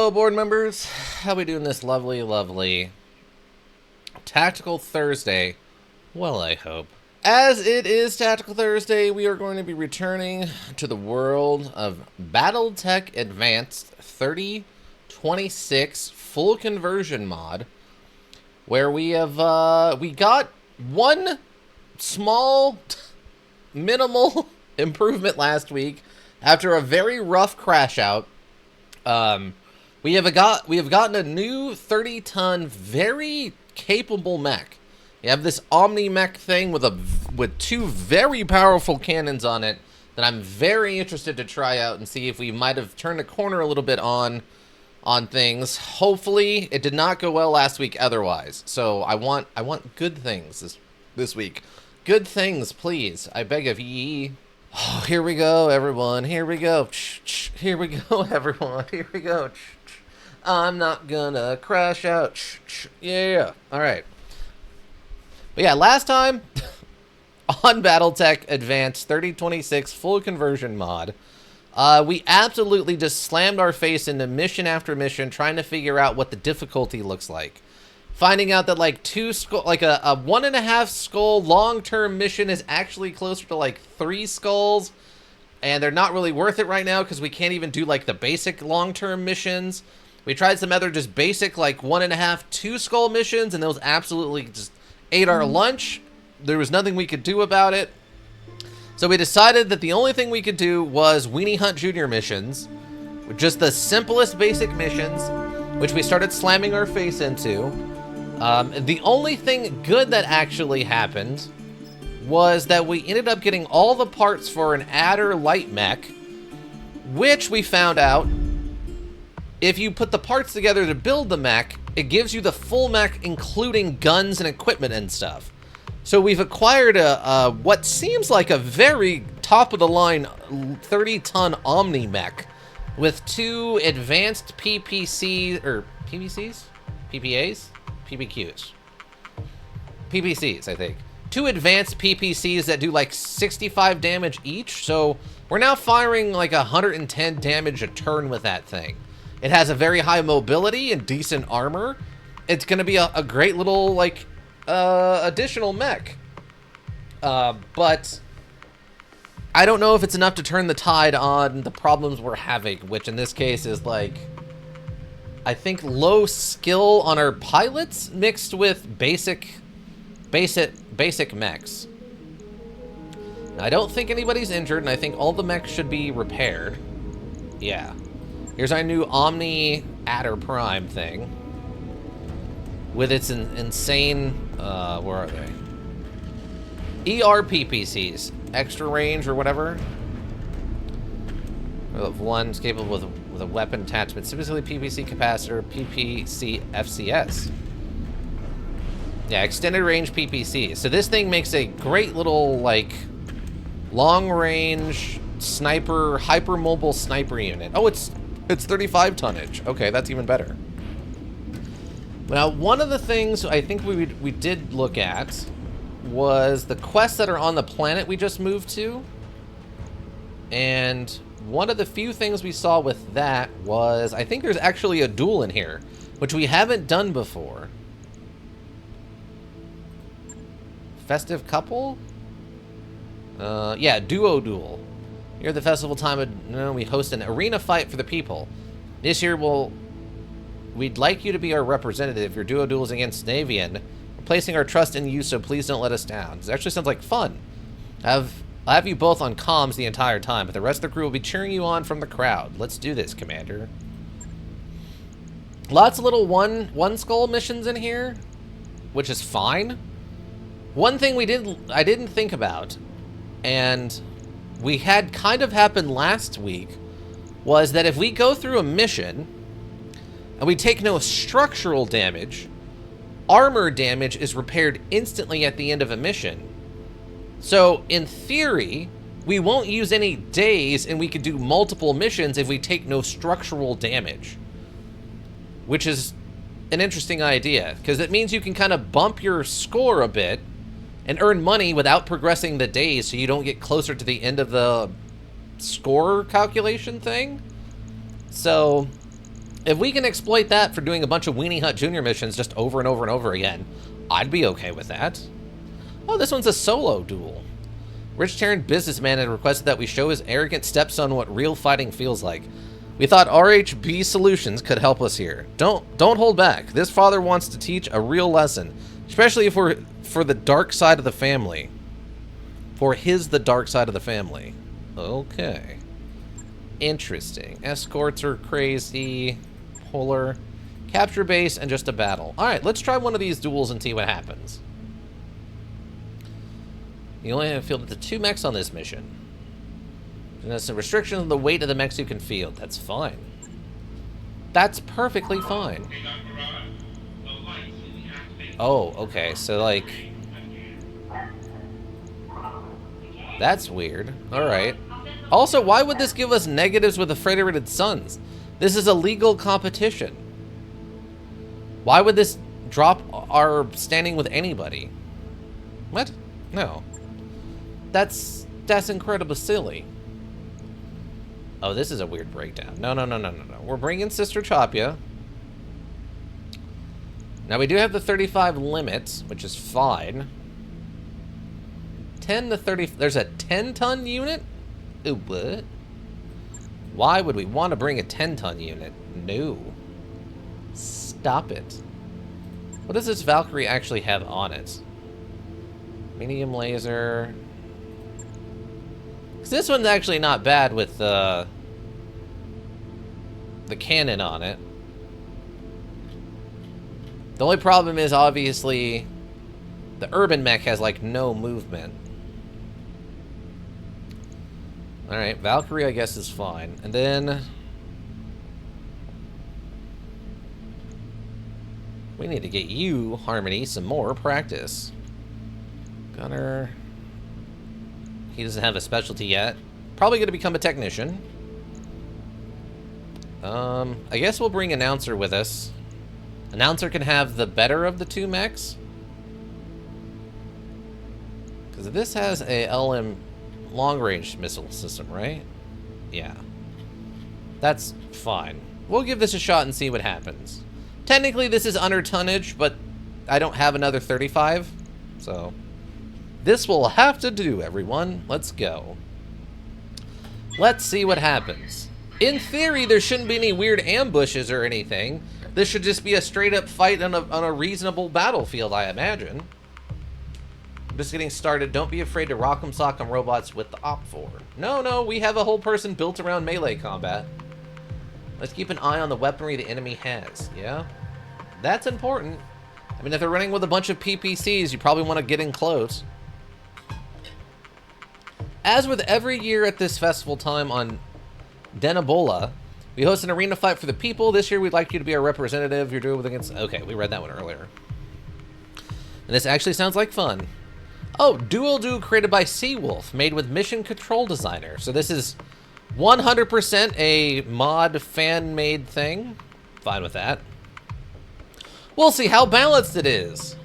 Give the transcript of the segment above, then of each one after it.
Hello, board members. How we doing this lovely Tactical Thursday? Well, I hope. As it is Tactical Thursday, we are going to be returning to the world of Batteltech Advanced 3026 full conversion mod, where we have we got one small minimal improvement last week after a very rough crash out. We have gotten a new 30-ton, very capable mech. You have this Omni mech thing with two very powerful cannons on it that I'm very interested to try out and see if we might have turned a corner a little bit on things. Hopefully, it did not go well last week otherwise. So I want good things this week. Good things, please. I beg of ye. Oh, here we go, everyone. Here we go. Here we go, everyone. Here we go. I'm not gonna crash out. Yeah. All right. But yeah, last time on Batteltech Advanced 3026 full conversion mod, we absolutely just slammed our face into mission after mission, trying to figure out what the difficulty looks like. Finding out that like a 1.5 skull long-term mission is actually closer to like 3 skulls, and they're not really worth it right now because we can't even do like the basic long-term missions. We tried some other just basic like 1.5, 2 skull missions, and those absolutely just ate our lunch. There was nothing we could do about it. So we decided that the only thing we could do was Weenie Hunt Jr. missions, with just the simplest basic missions, which we started slamming our face into. The only thing good that actually happened was that we ended up getting all the parts for an Adder light mech, which we found out, if you put the parts together to build the mech, it gives you the full mech, including guns and equipment and stuff. So we've acquired what seems like a very top-of-the-line 30-ton Omni mech with 2 advanced PPCs, or PPCs? PPAs? PPQs. PPCs, I think. 2 advanced PPCs that do like 65 damage each, so we're now firing like 110 damage a turn with that thing. It has a very high mobility and decent armor. It's going to be a great little, like, additional mech. But I don't know if it's enough to turn the tide on the problems we're having, which in this case is, like, I think low skill on our pilots mixed with basic mechs. Now, I don't think anybody's injured, and I think all the mechs should be repaired. Yeah. Here's our new Omni Adder Prime thing. With its insane, where are they? ERPPCs. Extra range or whatever. One's capable with a weapon attachment. Specifically PPC capacitor, PPC FCS. Yeah, extended range PPC. So this thing makes a great little, like, long range sniper, hypermobile sniper unit. Oh, it's 35 tonnage. Okay, that's even better. Now, one of the things I think we did look at was the quests that are on the planet we just moved to. And one of the few things we saw with that was, I think there's actually a duel in here, which we haven't done before. Festive couple? Yeah, duo duel. Here at the festival time, we host an arena fight for the people. This year, we'd like you to be our representative. Your duo duels against Navian. We're placing our trust in you, so please don't let us down. This actually sounds like fun. I'll have you both on comms the entire time, but the rest of the crew will be cheering you on from the crowd. Let's do this, Commander. Lots of little one skull missions in here, which is fine. One thing I didn't think about, and we had kind of happen last week, was that if we go through a mission and we take no structural damage, armor damage is repaired instantly at the end of a mission. So in theory, we won't use any days and we could do multiple missions if we take no structural damage, which is an interesting idea because it means you can kind of bump your score a bit and earn money without progressing the days so you don't get closer to the end of the score calculation thing. So If we can exploit that for doing a bunch of Weenie Hut Jr. missions just over and over and over again, I'd be okay with that. Oh, this one's a solo duel. Rich Terran businessman had requested that we show his arrogant stepson what real fighting feels like. We thought RHB Solutions could help us here. Don't hold back. This father wants to teach a real lesson, especially if we're for the dark side of the family. For the dark side of the family. Okay. Interesting. Escorts are crazy. Polar. Capture base and just a battle. Alright, let's try one of these duels and see what happens. You only have fielded the 2 mechs on this mission. There's some restrictions on the weight of the mechs you can field. That's fine. That's perfectly fine. Oh, okay. So, like... That's weird. Alright. Also, why would this give us negatives with the freighter-rated suns? This is a legal competition. Why would this drop our standing with anybody? What? No. That's incredibly silly. Oh, this is a weird breakdown. No. We're bringing Sister Chapia. Now, we do have the 35 limit, which is fine. 10 to 30... There's a 10-ton unit? Ooh, what? Why would we want to bring a 10-ton unit? No. Stop it. What does this Valkyrie actually have on it? Medium laser... This one's actually not bad with the cannon on it. The only problem is, obviously, the urban mech has, like, no movement. Alright, Valkyrie, I guess, is fine. And then... we need to get you, Harmony, some more practice. Gunner... He doesn't have a specialty yet. Probably going to become a technician. I guess we'll bring Announcer with us. Announcer can have the better of the 2 mechs. Because this has a LM long-range missile system, right? Yeah. That's fine. We'll give this a shot and see what happens. Technically, this is under tonnage, but I don't have another 35, so... This will have to do, everyone. Let's go. Let's see what happens. In theory, there shouldn't be any weird ambushes or anything. This should just be a straight-up fight on a reasonable battlefield, I imagine. I'm just getting started. Don't be afraid to rock'em sock'em robots with the Op4. No, we have a whole person built around melee combat. Let's keep an eye on the weaponry the enemy has. Yeah? That's important. I mean, if they're running with a bunch of PPCs, you probably want to get in close. As with every year at this festival time on Denabola, we host an arena fight for the people. This year, we'd like you to be our representative. You're doing it against... Okay, we read that one earlier. And this actually sounds like fun. Oh, Dual Do created by Seawolf, made with Mission Control Designer. So this is 100% a mod fan-made thing. Fine with that. We'll see how balanced it is.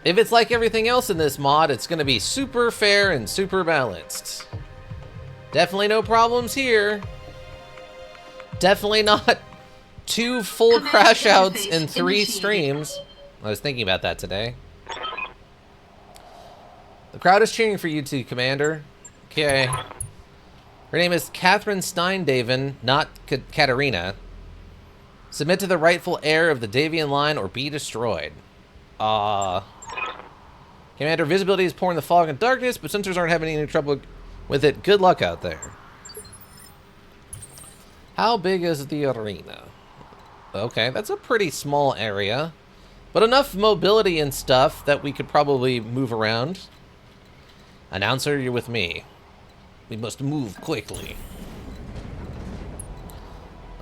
If it's like everything else in this mod, it's going to be super fair and super balanced. Definitely no problems here. Definitely not 2 full crash outs in 3 streams. I was thinking about that today. The crowd is cheering for you two, Commander. Okay. Her name is Catherine Steindaven, not Katarina. Submit to the rightful heir of the Davian line or be destroyed. Commander, visibility is poor in the fog and darkness, but sensors aren't having any trouble with it. Good luck out there. How big is the arena? Okay, that's a pretty small area, but enough mobility and stuff that we could probably move around. Announcer, you're with me. We must move quickly.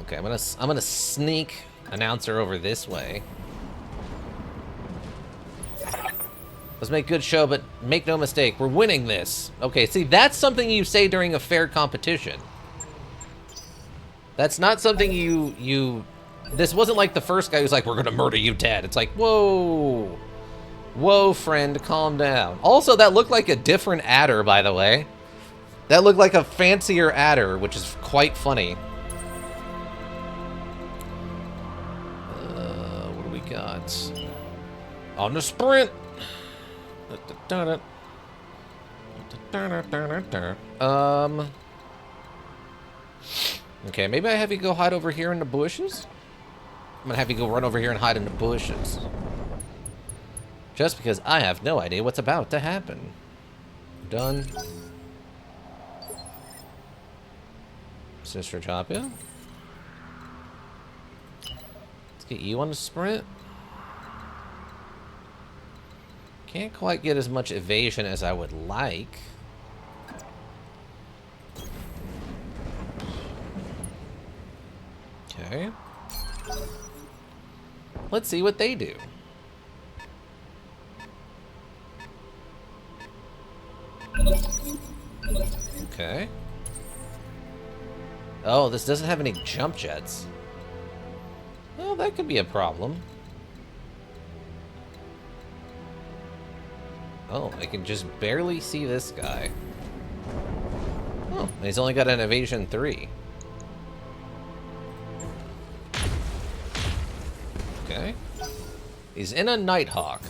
Okay, I'm gonna sneak Announcer over this way. Let's make good show, but make no mistake, we're winning this. Okay, see, that's something you say during a fair competition. That's not something you... This wasn't like the first guy who's like, we're gonna murder you dead. It's like, whoa. Whoa, friend, calm down. Also, that looked like a different adder, by the way. That looked like a fancier adder, which is quite funny. got? On the sprint. Okay, maybe I have you go hide over here in the bushes? I'm gonna have you go run over here and hide in the bushes. Just because I have no idea what's about to happen. Done. Sister Chopia. Let's get you on the sprint. Can't quite get as much evasion as I would like. Okay. Let's see what they do. Okay. Oh, this doesn't have any jump jets. Well, that could be a problem. Oh, I can just barely see this guy. Oh, he's only got an evasion 3. Okay. He's in a Nighthawk.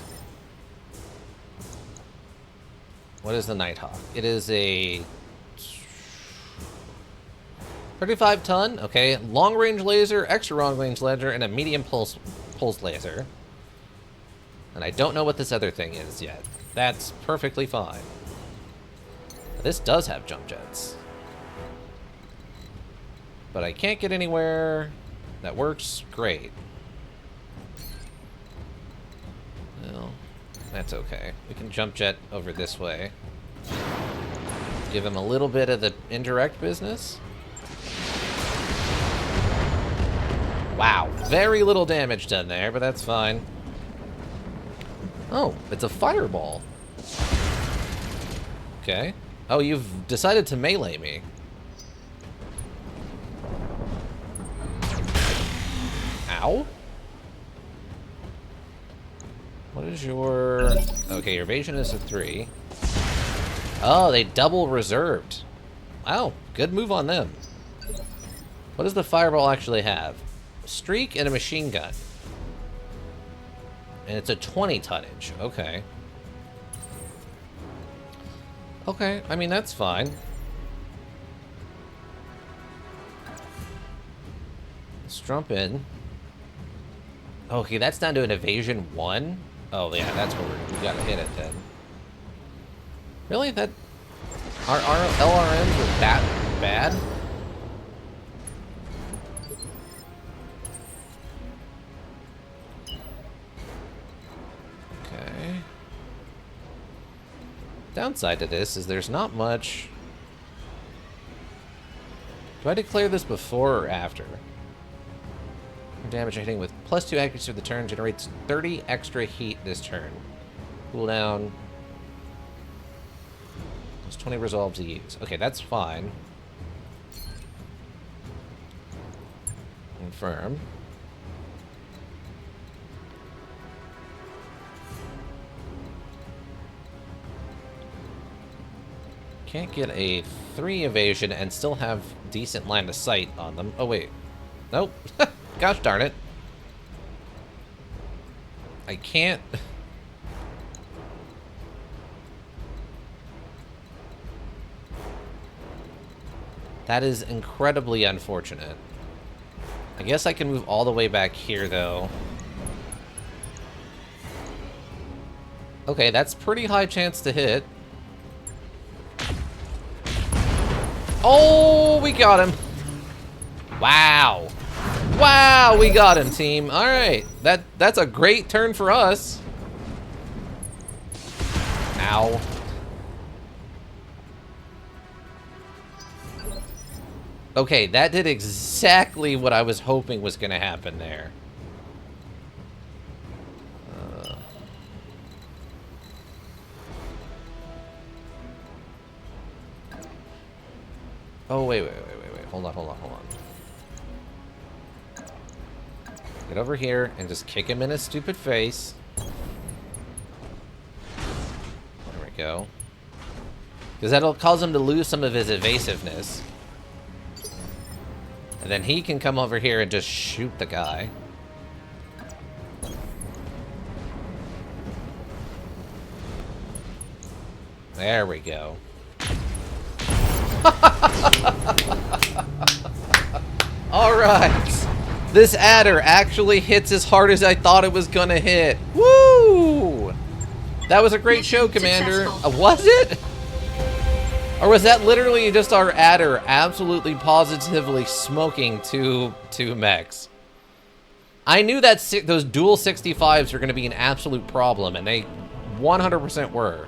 What is the Nighthawk? It is a 35 ton, okay, long range laser, extra long range laser, and a medium pulse laser. And I don't know what this other thing is yet. That's perfectly fine. This does have jump jets. But I can't get anywhere that works great. Well, that's okay. We can jump jet over this way. Give him a little bit of the indirect business. Wow, very little damage done there, but that's fine. Oh, it's a fireball. Okay. Oh, you've decided to melee me. Ow. What is your... Okay, your evasion is a 3. Oh, they double reserved. Wow, good move on them. What does the fireball actually have? A streak and a machine gun. And it's a 20 tonnage. Okay. Okay, I mean, that's fine. Let's jump in. Okay, that's down to an evasion 1. Oh, yeah, that's where we gotta hit it then. Really? That... Our LRMs were that bad? Okay. Downside to this is there's not much... Do I declare this before or after? Damage hitting with +2 accuracy of the turn generates 30 extra heat this turn. Cooldown. Plus 20 resolve to use. Okay, that's fine. Confirm. Can't get a 3 evasion and still have decent line of sight on them. Oh, wait. Nope. Gosh darn it. I can't... That is incredibly unfortunate. I guess I can move all the way back here, though. Okay, that's pretty high chance to hit. Oh, we got him. Wow. Wow, we got him, team. All right. That's a great turn for us. Ow. Okay, that did exactly what I was hoping was going to happen there. Oh, wait. Hold on. Get over here and just kick him in his stupid face. There we go. Because that'll cause him to lose some of his evasiveness. And then he can come over here and just shoot the guy. There we go. Alright. This adder actually hits as hard as I thought it was gonna hit. Woo! That was a great show, Commander. Was it? Or was that literally just our adder absolutely positively smoking two mechs? I knew that those dual 65s were going to be an absolute problem, and they 100% were.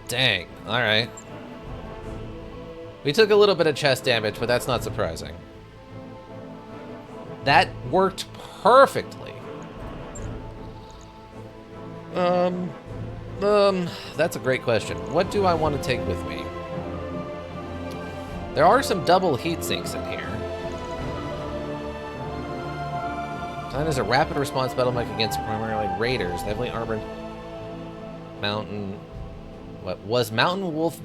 Dang. Alright. We took a little bit of chest damage, but that's not surprising. That worked perfectly. That's a great question. What do I want to take with me? There are some double heat sinks in here. Designed as a rapid response battle mech against primarily raiders, the heavily armored Mountain Wolf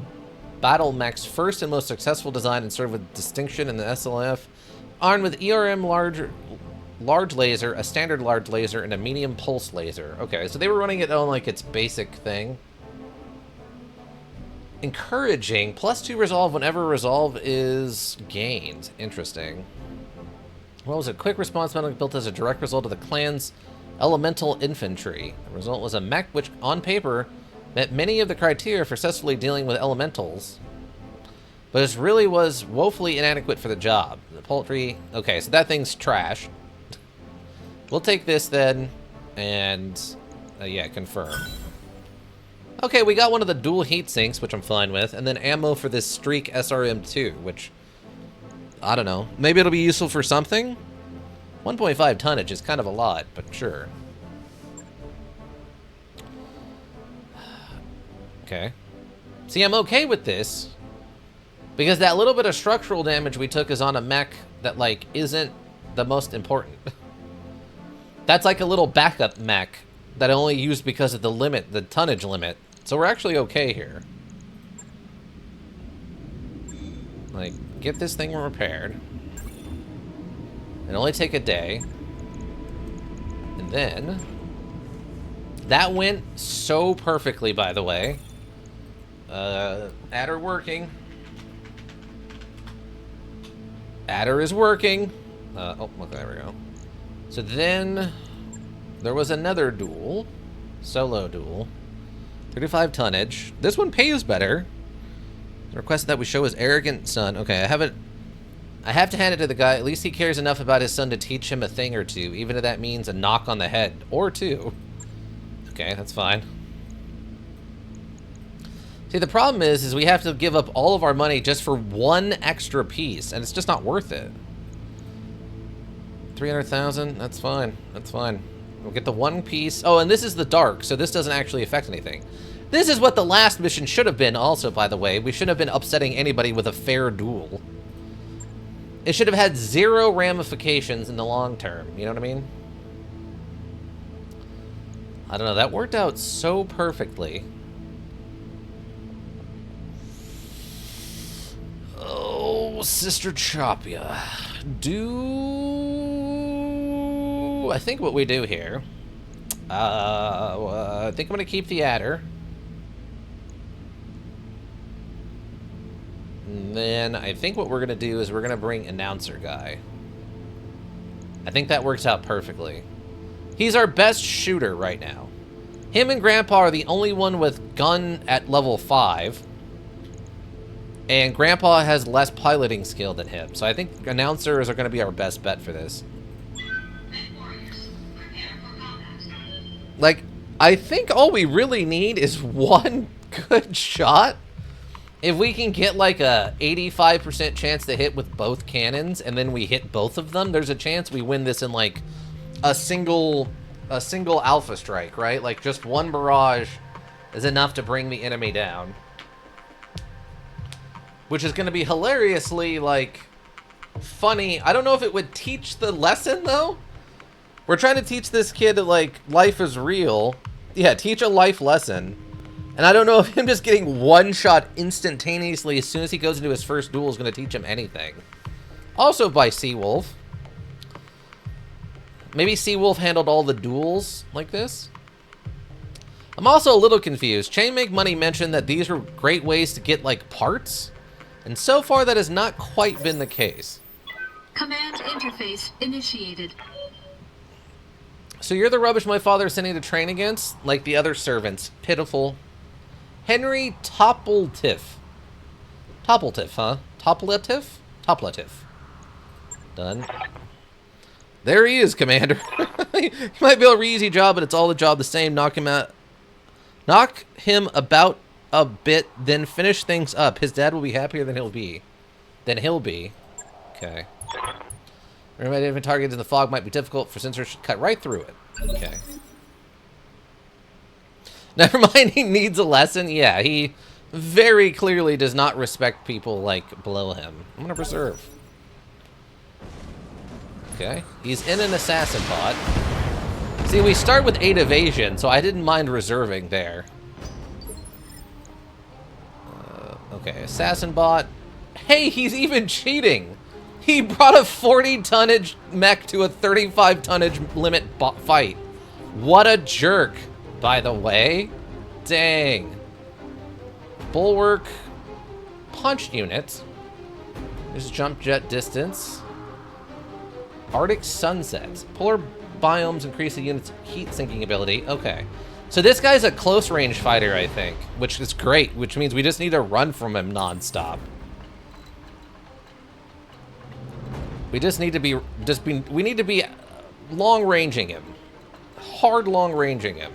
battle mech's first and most successful design and served with distinction in the SLF, armed with ERM large laser, a standard large laser, and a medium pulse laser. Okay, so they were running it on like its basic thing. Encouraging. +2 resolve whenever resolve is gained. Interesting. What was it? Quick response mech built as a direct result of the clan's elemental infantry. The result was a mech which, on paper, met many of the criteria for successfully dealing with elementals, but it really was woefully inadequate for the job. The poultry... Okay, so that thing's trash. We'll take this then, and... yeah, confirm. Okay, we got one of the dual heat sinks, which I'm fine with, and then ammo for this Streak SRM2, which... I don't know. Maybe it'll be useful for something? 1.5 tonnage is kind of a lot, but sure. Okay. See, I'm okay with this, because that little bit of structural damage we took is on a mech that, like, isn't the most important. That's like a little backup mech that I only used because of the limit, the tonnage limit. So we're actually okay here. Like, get this thing repaired. It'll only take a day. And then... That went so perfectly, by the way. Adder working. Adder is working. Oh, look, there we go. So then, there was another duel. Solo duel. 35 tonnage. This one pays better. Requested that we show his arrogant son. Okay, I have to hand it to the guy. At least he cares enough about his son to teach him a thing or two, even if that means a knock on the head. Or two. Okay, that's fine. See, the problem is we have to give up all of our money just for one extra piece, and it's just not worth it. 300,000, that's fine. That's fine. We'll get the one piece. Oh, and this is the dark, so this doesn't actually affect anything. This is what the last mission should have been also, by the way. We shouldn't have been upsetting anybody with a fair duel. It should have had 0 ramifications in the long term. You know what I mean? I don't know. That worked out so perfectly. Oh, Sister Chopia. I think what we do here... I think I'm going to keep the adder. And then I think what we're going to do is we're going to bring Announcer Guy. I think that works out perfectly. He's our best shooter right now. Him and Grandpa are the only one with gun at level 5. And Grandpa has less piloting skill than him. So I think Announcers are going to be our best bet for this. Like, I think all we really need is one good shot. If we can get like a 85% chance to hit with both cannons, and then we hit both of them, there's a chance we win this in like a single alpha strike, right? Like just one barrage is enough to bring the enemy down. Which is going to be hilariously like funny. I don't know if it would teach the lesson though. We're trying to teach this kid that, like, life is real. Yeah, teach a life lesson. And I don't know if him just getting one shot instantaneously as soon as he goes into his first duel is going to teach him anything. Also by Seawolf. Maybe Seawolf handled all the duels like this. I'm also a little confused. Chain Make Money mentioned that these were great ways to get, like, parts. And so far, that has not quite been the case. Command interface initiated. So you're the rubbish my father is sending to train against? Like the other servants. Pitiful. Henry Toppletif. Toppletif, huh? Toppletif? Toppletif. Done. There he is, Commander. He might be able to re-easy job, but it's all the job the same. Knock him out. Knock him about a bit, then finish things up. His dad will be happier than he'll be. Okay. Remember, different targets in the fog might be difficult for sensors to cut right through it. Okay. Never mind, he needs a lesson. Yeah, he very clearly does not respect people, like, below him. I'm gonna preserve. Okay. He's in an assassin bot. See, we start with 8 evasion, so I didn't mind reserving there. Okay, assassin bot. Hey, he's even cheating! He brought a 40 tonnage mech to a 35 tonnage limit fight. What a jerk, by the way. Dang. Bulwark. Punch unit. There's jump jet distance. Arctic sunsets. Polar biomes increase the unit's heat sinking ability. Okay. So this guy's a close range fighter, I think, which is great, which means we just need to run from him nonstop. We just need to be, we need to be long ranging him. Hard long ranging him.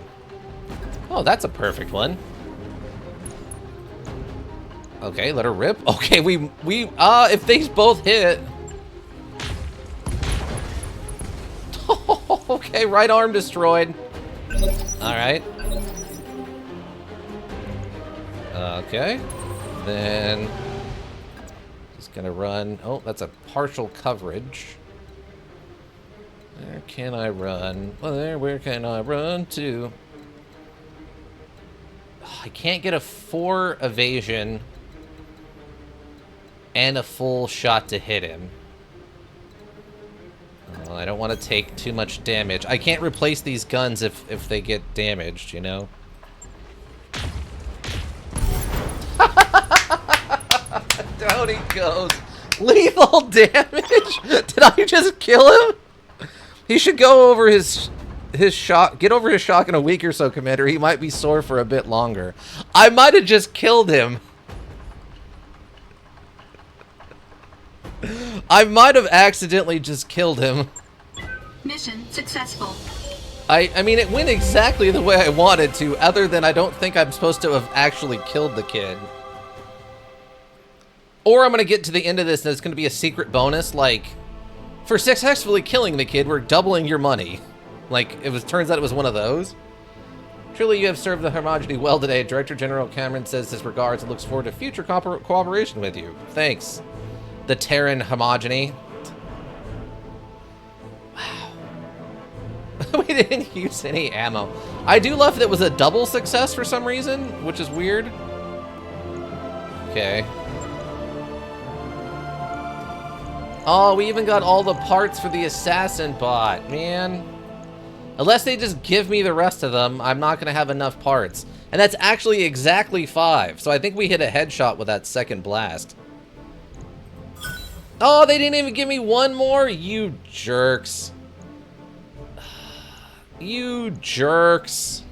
Oh, that's a perfect one. Okay, let her rip. Okay, if these both hit. Okay, right arm destroyed. Alright. Okay. Then he's gonna run. Oh, that's a partial coverage. Where can I run? Where can I run to? I can't get a 4 evasion and a full shot to hit him. I don't want to take too much damage. I can't replace these guns if they get damaged, you know? Down he goes. Lethal damage? Did I just kill him? He should go over his shock. Get over his shock in a week or so, Commander. He might be sore for a bit longer. I might have just killed him. I might have accidentally just killed him. Mission successful. I mean, it went exactly the way I wanted to, other than I don't think I'm supposed to have actually killed the kid. Or I'm going to get to the end of this and it's going to be a secret bonus, like, for successfully killing the kid, we're doubling your money. Like, turns out it was one of those. Truly, you have served the Homogeny well today. Director General Cameron says his regards and looks forward to future cooperation with you. Thanks. The Terran Homogeny. Wow. We didn't use any ammo. I do love that it was a double success for some reason, which is weird. Okay. Oh, we even got all the parts for the assassin bot, man. Unless they just give me the rest of them, I'm not going to have enough parts. And that's actually exactly 5. So I think we hit a headshot with that second blast. Oh, they didn't even give me one more? You jerks. You jerks.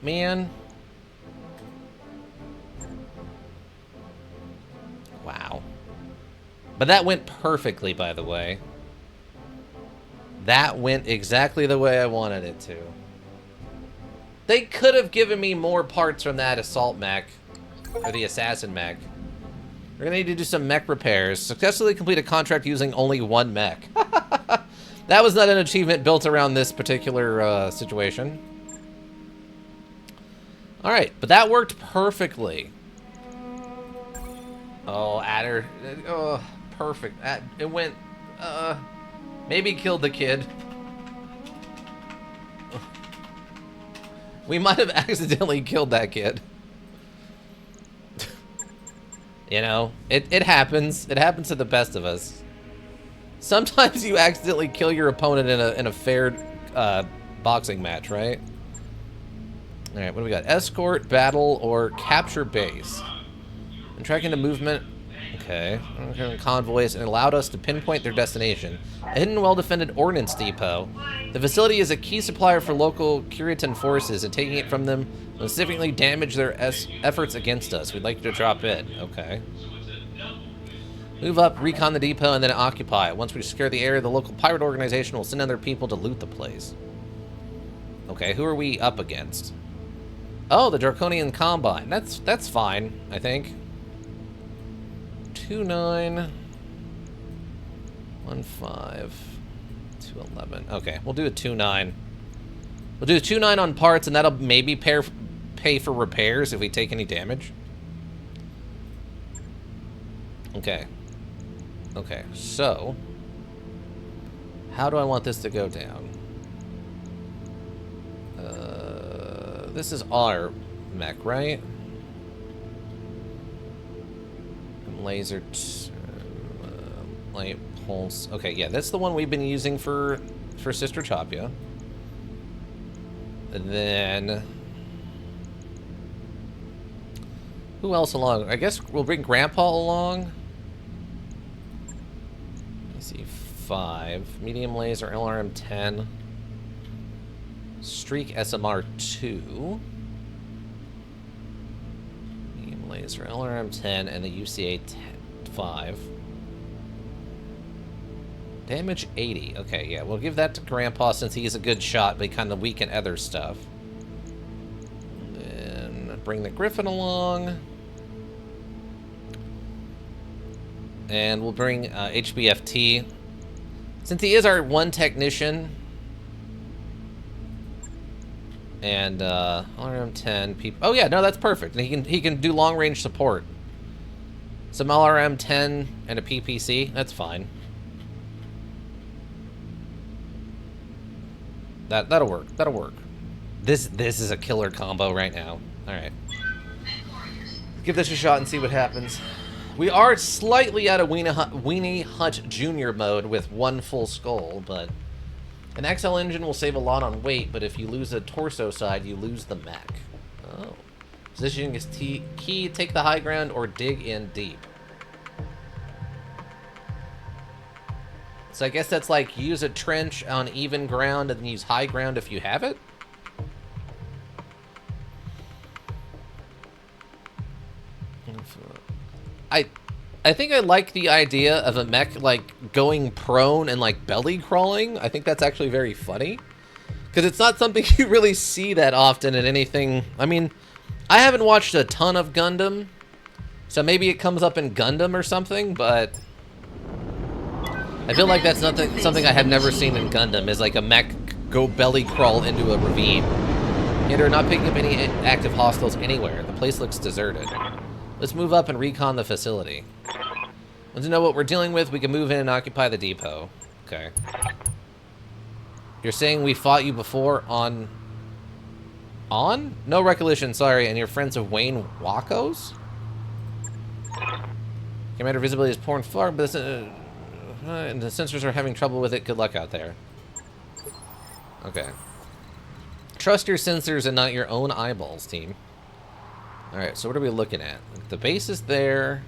Man. Wow. But that went perfectly, by the way. That went exactly the way I wanted it to. They could have given me more parts from that assault mech. Or the assassin mech. We're gonna need to do some mech repairs. Successfully complete a contract using only 1 mech. That was not an achievement built around this particular situation. Alright, but that worked perfectly. Oh, Adder. Oh, perfect. It went, maybe killed the kid. We might have accidentally killed that kid. You know, it happens. It happens to the best of us. Sometimes you accidentally kill your opponent in a fair boxing match, right? Alright, what do we got? Escort, battle, or capture base. And tracking the movement. Okay. Convoys and allowed us to pinpoint their destination. A hidden, well-defended ordnance depot. The facility is a key supplier for local Curitan forces, and taking it from them will significantly damage their efforts against us. We'd like you to drop in. Okay. Move up, recon the depot, and then occupy it. Once we secure the area, the local pirate organization will send in their people to loot the place. Okay, who are we up against? Oh, the Draconian Combine. That's fine, I think. 2-9. 1-5. 2-11. Okay, we'll do a 2-9. We'll do a 2-9 on parts, and that'll maybe pay for repairs if we take any damage. Okay. Okay, so how do I want this to go down? This is our mech, right? Laser, light pulse. Okay, yeah, that's the one we've been using for Sister Chapia. And then who else along? I guess we'll bring Grandpa along. Let's see, 5 medium laser, LRM-10, Streak SMR-2. Laser, LRM-10, and the UCA-5. Damage 80. Okay, yeah, we'll give that to Grandpa since he's a good shot, but he kind of weaken other stuff. Then bring the Griffin along. And we'll bring HBFT. Since he is our one technician. And LRM-10 people. Oh yeah, no, that's perfect. And he can do long range support. Some LRM-10 and a PPC. That's fine. That'll work. That'll work. This is a killer combo right now. All right. Give this a shot and see what happens. We are slightly out of Weenie Hut Jr. mode with one full skull, but an XL engine will save a lot on weight, but if you lose a torso side, you lose the mech. Oh. Positioning is key. Take the high ground or dig in deep. So I guess that's like use a trench on even ground and then use high ground if you have it? I think I like the idea of a mech, like, going prone and, like, belly crawling. I think that's actually very funny. Because it's not something you really see that often in anything. I mean, I haven't watched a ton of Gundam. So maybe it comes up in Gundam or something, but I feel like that's something I have never seen in Gundam, is like a mech go belly crawl into a ravine. Yet we're not picking up any active hostiles anywhere. The place looks deserted. Let's move up and recon the facility. Once we know what we're dealing with, we can move in and occupy the depot. Okay. You're saying we fought you before on... On? No recollection, sorry, and you're friends of Wayne Wakos? Commander visibility is poor and far, but and the sensors are having trouble with it. Good luck out there. Okay. Trust your sensors and not your own eyeballs, team. Alright, so what are we looking at? The base is there.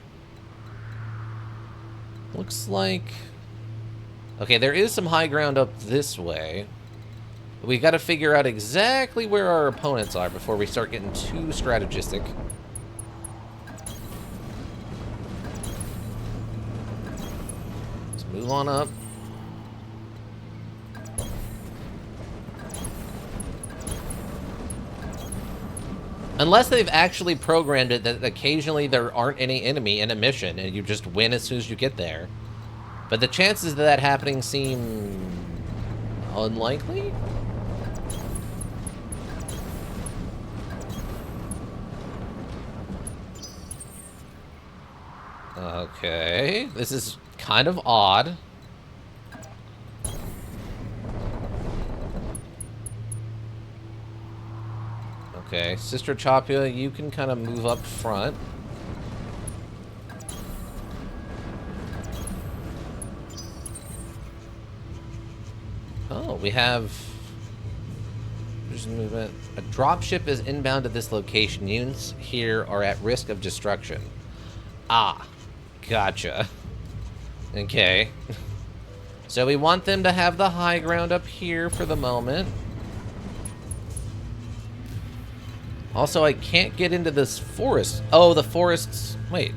Looks like... Okay, there is some high ground up this way. But we got to figure out exactly where our opponents are before we start getting too strategistic. Let's move on up. Unless they've actually programmed it that occasionally there aren't any enemy in a mission and you just win as soon as you get there. But the chances of that happening seem unlikely? Okay, this is kind of odd. Okay, Sister Chapia, you can kind of move up front. Oh, we have Just movement. A dropship is inbound to this location. Units here are at risk of destruction. Ah, gotcha. Okay. So we want them to have the high ground up here for the moment. Also, I can't get into this forest. Oh, the forests... Wait.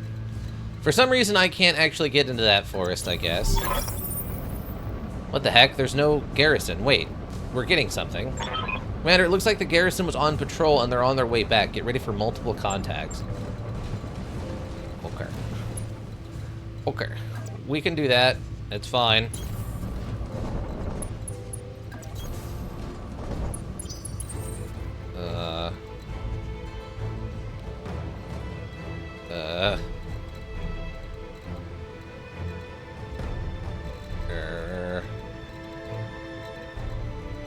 For some reason, I can't actually get into that forest, I guess. What the heck? There's no garrison. Wait. We're getting something. Commander, it looks like the garrison was on patrol and they're on their way back. Get ready for multiple contacts. Okay. Okay. We can do that. It's fine.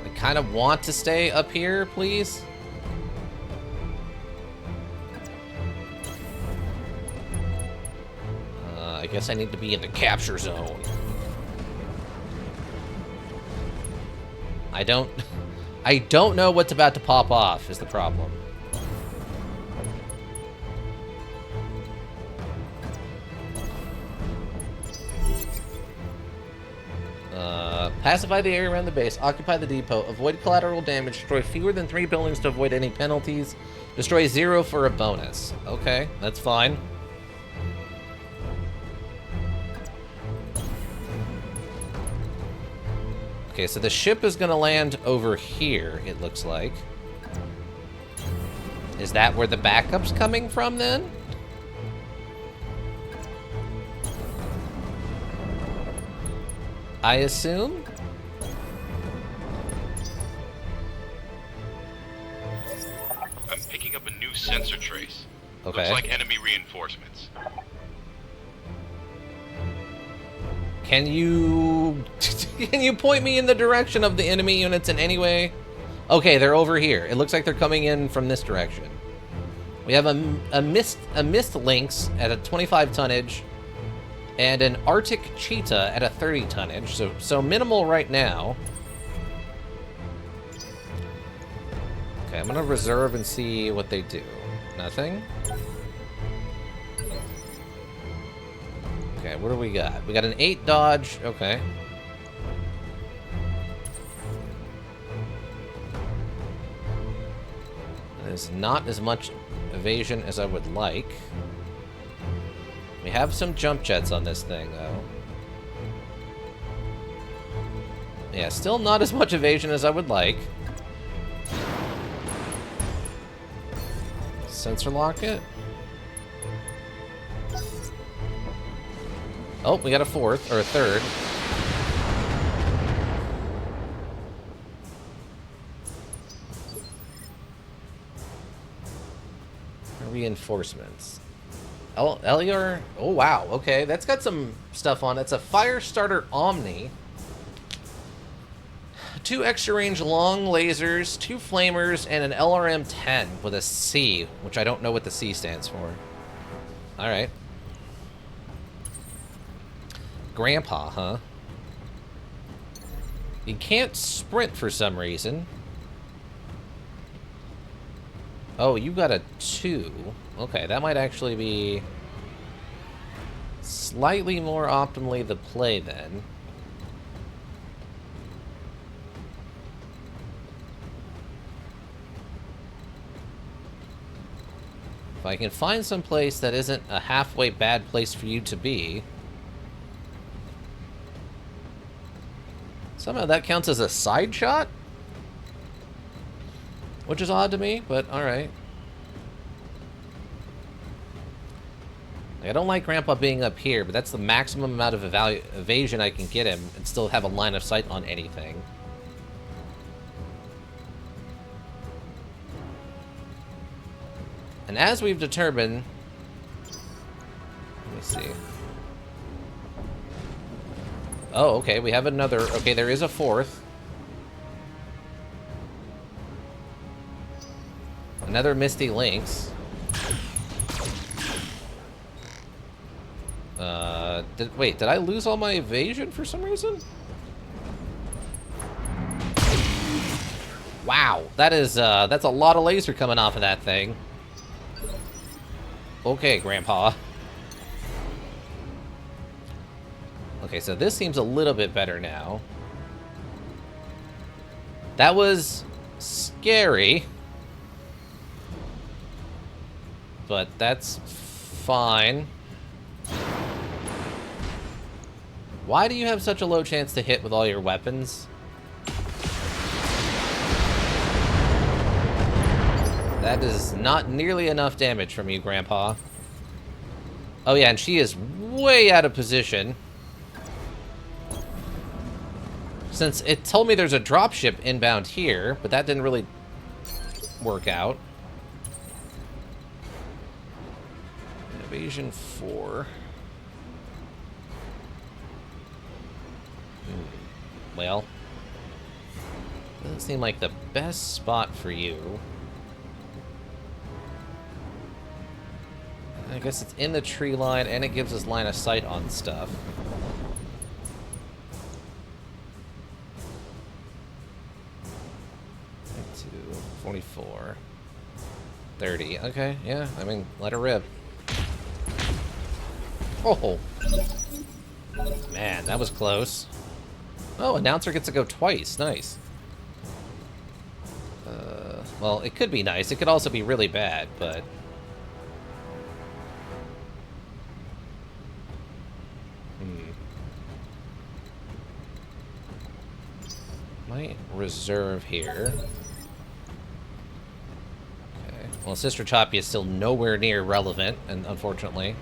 I kind of want to stay up here, please. I guess I need to be in the capture zone. I don't know what's about to pop off is the problem. Pacify the area around the base, occupy the depot, avoid collateral damage, destroy fewer than 3 buildings to avoid any penalties, destroy 0 for a bonus. Okay, that's fine. Okay, so the ship is gonna land over here, it looks like. Is that where the backup's coming from, then? I assume? I'm picking up a new sensor trace. Okay. Looks like enemy reinforcements. Can you... Can you point me in the direction of the enemy units in any way? Okay, they're over here. It looks like they're coming in from this direction. We have a mist lynx at a 25 tonnage and an Arctic cheetah at a 30 tonnage. So minimal right now. Okay, I'm gonna reserve and see what they do. Nothing. Okay, what do we got? We got an 8 dodge. Okay. There's not as much evasion as I would like. We have some jump jets on this thing, though. Yeah, still not as much evasion as I would like. Sensor lock it. Oh, we got a 4th, or a 3rd. Reinforcements. Elior. Oh, wow. Okay, that's got some stuff on it. It's a Firestarter Omni. 2 extra range long lasers, 2 flamers, and an LRM-10 with a C, which I don't know what the C stands for. Alright. Grandpa, huh? You can't sprint for some reason. Oh, you got a 2. Okay, that might actually be slightly more optimally the play then. If I can find some place that isn't a halfway bad place for you to be. Somehow that counts as a side shot? Which is odd to me, but alright. I don't like Grandpa being up here, but that's the maximum amount of evasion I can get him and still have a line of sight on anything. And as we've determined... Let me see. Oh, okay, we have another... Okay, there is a 4th. Another Misty Lynx. Wait, did I lose all my evasion for some reason? Wow, that's a lot of laser coming off of that thing. Okay, Grandpa. Okay, so this seems a little bit better now. That was scary. But that's fine. Why do you have such a low chance to hit with all your weapons? That is not nearly enough damage from you, Grandpa. Oh yeah, and she is way out of position. Since it told me there's a dropship inbound here, but that didn't really work out. Evasion 4. Well, doesn't seem like the best spot for you. I guess it's in the tree line, and it gives us line of sight on stuff. 44. 30. Okay, yeah, I mean, let her rip. Oh! Man, that was close. Oh, announcer gets to go twice. Nice. Well, it could be nice. It could also be really bad, but... Might reserve here. Okay. Well, Sister Choppy is still nowhere near relevant, and unfortunately.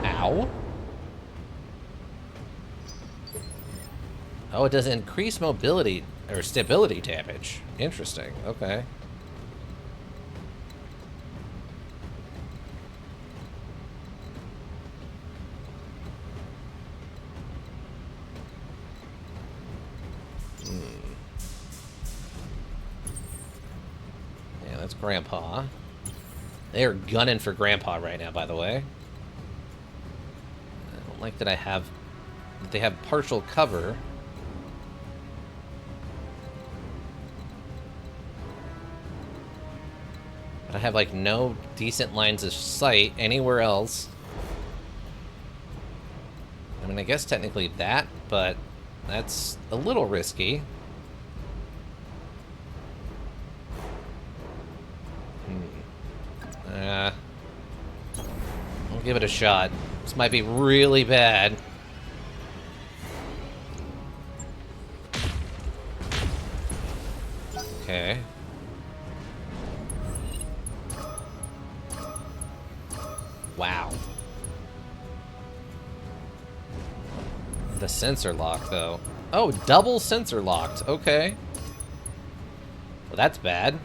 Ow. Oh, it does increase mobility or stability damage. Interesting. Okay. Yeah, that's Grandpa. They are gunning for Grandpa right now, by the way. I don't like that they have partial cover. But I have, like, no decent lines of sight anywhere else. I mean, I guess technically that, but that's a little risky. I'll give it a shot. This might be really bad. Okay. Wow. The sensor lock, though. Oh, double sensor locked. Okay. Well, that's bad.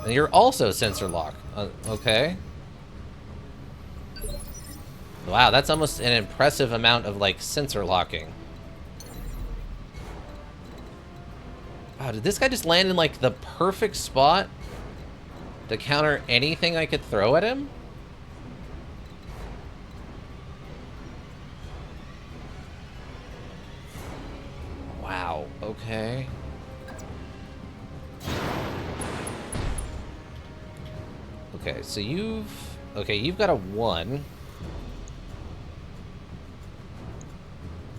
And you're also sensor lock. Okay. Wow, that's almost an impressive amount of, like, sensor locking. Wow, did this guy just land in, like, the perfect spot to counter anything I could throw at him? Wow, okay. Okay, so you've got a 1.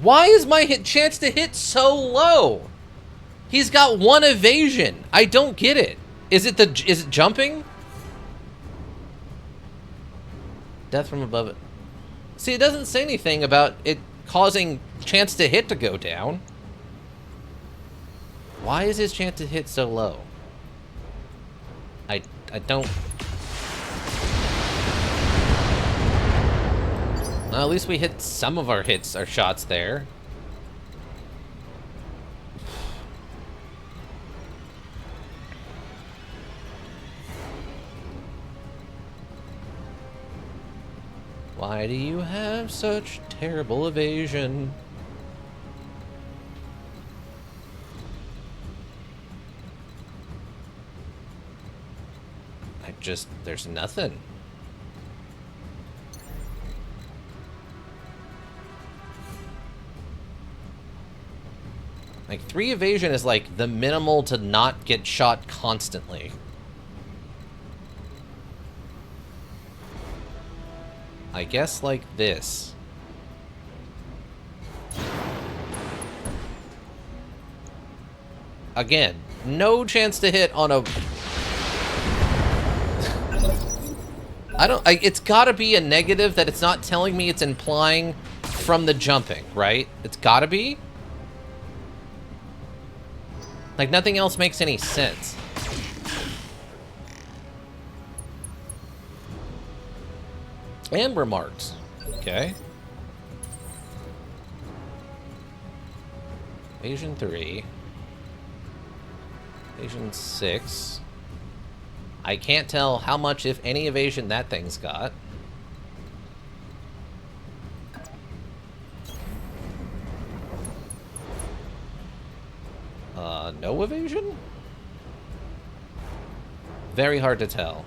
Why is my chance to hit so low? He's got 1 evasion. I don't get it. Is it jumping? Death from above it. See, it doesn't say anything about it causing chance to hit to go down. Why is his chance to hit so low? I don't... Well, at least we hit some of our shots there. Why do you have such terrible evasion? just, there's nothing. Like, 3 evasion is like the minimal to not get shot constantly. I guess like this. Again, no chance to hit on a... it's gotta be a negative that it's not telling me it's implying from the jumping, right? It's gotta be. Like, nothing else makes any sense. And remarks. Okay. Evasion 3. Evasion 6. I can't tell how much, if any, evasion that thing's got. No evasion? Very hard to tell.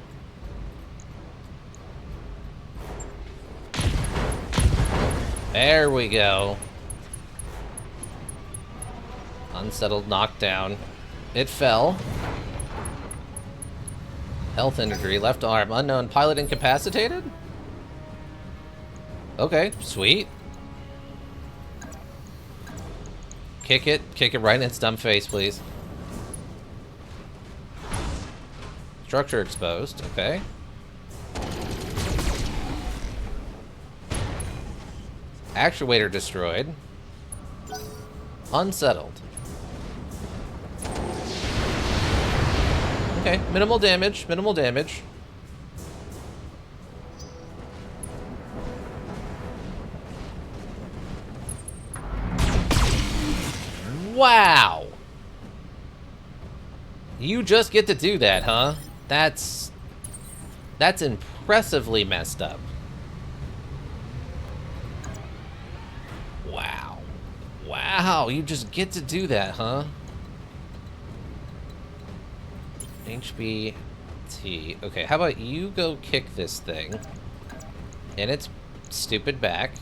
There we go. Unsettled knockdown. It fell. Health injury, left arm, unknown, pilot incapacitated? Okay, sweet. Kick it right in its dumb face, please. Structure exposed, okay. Actuator destroyed. Unsettled. Okay, minimal damage, minimal damage. Wow! You just get to do that, huh? That's impressively messed up. Wow. Wow, you just get to do that, huh? HBT. Okay, how about you go kick this thing in its stupid back.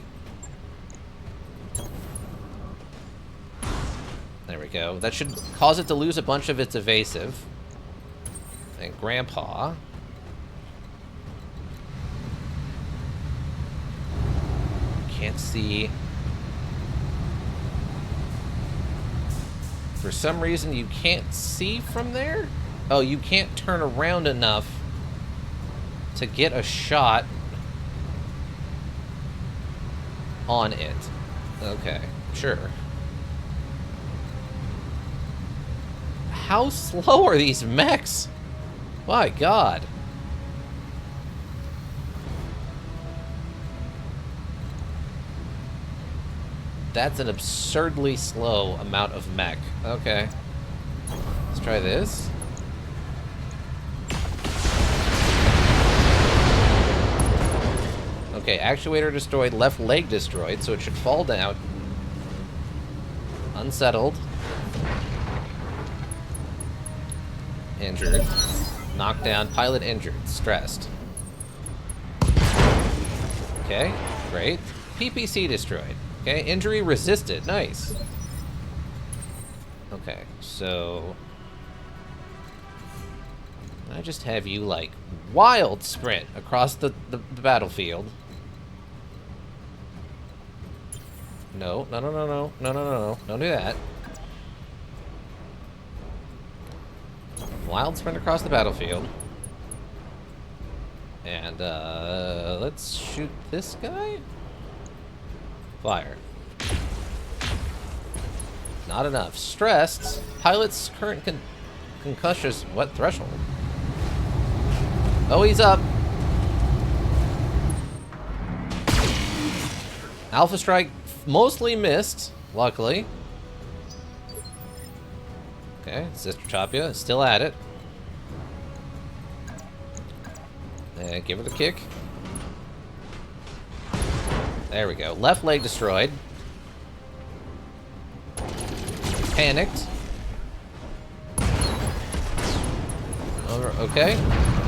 There we go. That should cause it to lose a bunch of its evasive. And Grandpa. Can't see. For some reason, you can't see from there? Oh, you can't turn around enough to get a shot on it. Okay, sure. How slow are these mechs? My God. That's an absurdly slow amount of mech. Okay. Let's try this. Okay, actuator destroyed, left leg destroyed, so it should fall down. Unsettled. Injured. Knocked down, pilot injured, stressed. Okay, great. PPC destroyed. Okay, injury resisted, nice. Okay, so... I just have you, like, wild sprint across the battlefield. No, no, no, no, no, no, no, no, no, don't do that. Wild sprint across the battlefield. And, let's shoot this guy? Fire. Not enough. Stressed. Pilot's current concussion. What threshold? Oh, he's up. Alpha strike mostly missed, luckily. Okay, Sister Chapia is still at it. And give her the kick. There we go. Left leg destroyed. Panicked. Okay.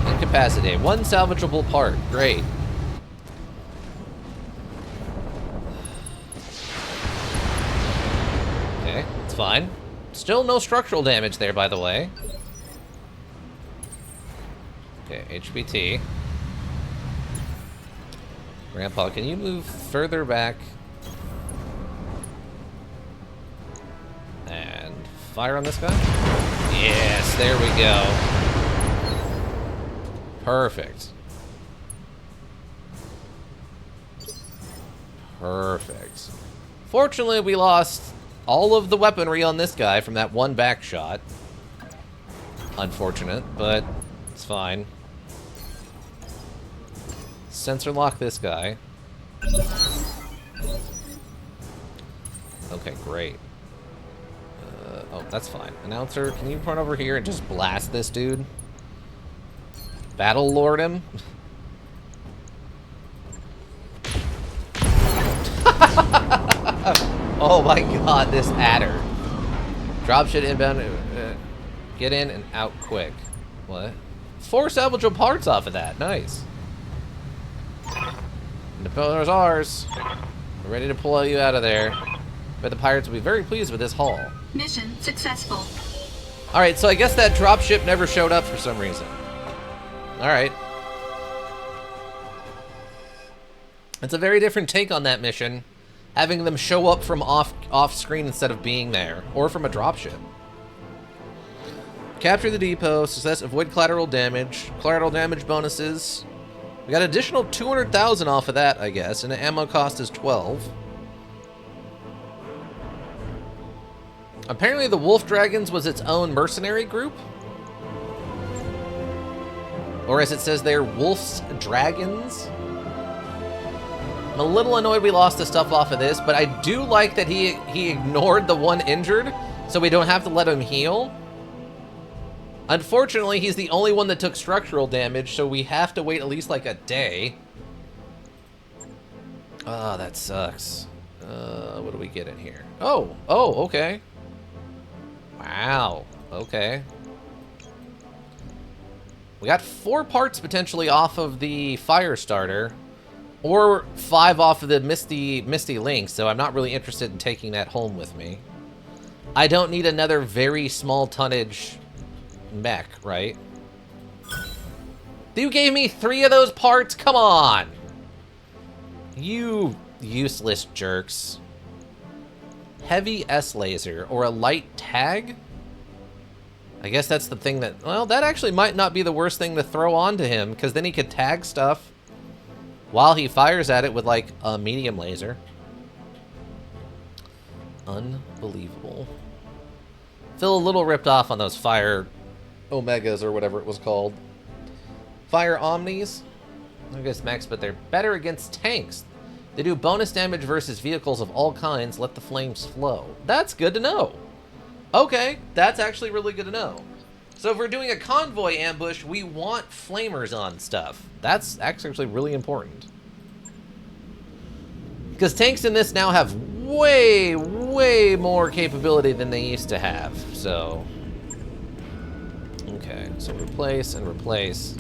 Incapacitate. One salvageable part. Great. Okay, it's fine. Still no structural damage there, by the way. Okay, HBT. Grandpa, can you move further back? And fire on this guy? Yes, there we go. Perfect. Perfect. Fortunately, we lost all of the weaponry on this guy from that one back shot. Unfortunate, but it's fine. Sensor lock this guy. Okay, great. Oh, that's fine. Announcer, can you run over here and just blast this dude? Battle Lord him? Oh my god, this adder. Drop shit inbound. Get in and out quick. What? 4 salvageable parts off of that. Nice. The pillar's ours. We're ready to pull you out of there. But the pirates will be very pleased with this haul. Mission successful. Alright, so I guess that dropship never showed up for some reason. Alright. It's a very different take on that mission. Having them show up from off screen instead of being there. Or from a dropship. Capture the depot. Success. Avoid collateral damage. Collateral damage bonuses. We got an additional 200,000 off of that, I guess. And the ammo cost is 12. Apparently the Wolf Dragons was its own mercenary group. Or as it says there, Wolf's Dragons. I'm a little annoyed we lost the stuff off of this, but I do like that he ignored the one injured, so we don't have to let him heal. Unfortunately, he's the only one that took structural damage, so we have to wait at least like a day. Oh, that sucks. What do we get in here? Oh, okay. Wow, okay. We got 4 parts potentially off of the fire starter, or 5 off of the Misty Link, so I'm not really interested in taking that home with me. I don't need another very small tonnage mech, right? You gave me 3 of those parts? Come on! You useless jerks. Heavy S-laser, or a light tag? I guess that's the thing that... Well, that actually might not be the worst thing to throw onto him, because then he could tag stuff while he fires at it with, like, a medium laser. Unbelievable. Feel a little ripped off on those fire Omegas, or whatever it was called. Fire Omnis? I guess max, but they're better against tanks. They do bonus damage versus vehicles of all kinds. Let the flames flow. That's good to know. Okay, that's actually really good to know. So if we're doing a convoy ambush, we want flamers on stuff. That's actually really important. Because tanks in this now have way, way more capability than they used to have. So, okay, so replace and replace.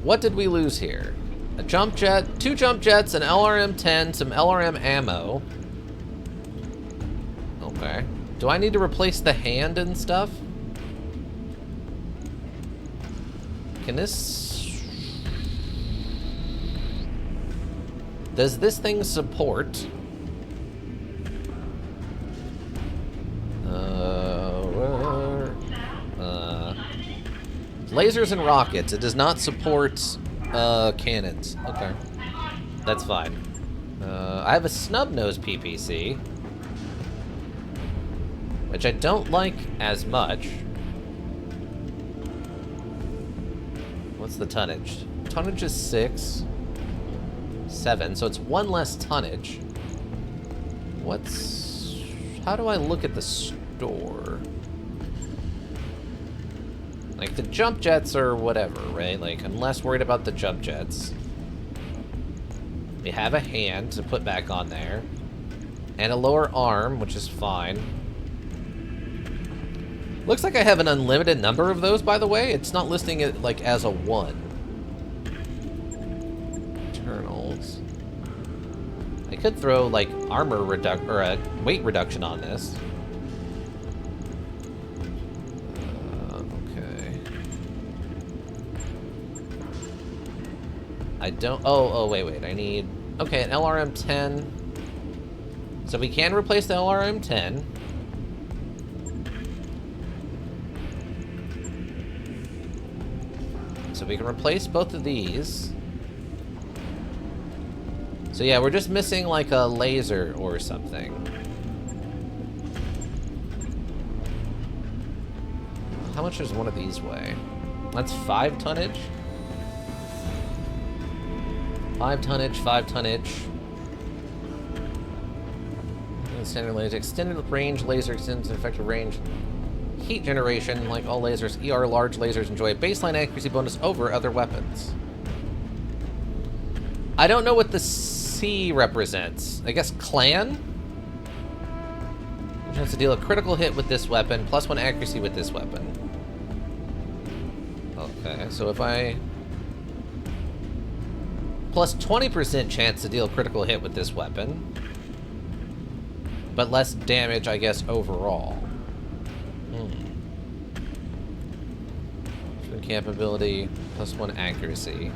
What did we lose here? A jump jet, 2 jump jets, an LRM-10, some LRM ammo. Okay. Do I need to replace the hand and stuff? Can this... Does this thing support... lasers and rockets. It does not support cannons. Okay. That's fine. I have a snub-nose PPC, which I don't like as much. What's the tonnage? Tonnage is 6. 7, so it's 1 less tonnage. How do I look at the store? Like, the jump jets or whatever, right? Like, I'm less worried about the jump jets. We have a hand to put back on there. And a lower arm, which is fine. Looks like I have an unlimited number of those, by the way. It's not listing it, like, as a 1. Internals. I could throw, like, armor reduction, or a weight reduction on this. Okay. I don't... Oh, wait. I need... Okay, an LRM-10. So we can replace the LRM-10. So we can replace both of these. So yeah, we're just missing like a laser or something. How much does one of these weigh? That's 5 tonnage? 5 tonnage, 5 tonnage. Standard laser. Extended range laser extends an effective range. Heat generation, like all lasers, ER large lasers enjoy a baseline accuracy bonus over other weapons. I don't know what the C represents. I guess clan? Chance to deal a critical hit with this weapon, +1 accuracy with this weapon. Okay, so if I... Plus 20% chance to deal a critical hit with this weapon. But less damage, I guess, overall. Capability, +1 accuracy.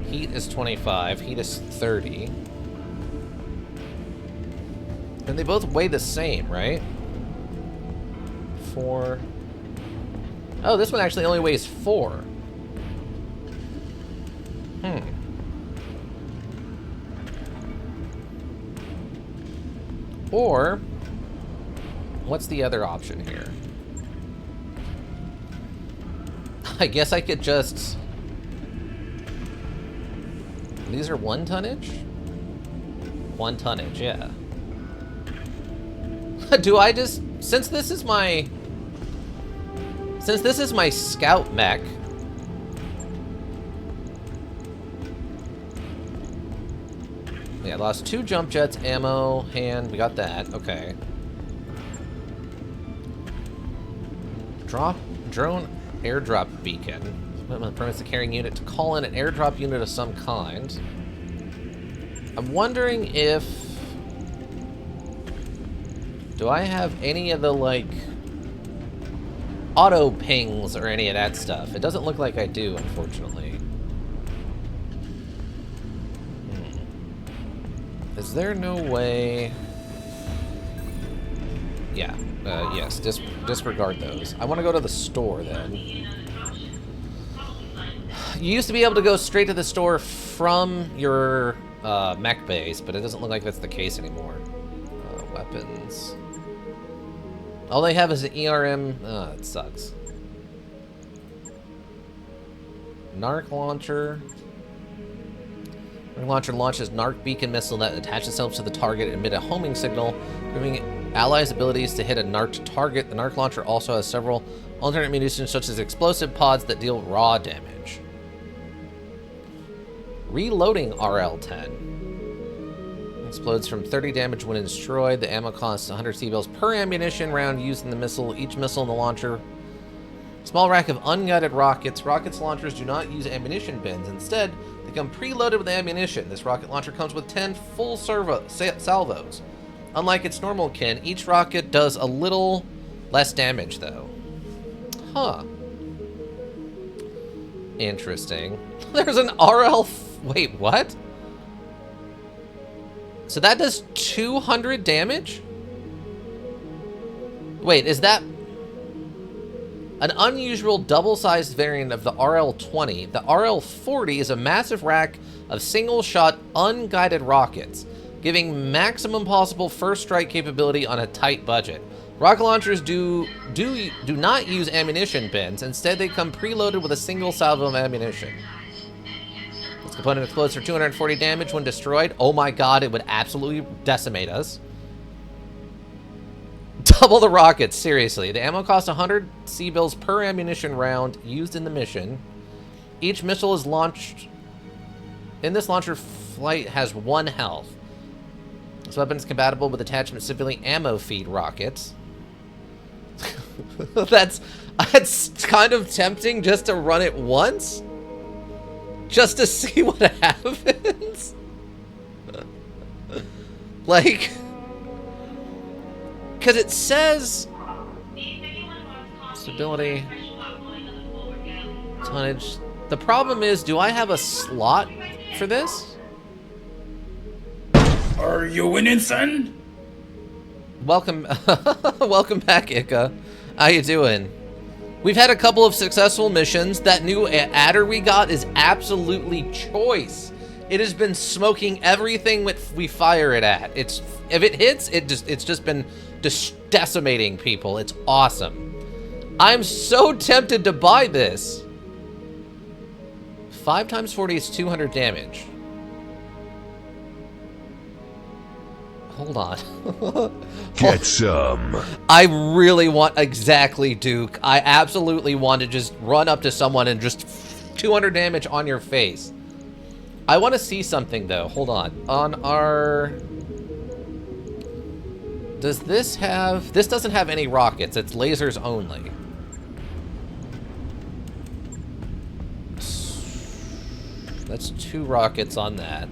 Heat is 25, heat is 30. And they both weigh the same, right? 4. Oh, this one actually only weighs 4. Or, what's the other option here? I guess I could just... These are 1 tonnage? 1 tonnage, yeah. Do I just... Since this is my scout mech... Yeah, I lost 2 jump jets, ammo, hand, we got that, okay. Drone airdrop beacon. Permits the carrying unit to call in an airdrop unit of some kind. I'm wondering if... Do I have any of the, like... auto pings or any of that stuff? It doesn't look like I do, unfortunately. Is there no way... Yeah. Yes, disregard those. I want to go to the store, then. You used to be able to go straight to the store from your mech base, but it doesn't look like that's the case anymore. Weapons. All they have is an ERM. It sucks. Narc launcher. Narc launcher launches Narc beacon missile that attaches itself to the target and emit a homing signal, giving allies' abilities to hit a Narc target. The Narc launcher also has several alternate munitions, such as explosive pods that deal raw damage. Reloading RL10. Explodes from 30 damage when destroyed. The ammo costs 100 C-bills per ammunition round used in the missile. Each missile in the launcher. Small rack of unguided rockets. Rockets launchers do not use ammunition bins. Instead, they come preloaded with ammunition. This rocket launcher comes with 10 full salvos. Unlike its normal kin, each rocket does a little less damage, though. Huh. Interesting. There's an RL... Wait, what? So that does 200 damage? Wait, is that... an unusual double-sized variant of the rl40. The rl40 is a massive rack of single-shot, unguided rockets, giving maximum possible first strike capability on a tight budget. Rocket launchers do not use ammunition bins. Instead, they come preloaded with a single salvo of ammunition. This component explodes for 240 damage when destroyed. Oh my god, it would absolutely decimate us. Double the rockets, seriously. The ammo costs 100 C-bills per ammunition round used in the mission. Each missile is launched... In this launcher, flight has 1 health. This weapon is compatible with attachment civilian ammo feed rockets. That's kind of tempting just to run it once. Just to see what happens. Like, because it says stability, tonnage. The problem is, do I have a slot for this? Are you winning, son? Welcome, welcome back, Ika. How you doing? We've had a couple of successful missions. That new adder we got is absolutely choice. It has been smoking everything we fire it at. If it hits, it's just been decimating people. It's awesome. I'm so tempted to buy this. 5 times 40 is 200 damage. Hold on. Get some. I really want, exactly, Duke. I absolutely want to just run up to someone and just 200 damage on your face. I want to see something, though. Hold on. On our... Does this have... This doesn't have any rockets. It's lasers only. That's 2 rockets on that.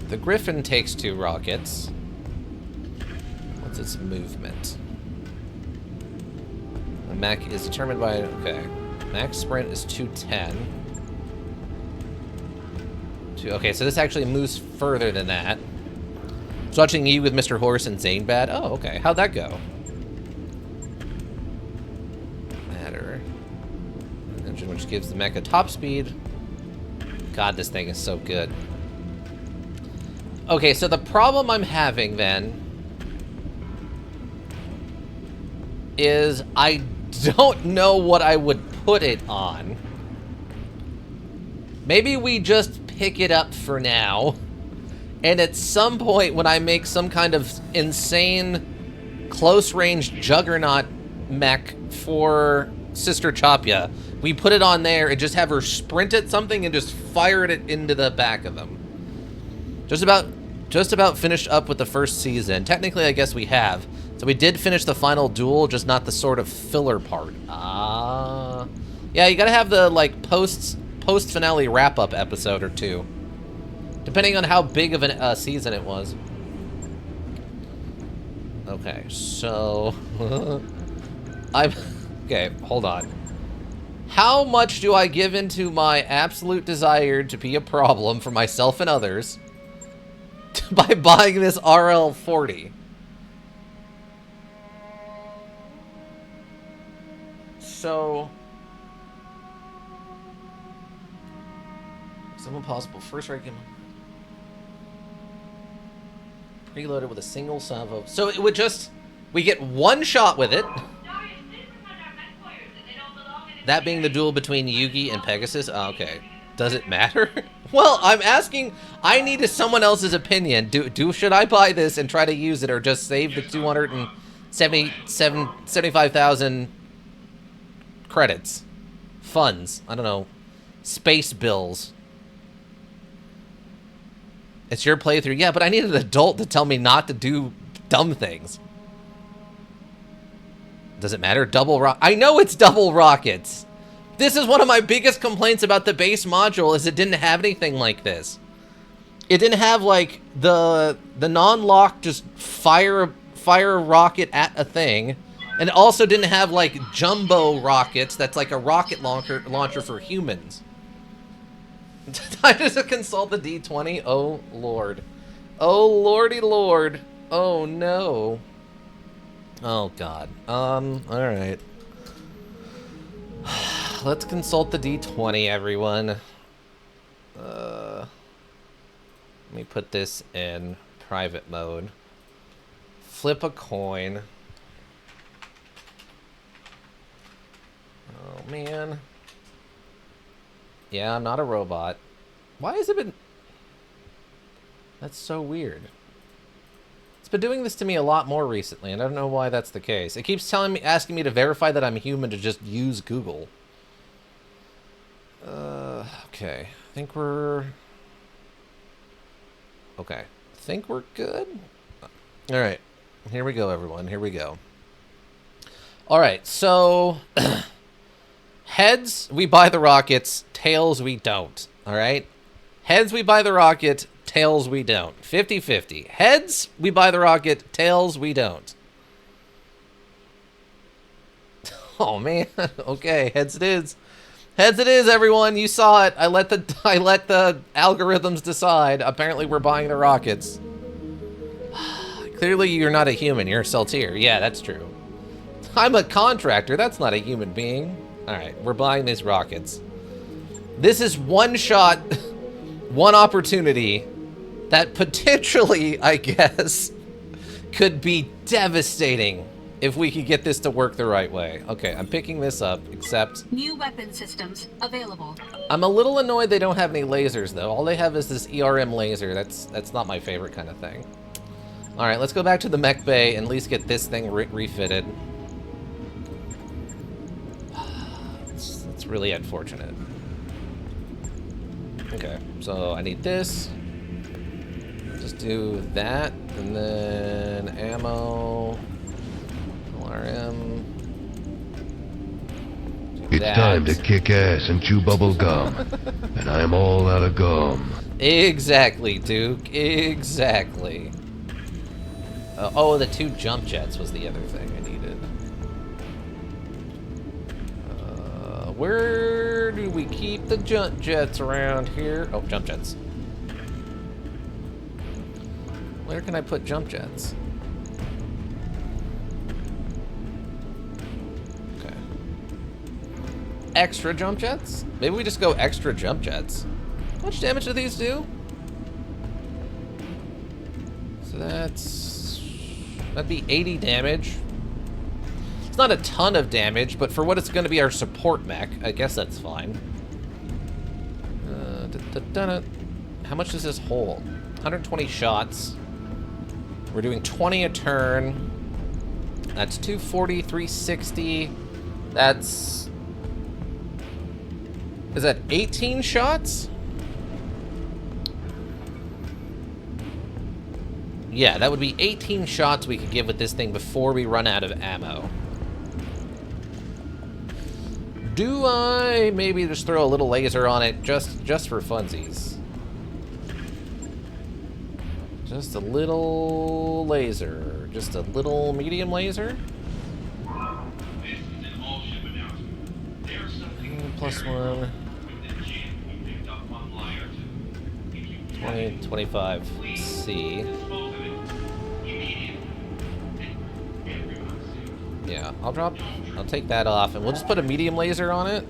The Griffin takes 2 rockets. What's its movement? The Mach is determined by... Okay. Max sprint is 210. Okay, so this actually moves further than that. I was watching you with Mr. Horse and Zanebad. Oh, okay. How'd that go? Matter. Engine which gives the mecha top speed. God, this thing is so good. Okay, so the problem I'm having then is I don't know what I would put it on. Maybe we just pick it up for now, and at some point when I make some kind of insane close-range juggernaut mech for Sister Chapya, we put it on there and just have her sprint at something and just fire it into the back of them. Just about finished up with the first season. Technically, I guess we have. So we did finish the final duel, just not the sort of filler part. Ah. Yeah, you gotta have the, like, post-finale wrap-up episode or 2. Depending on how big of a season it was. Okay, so... Okay, hold on. How much do I give into my absolute desire to be a problem for myself and others by buying this rl40? So... Someone possible. First right game. Preloaded with a single salvo. So it would just... We get one shot with it. That being the duel between Yugi and Pegasus? Oh, okay. Does it matter? Well, I'm asking... I need someone else's opinion. Should I buy this and try to use it or just save the 275,000 credits? Funds. I don't know. Space bills. It's your playthrough. Yeah, but I need an adult to tell me not to do dumb things. Does it matter? Double rock. I know it's double rockets. This is one of my biggest complaints about the base module is it didn't have anything like this. It didn't have like the non-lock just fire a rocket at a thing. And it also didn't have like jumbo rockets that's like a rocket launcher for humans. Time to consult the D20. Oh lord. Oh lordy lord. Oh no. Oh god. Alright. Let's consult the D20, everyone. Let me put this in private mode. Flip a coin. Oh man. Yeah, I'm not a robot. Why has it been... That's so weird. It's been doing this to me a lot more recently, and I don't know why that's the case. It keeps asking me to verify that I'm human to just use Google. Okay. I think we're... Okay. I think we're good. Alright. Here we go, everyone. Here we go. All right, so heads, we buy the rockets. Tails, we don't. All right? Heads, we buy the rocket. Tails, we don't. 50-50. Heads, we buy the rocket. Tails, we don't. Oh, man. Okay, heads it is. Heads it is, everyone. You saw it. I let the algorithms decide. Apparently, we're buying the rockets. Clearly, you're not a human. You're a Saltier. Yeah, that's true. I'm a contractor. That's not a human being. All right, we're buying these rockets. This is one shot, one opportunity that potentially, I guess, could be devastating if we could get this to work the right way. Okay, I'm picking this up, except... New weapon systems available. I'm a little annoyed they don't have any lasers, though. All they have is this ERM laser. That's not my favorite kind of thing. All right, let's go back to the mech bay and at least get this thing refitted. It's really unfortunate. Okay, so I need this. Just do that, and then ammo, LRM. It's time to kick ass and chew bubble gum, and I'm all out of gum. Exactly, Duke. Exactly. Oh, the 2 jump jets was the other thing I needed. Where do we keep the jump jets around here? Oh, jump jets. Where can I put jump jets? Okay. Extra jump jets? Maybe we just go extra jump jets. How much damage do these do? So that'd be 80 damage. It's not a ton of damage, but for what it's going to be our support mech, I guess that's fine. How much does this hold? 120 shots. We're doing 20 a turn. That's 240, 360. That's... Is that 18 shots? Yeah, that would be 18 shots we could give with this thing before we run out of ammo. Do I maybe just throw a little laser on it just for funsies? Just a little laser. Just a little medium laser? +1. 20, 25. C. Yeah, I'll take that off, and we'll just put a medium laser on it.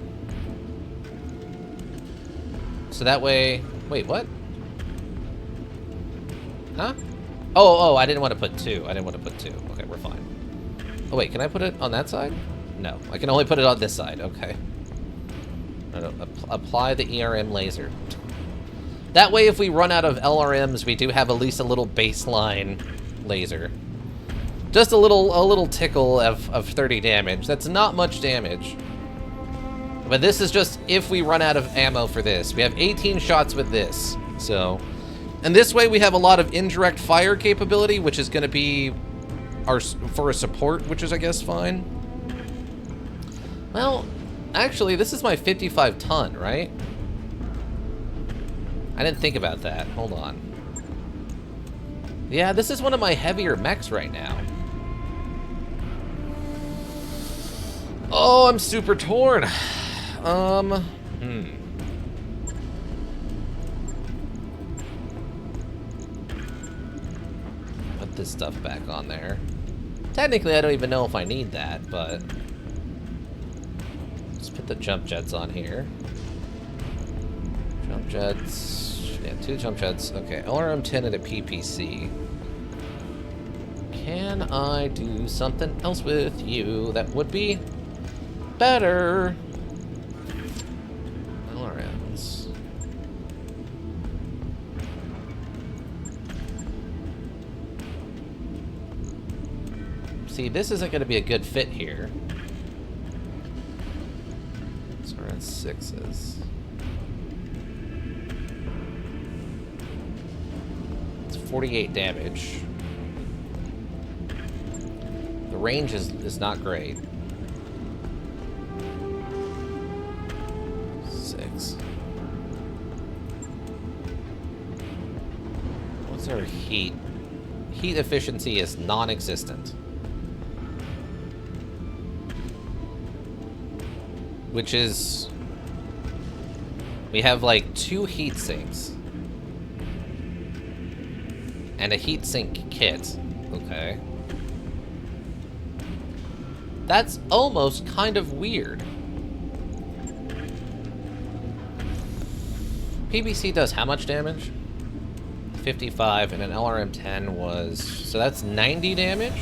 So that way, wait, what? Huh? Oh, I didn't want to put 2. Okay, we're fine. Oh wait, can I put it on that side? No, I can only put it on this side, okay. No, apply the ERM laser. That way, if we run out of LRMs, we do have at least a little baseline laser. Just a little tickle of 30 damage. That's not much damage. But this is just if we run out of ammo for this. We have 18 shots with this, so... And this way we have a lot of indirect fire capability, which is going to be for a support, which is, I guess, fine. Well, actually, this is my 55 ton, right? I didn't think about that. Hold on. Yeah, this is one of my heavier mechs right now. Oh, I'm super torn. Put this stuff back on there. Technically, I don't even know if I need that, but... Let's put the jump jets on here. Jump jets... Yeah, 2 jump jets. Okay, LRM-10 and a PPC. Can I do something else with you that would be better? LRMs. See, this isn't going to be a good fit here. So we're at 6s. It's 48 damage. The range is not great. What's our heat? Heat efficiency is non-existent. Which is... We have like 2 heat sinks. And a heat sink kit. Okay. That's almost kind of weird. PBC does how much damage? 55, and an LRM-10 was... So that's 90 damage?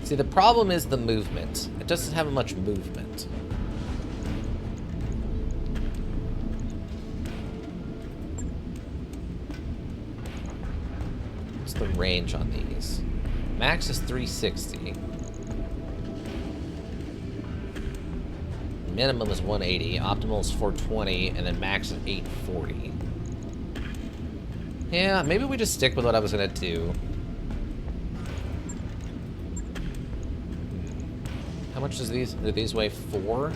See, the problem is the movement. It doesn't have much movement. What's the range on these? Max is 360. Minimum is 180. Optimal is 420, and then max is 840. Yeah, maybe we just stick with what I was gonna do. How much do these weigh? 4?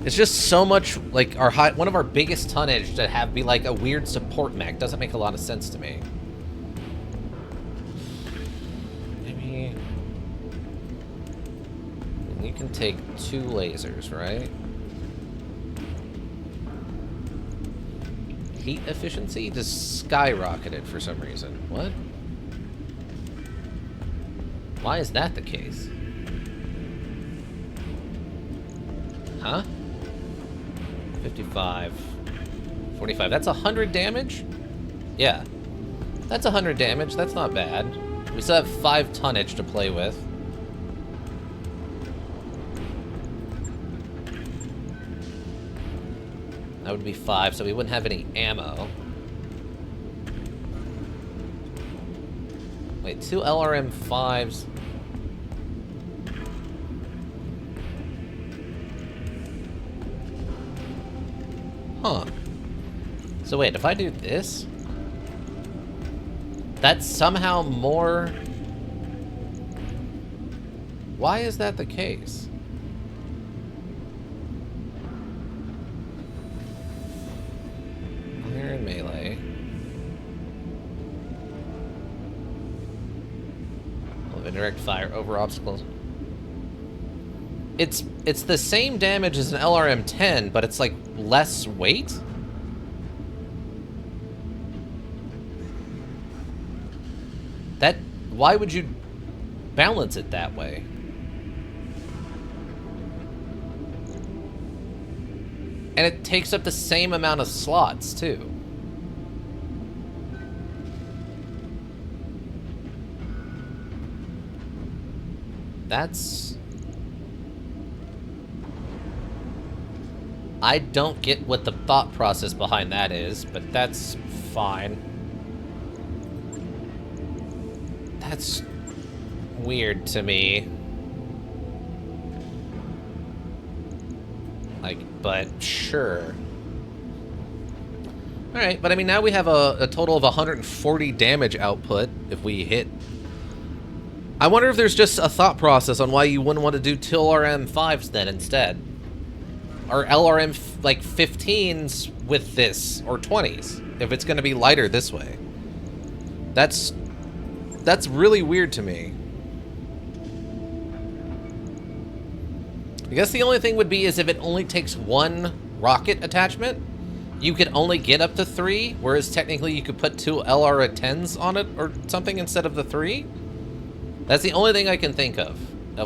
It's just so much, like, one of our biggest tonnage to be like a weird support mech doesn't make a lot of sense to me. Maybe... You can take 2 lasers, right? Heat efficiency just skyrocketed for some reason. What? Why is that the case? Huh? 55. 45. That's 100 damage? Yeah. That's 100 damage. That's not bad. We still have 5 tonnage to play with. That would be 5, so we wouldn't have any ammo. Wait, 2 LRM-5s. Huh. So wait, if I do this, that's somehow more... Why is that the case? Here in melee. Of indirect fire over obstacles. It's the same damage as an LRM-10, but it's like less weight? Why would you balance it that way? And it takes up the same amount of slots, too. That's... I don't get what the thought process behind that is, but that's fine. That's weird to me. Like, but sure. Alright, but I mean, now we have a total of 140 damage output if we hit. I wonder if there's just a thought process on why you wouldn't want to do 2 LRM-5s then instead. Or LRM, like, 15s with this, or 20s, if it's going to be lighter this way. That's really weird to me. I guess the only thing would be is if it only takes 1 rocket attachment, you could only get up to 3, whereas technically you could put 2 LR-10s on it or something instead of the 3. That's the only thing I can think of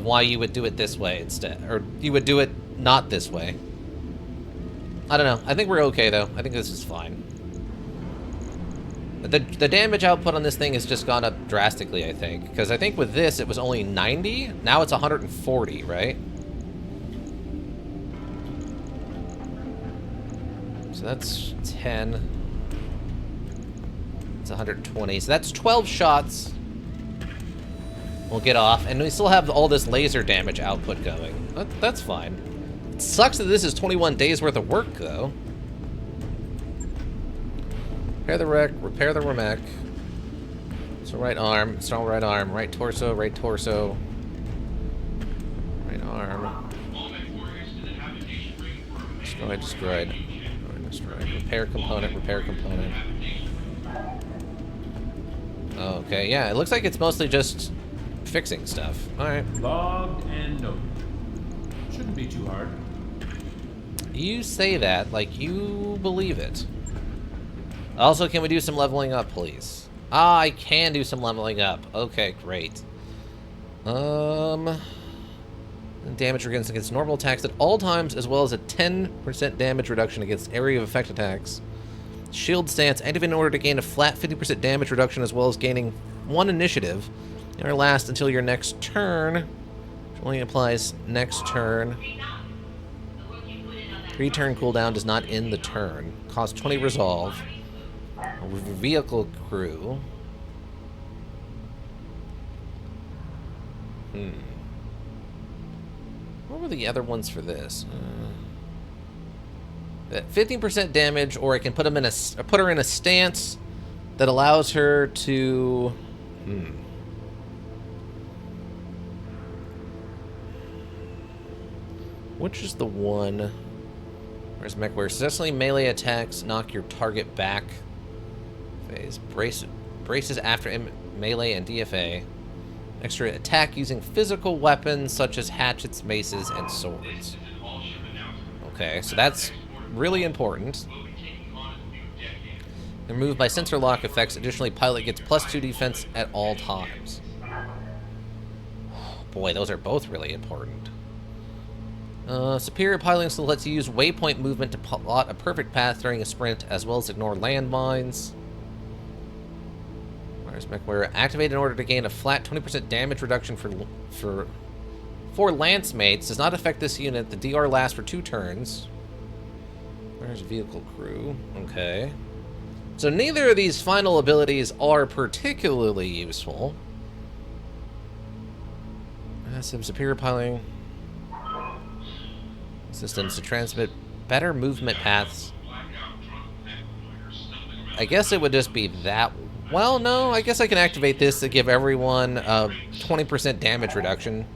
why you would do it this way instead, or you would do it not this way. I don't know. I think we're okay, though. I think this is fine. The damage output on this thing has just gone up drastically, I think. Because I think with this, it was only 90. Now it's 140, right? So that's 10. It's 120. So that's 12 shots. We'll get off. And we still have all this laser damage output going. That's fine. It sucks that this is 21 days worth of work, though. Repair the wreck, repair the mech. So right arm, strong right arm, right torso, right torso. Right arm. Destroyed, destroyed. Destroyed, destroyed. Repair component, repair component. Okay, yeah, it looks like it's mostly just fixing stuff. Alright. Logged and noted. Shouldn't be too hard. You say that like you believe it. Also, can we do some leveling up, please? Ah, I can do some leveling up. Okay, great. Damage against normal attacks at all times, as well as a 10% damage reduction against area of effect attacks. Shield stance, activate in order to gain a flat 50% damage reduction, as well as gaining 1 initiative. It'll last until your next turn, which only applies next turn. 3-turn cooldown does not end the turn. Cost 20 resolve. Vehicle crew. What were the other ones for this? 15% damage, or I can put them in put her in a stance that allows her to. Which is the one? Where's mech? Where successfully melee attacks knock your target back. Phase braces after melee and DFA. Extra attack using physical weapons such as hatchets, maces, and swords. Okay, so that's really important. They're moved by sensor lock effects. Additionally, pilot gets +2 defense at all times. Boy, those are both really important. Superior piloting skill lets you use waypoint movement to plot a perfect path during a sprint, as well as ignore landmines. We're activated in order to gain a flat 20% damage reduction for lance mates. Does not affect this unit. The DR lasts for 2 turns. Where's vehicle crew? Okay. So neither of these final abilities are particularly useful. Massive superior piloting systems to transmit better movement paths. I guess it would just be that. Well, no, I guess I can activate this to give everyone a 20% damage reduction.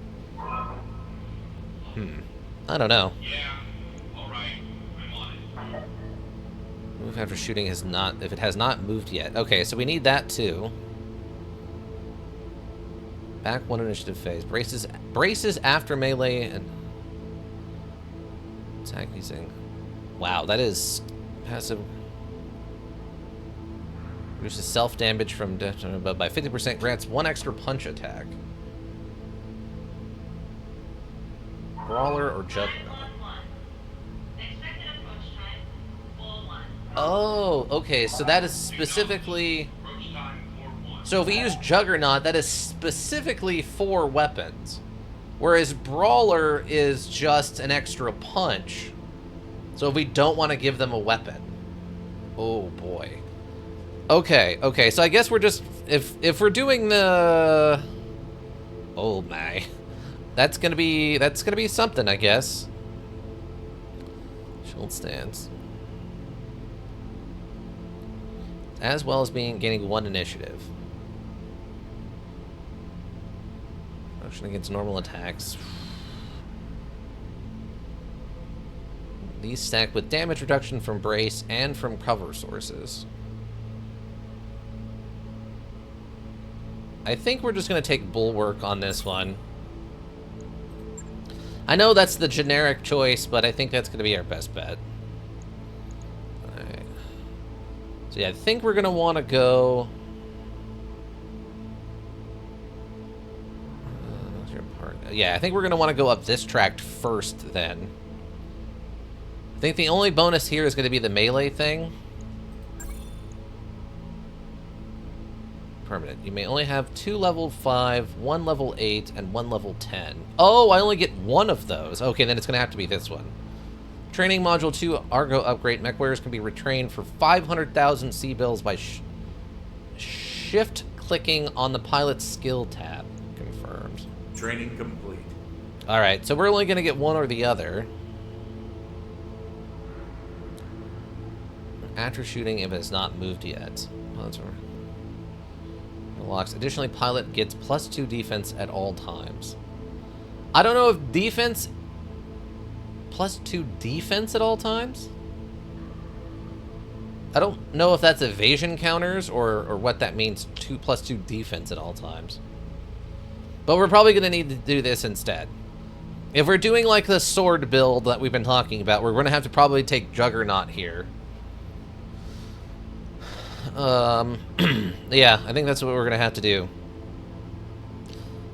I don't know. Move after shooting has not, if it has not moved yet. Okay, so we need that too. Back 1 initiative phase. Braces after melee and attack using. Wow, that is passive. Reduces self-damage from death by 50%, grants 1 extra punch attack. Brawler or Juggernaut? Oh, okay, so that is specifically... So if we use Juggernaut, that is specifically for weapons. Whereas Brawler is just an extra punch. So if we don't want to give them a weapon. Oh, boy. Okay, so I guess we're just... If we're doing the... Oh, my. That's gonna be something, I guess. Shield stance. As well as gaining 1 initiative. Action against normal attacks. These stack with damage reduction from brace and from cover sources. I think we're just going to take Bulwark on this one. I know that's the generic choice, but I think that's going to be our best bet. Alright. So yeah, I think we're going to want to go... Yeah, I think we're going to want to go up this tract first, then. I think the only bonus here is going to be the melee thing. Permanent. You may only have 2 level 5, 1 level 8, and 1 level 10. Oh, I only get 1 of those. Okay, then it's going to have to be this one. Training Module 2 Argo upgrade. Mech warriors can be retrained for 500,000 C-bills by shift-clicking on the pilot's skill tab. Confirmed. Training complete. Alright, so we're only going to get one or the other. After shooting if it's not moved yet. Oh, that's right. Unlocks. Additionally, pilot gets +2 defense at all times. I don't know if defense... +2 defense at all times? I don't know if that's evasion counters or what that means, +2 defense at all times. But we're probably going to need to do this instead. If we're doing like the sword build that we've been talking about, we're going to have to probably take Juggernaut here. Yeah, I think that's what we're going to have to do.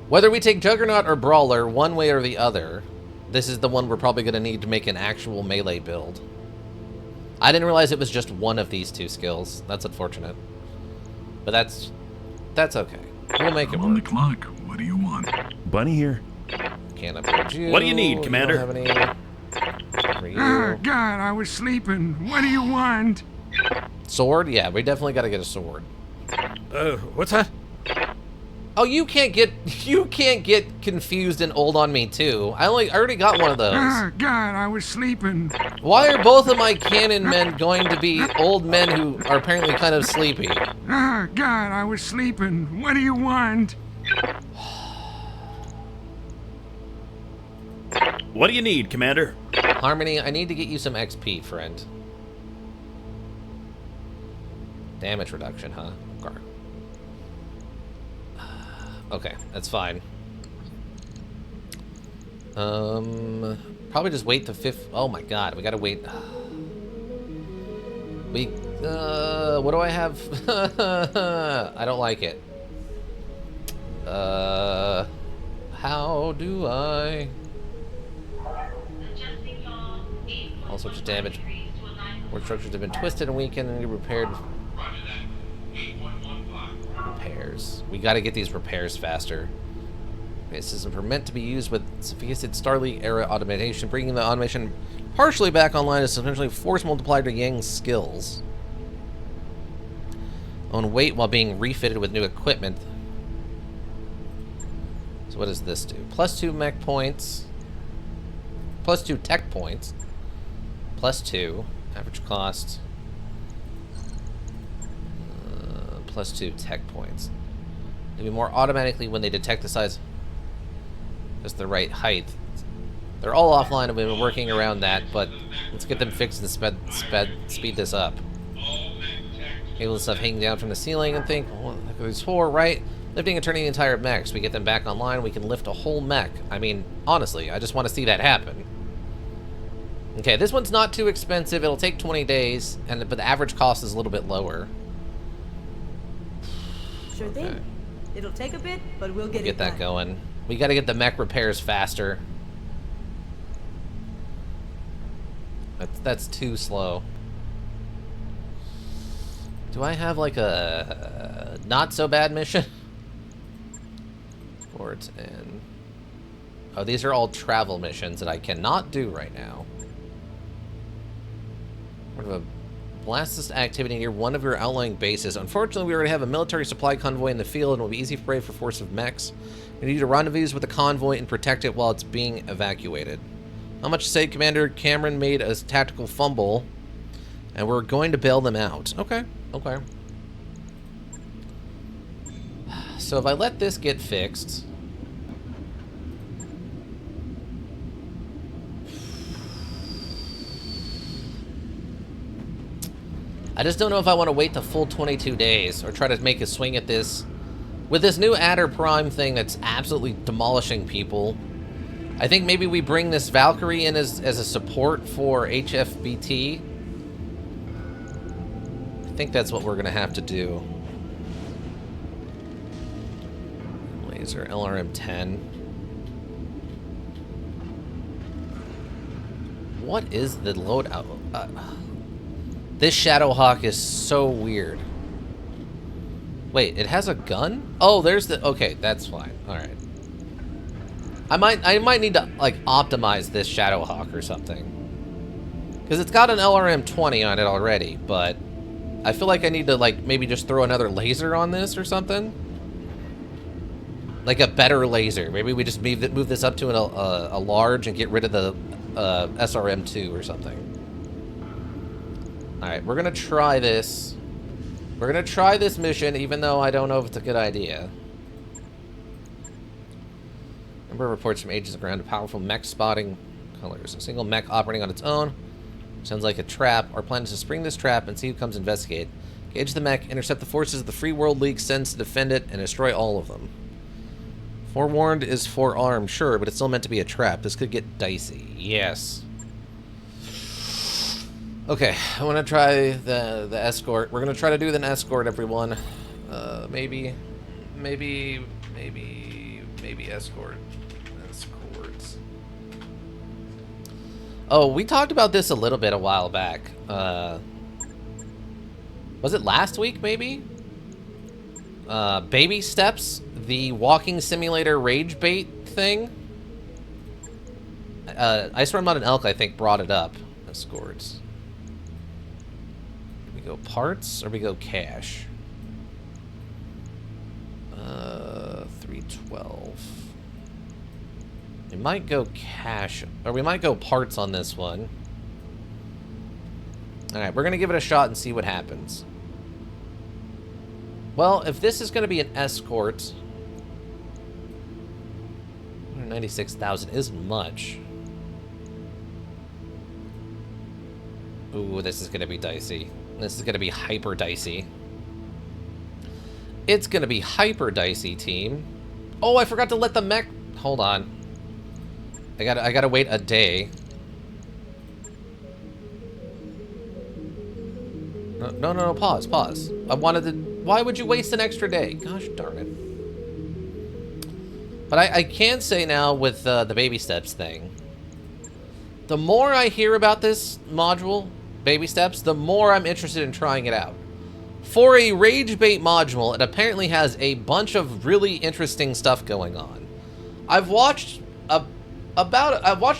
Whether we take Juggernaut or Brawler, one way or the other, this is the one we're probably going to need to make an actual melee build. I didn't realize it was just one of these two skills. That's unfortunate. But that's okay. We'll make it work. On the clock. What do you want? Bunny here. Can't upgrade you. What do you need, Commander? Don't have any. For you. Oh, God, I was sleeping. What do you want? Sword? Yeah, we definitely got to get a sword. What's that? Oh, you can't get confused and old on me too. I already got one of those. Oh, God, I was sleeping. Why are both of my cannon men going to be old men who are apparently kind of sleepy? Oh, God, I was sleeping. What do you want? What do you need, Commander? Harmony, I need to get you some XP, friend. Damage reduction, huh? Okay. Okay, that's fine. Probably just wait the 5th. Oh my God, we gotta wait. What do I have? I don't like it. How do I? All sorts of damage. Work structures have been twisted and weakened and repaired. Repairs. We gotta get these repairs faster. Okay, systems are meant to be used with sophisticated Starly era automation. Bringing the automation partially back online is essentially force multiplier to Yang's skills. Own weight while being refitted with new equipment. So what does this do? +2 mech points. +2 tech points. +2 average cost. +2 tech points. They be more automatically when they detect the size. Just the right height. They're all offline and we've been working around that, but let's get them fixed and speed this up. Cable stuff hanging down from the ceiling and think, oh, there's 4, right? Lifting and turning the entire mech. So we get them back online, we can lift a whole mech. I mean, honestly, I just want to see that happen. Okay, this one's not too expensive. It'll take 20 days, but the average cost is a little bit lower. Sure thing. Okay. It'll take a bit, but we'll get Get that going. We got to get the mech repairs faster. That's too slow. Do I have like a not so bad mission? Sports and oh, these are all travel missions that I cannot do right now. What of a blastist activity near one of your outlying bases. Unfortunately, we already have a military supply convoy in the field and will be easy prey for force of mechs. We need to rendezvous with the convoy and protect it while it's being evacuated. How much to say Commander Cameron made a tactical fumble, and we're going to bail them out. Okay, okay. So if I let this get fixed... I just don't know if I want to wait the full 22 days or try to make a swing at this. With this new Adder Prime thing that's absolutely demolishing people, I think maybe we bring this Valkyrie in as a support for HFBT. I think that's what we're going to have to do. Laser LRM-10. What is the loadout? This Shadowhawk is so weird. Wait, it has a gun? Oh, there's the... Okay, that's fine. Alright. I might need to, like, optimize this Shadowhawk or something. Because it's got an LRM-20 on it already, but... I feel like I need to, like, maybe just throw another laser on this or something. Like a better laser. Maybe we just move this up to a large and get rid of the SRM-2 or something. Alright, we're gonna try this. We're gonna try this mission, even though I don't know if it's a good idea. Number of reports from agents around powerful mech spotting colors. A single mech operating on its own. Sounds like a trap. Our plan is to spring this trap and see who comes to investigate. Gauge the mech, intercept the forces of the Free World League sends to defend it, and destroy all of them. Forewarned is forearmed, sure, but it's still meant to be a trap. This could get dicey. Yes. Okay, I want to try the escort. We're going to try to do the escort, everyone. Maybe escort. Escorts. Oh, we talked about this a little bit a while back. Was it last week, maybe? Baby Steps, the walking simulator rage bait thing. Ice Run Mod and Elk, I think, brought it up. Escorts. We go parts or we go cash? 312. We might go cash, or we might go parts on this one. Alright, we're gonna give it a shot and see what happens. Well, if this is gonna be an escort, 196,000 isn't much. Ooh, this is gonna be dicey. This is gonna be hyper dicey. It's gonna be hyper dicey, team. Oh, I forgot to let the mech. Hold on. I gotta wait a day. No, pause. I wanted to. Why would you waste an extra day? Gosh darn it. But I can say now with the baby steps thing, the more I hear about this module, baby steps, the more I'm interested in trying it out. For a rage bait module, it apparently has a bunch of really interesting stuff going on. I've watched a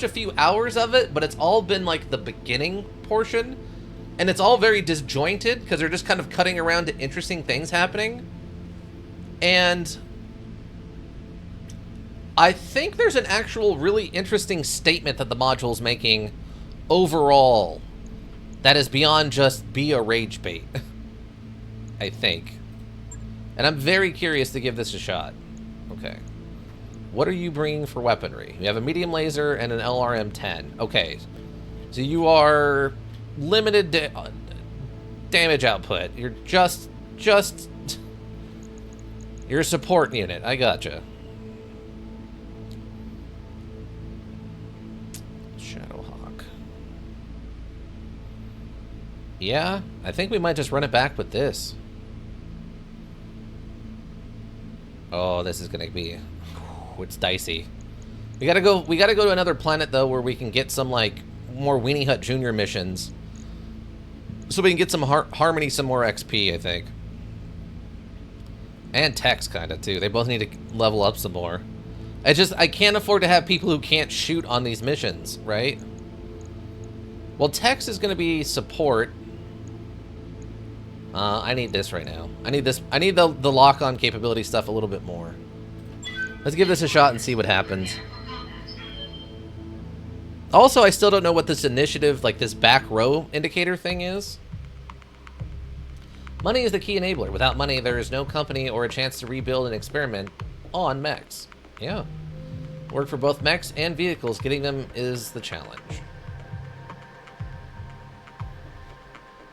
few hours of it, but it's all been like the beginning portion, and it's all very disjointed because they're just kind of cutting around to interesting things happening. And I think there's an actual really interesting statement that the module's making overall that is beyond just be a rage bait. I think. And I'm very curious to give this a shot. Okay. What are you bringing for weaponry? You have a medium laser and an LRM-10. Okay. So you are limited damage output. You're just... You're a support unit. I gotcha. Shadowhawk. Yeah, I think we might just run it back with this. Oh, this is gonna be... It's dicey. We gotta go to another planet, though, where we can get some, like, more Weenie Hut Jr. missions. So we can get some Harmony, some more XP, I think. And Tex, kind of, too. They both need to level up some more. I can't afford to have people who can't shoot on these missions, right? Well, Tex is gonna be support. I need this right now. I need this. I need the lock-on capability stuff a little bit more. Let's give this a shot and see what happens. Also, I still don't know what this initiative, like this back row indicator thing is. Money is the key enabler. Without money, there is no company or a chance to rebuild and experiment on mechs. Yeah. Work for both mechs and vehicles. Getting them is the challenge.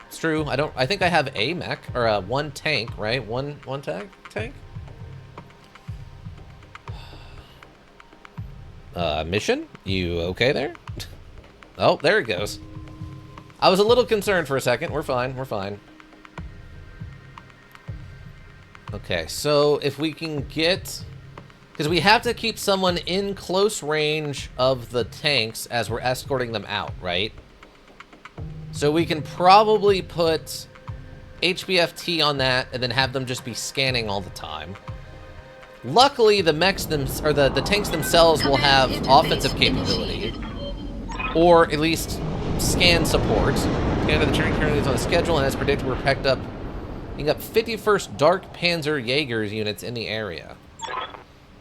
It's true. I think I have a mech or one tank, right? One tank. Mission? You okay there? Oh, there it goes. I was a little concerned for a second. We're fine. We're fine. Okay, so if we can get... Because we have to keep someone in close range of the tanks as we're escorting them out, right? So we can probably put HBFT on that and then have them just be scanning all the time. Luckily, the mechs or the tanks themselves will have offensive capability, or at least scan support. Scan of the train currently is on the schedule, and as predicted, we're packed up. You got 51st Dark Panzer Jaegers units in the area.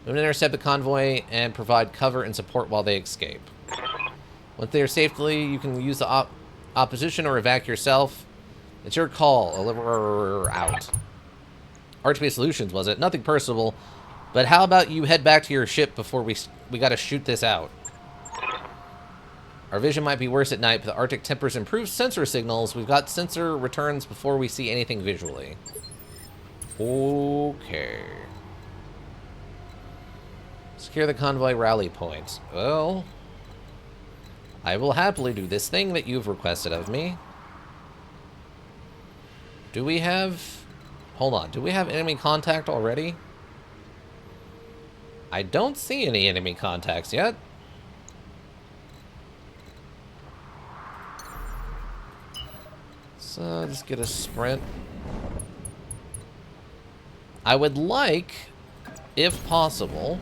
We will intercept the convoy and provide cover and support while they escape. Once they are safely, you can use the opposition or evac yourself. It's your call. Oliver out. RTP Solutions, was it? Nothing personal, but how about you head back to your ship before we gotta shoot this out. Our vision might be worse at night, but the Arctic tempers improve sensor signals. We've got sensor returns before we see anything visually. Okay. Secure the convoy rally point. Well, I will happily do this thing that you've requested of me. Do we have... Hold on. Do we have enemy contact already? I don't see any enemy contacts yet. So, just get a sprint. I would like, if possible,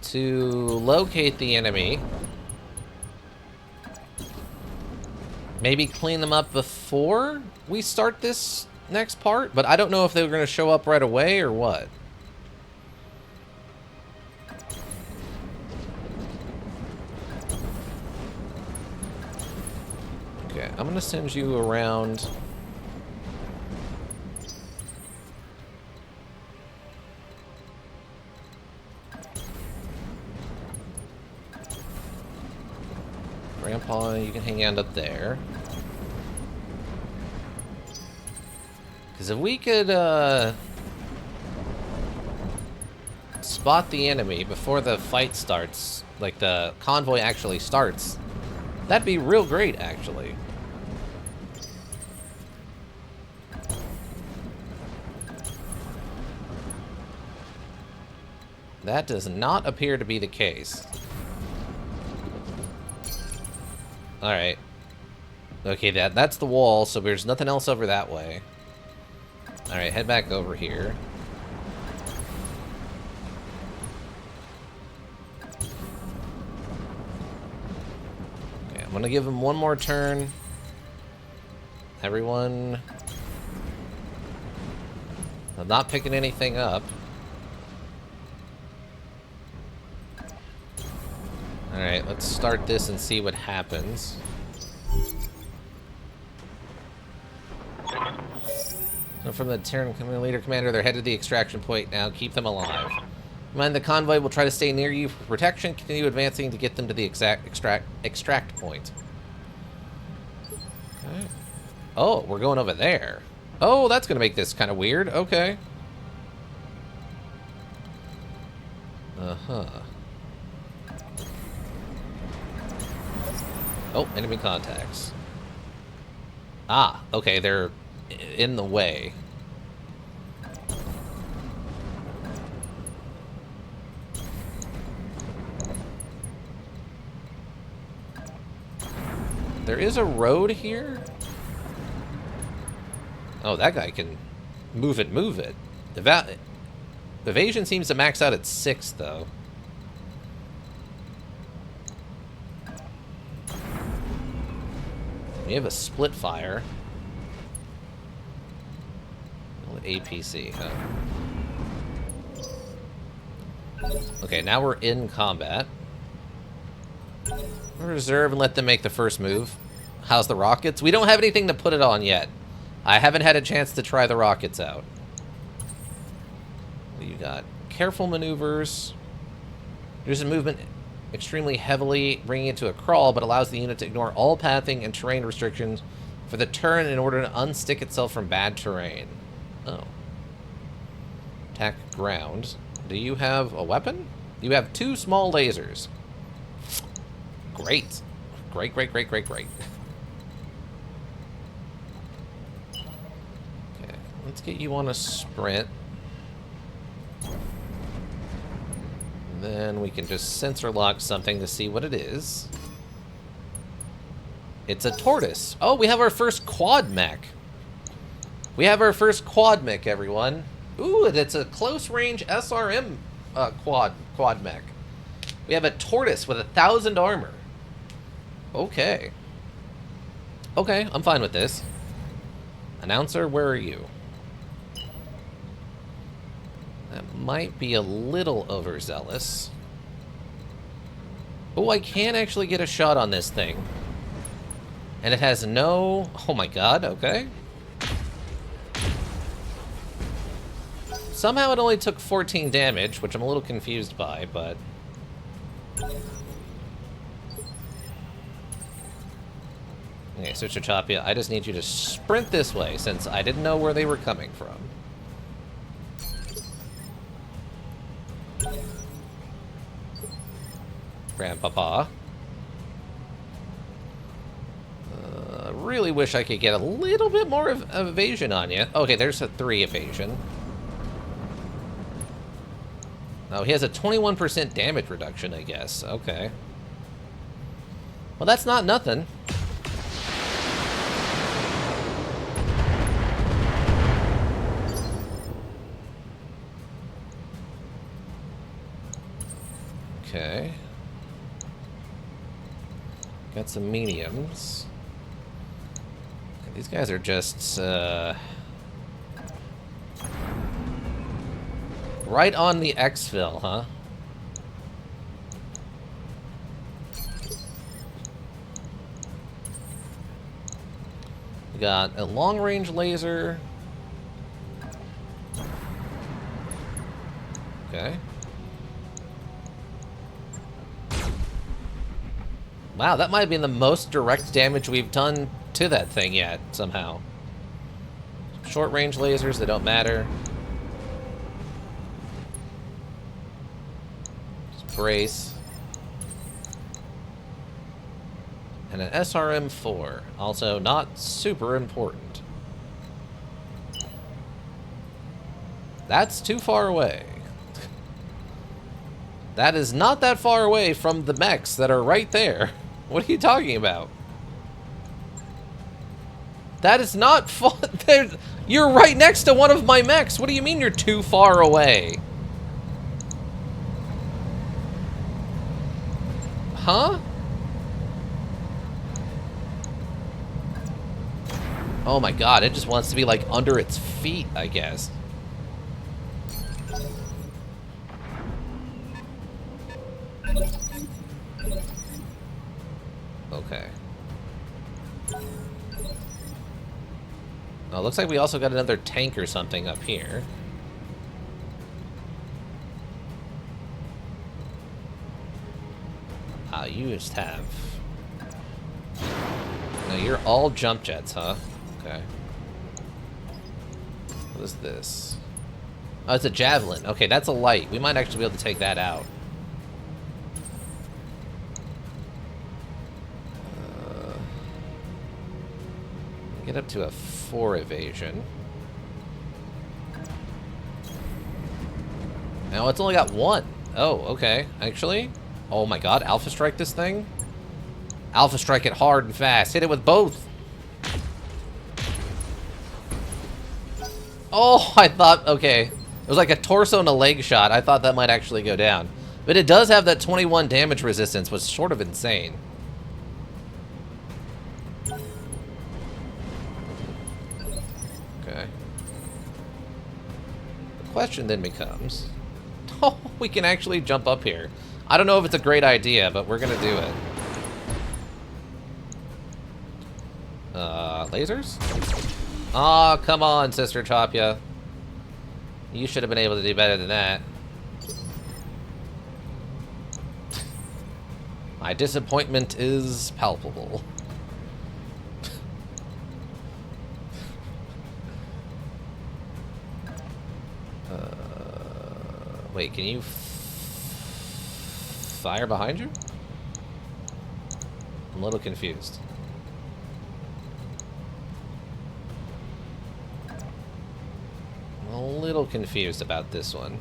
to locate the enemy. Maybe clean them up before we start this next part, but I don't know if they're going to show up right away or what. Okay, I'm going to send you around. Grandpa, you can hang out up there. Because if we could spot the enemy before the fight starts, like the convoy actually starts, that'd be real great, actually. That does not appear to be the case. Alright. Okay, that's the wall, so there's nothing else over that way. Alright, head back over here. Okay, I'm gonna give him one more turn. Everyone... I'm not picking anything up. Alright, let's start this and see what happens. So from the Terran leader commander, they're headed to the extraction point now. Keep them alive. Mind the convoy will try to stay near you for protection. Continue advancing to get them to the extract point. Okay. Oh, we're going over there. Oh, that's going to make this kind of weird. Okay. Uh-huh. Oh, enemy contacts. Ah, okay, they're in the way. There is a road here? Oh, that guy can move it, move it. Evasion seems to max out at 6, though. We have a split fire. APC, huh? Okay, now we're in combat. Reserve and let them make the first move. How's the rockets? We don't have anything to put it on yet. I haven't had a chance to try the rockets out. What do you got? Careful maneuvers. Reduces movement extremely heavily, bringing it to a crawl, but allows the unit to ignore all pathing and terrain restrictions for the turn in order to unstick itself from bad terrain. Oh. Attack ground. Do you have a weapon? You have 2 small lasers. Great. Great, great, great, great, great. Okay, let's get you on a sprint. And then we can just sensor lock something to see what it is. It's a tortoise. Oh, we have our first quad mech. We have our first quad mech, everyone. Ooh, it's a close-range SRM quad mech. We have a tortoise with 1,000 armor. Okay. Okay, I'm fine with this. Announcer, where are you? That might be a little overzealous. Oh, I can actually get a shot on this thing. And it has no... Oh my god, okay. Somehow it only took 14 damage, which I'm a little confused by, but... Okay, Sister Chapia, I just need you to sprint this way, since I didn't know where they were coming from. Grandpapa. Really wish I could get a little bit more of evasion on you. Okay, there's a 3 evasion. Oh, he has a 21% damage reduction, I guess. Okay. Well, that's not nothing. Okay. Got some mediums. These guys are just, right on the exfil, huh? We got a long-range laser. Okay. Wow, that might have been the most direct damage we've done to that thing yet, somehow. Short-range lasers, they don't matter. Just brace. And an SRM-4, also not super important. That's too far away. That is not that far away from the mechs that are right there. What are you talking about? That is not far. You're right next to one of my mechs. What do you mean you're too far away? Huh? Oh my god, it just wants to be like under its feet, I guess. Okay. Oh, looks like we also got another tank or something up here. Ah, you just have... No, you're all jump jets, huh? Okay. What is this? Oh, it's a javelin. Okay, that's a light. We might actually be able to take that out. Get up to a 4 evasion. Now it's only got 1. Oh, okay. Actually, oh my god, Alpha Strike this thing? Alpha Strike it hard and fast. Hit it with both. Oh, I thought, okay. It was like a torso and a leg shot. I thought that might actually go down. But it does have that 21 damage resistance, which is sort of insane. Okay. The question then becomes... Oh, we can actually jump up here. I don't know if it's a great idea, but we're gonna do it. Lasers? Aw, oh, come on, Sister Chapia. You should have been able to do better than that. My disappointment is palpable. Wait, can you fire behind you? I'm a little confused. I'm a little confused about this one.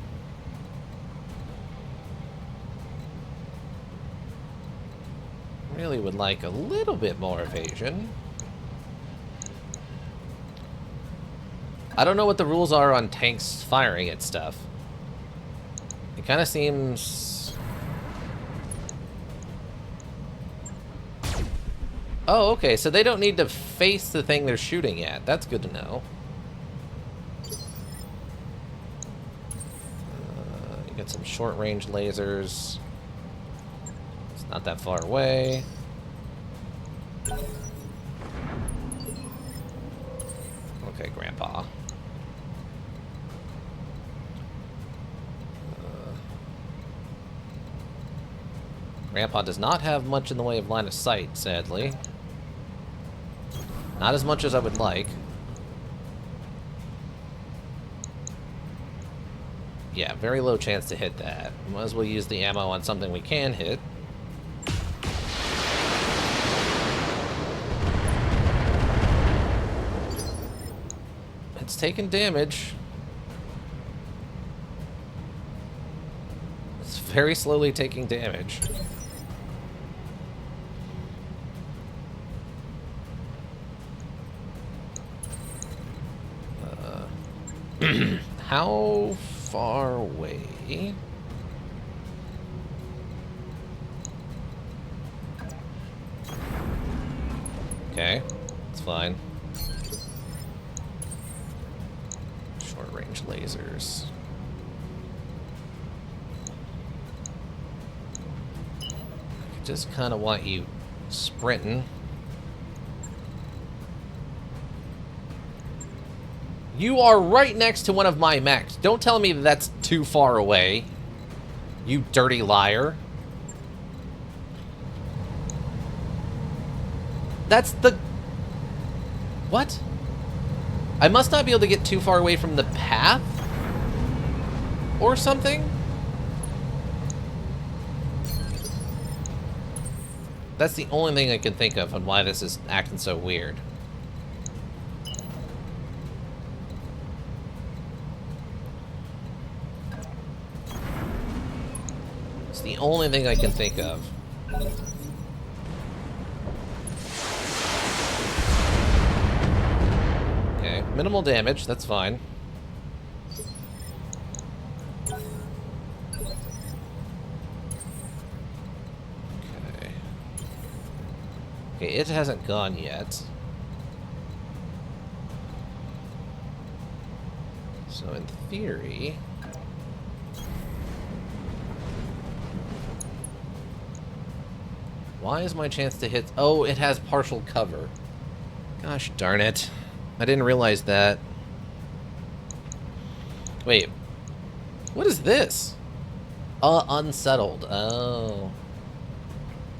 Really would like a little bit more evasion. I don't know what the rules are on tanks firing at stuff. It kind of seems... Oh, okay, so they don't need to face the thing they're shooting at. That's good to know. You got some short-range lasers. It's not that far away. Grandpa does not have much in the way of line of sight, sadly. Not as much as I would like. Yeah, very low chance to hit that. Might as well use the ammo on something we can hit. It's taking damage. It's very slowly taking damage. How far away? Okay, it's fine. Short range lasers. I just kind of want you sprinting. You are right next to one of my mechs. Don't tell me that that's too far away. You dirty liar. That's the... What? I must not be able to get too far away from the path? Or something? That's the only thing I can think of on why this is acting so weird. It's the only thing I can think of. Okay, minimal damage, that's fine. Okay, it hasn't gone yet. So in theory... Why is my chance to hit... Oh, it has partial cover. Gosh darn it. I didn't realize that. Wait. What is this? Unsettled. Oh.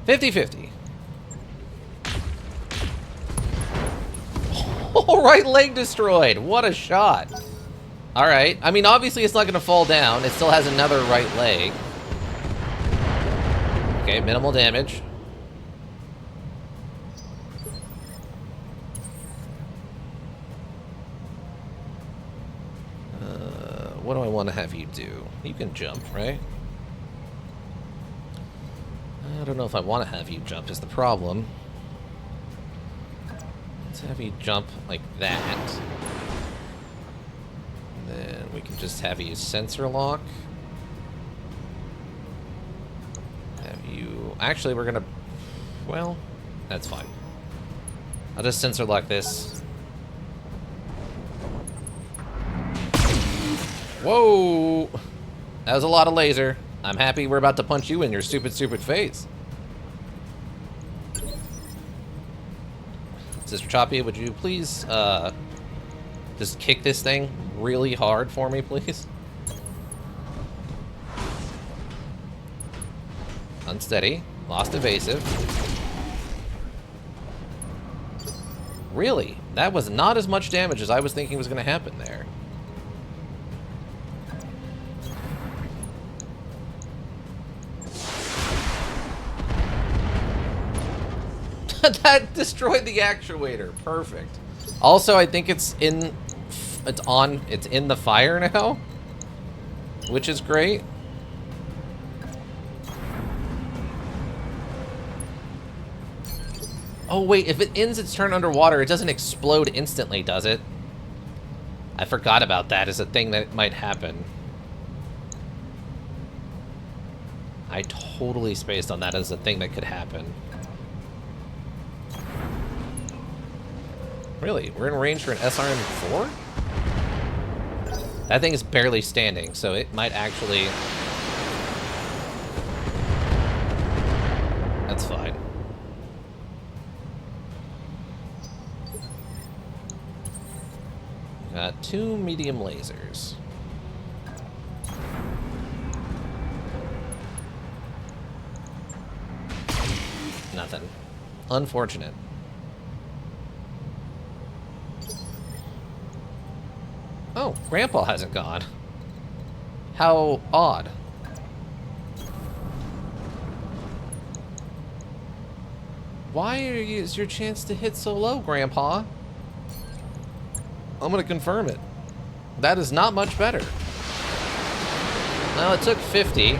50-50. Oh, right leg destroyed. What a shot. Alright. I mean, obviously it's not going to fall down. It still has another right leg. Okay, minimal damage. What do I want to have you do? You can jump, right? I don't know if I want to have you jump is the problem. Let's have you jump like that. And then we can just have you sensor lock. Have you... Actually, we're gonna... Well, that's fine. I'll just sensor lock this. Whoa! That was a lot of laser. I'm happy we're about to punch you in your stupid, stupid face. Sister Choppy, would you please, just kick this thing really hard for me, please? Unsteady. Lost evasive. Really? That was not as much damage as I was thinking was going to happen there. That destroyed the actuator. Perfect. Also, I think it's in the fire now, which is great. Oh wait, if it ends its turn underwater, it doesn't explode instantly, does it? I forgot about that as a thing that might happen. I totally spaced on that as a thing that could happen. Really? We're in range for an SRM-4? That thing is barely standing, so it might actually... That's fine. Got 2 medium lasers. nothing. Unfortunate. Oh, Grandpa hasn't gone. How odd. Why is your chance to hit so low, Grandpa? I'm gonna confirm it. That is not much better. Well, it took 50.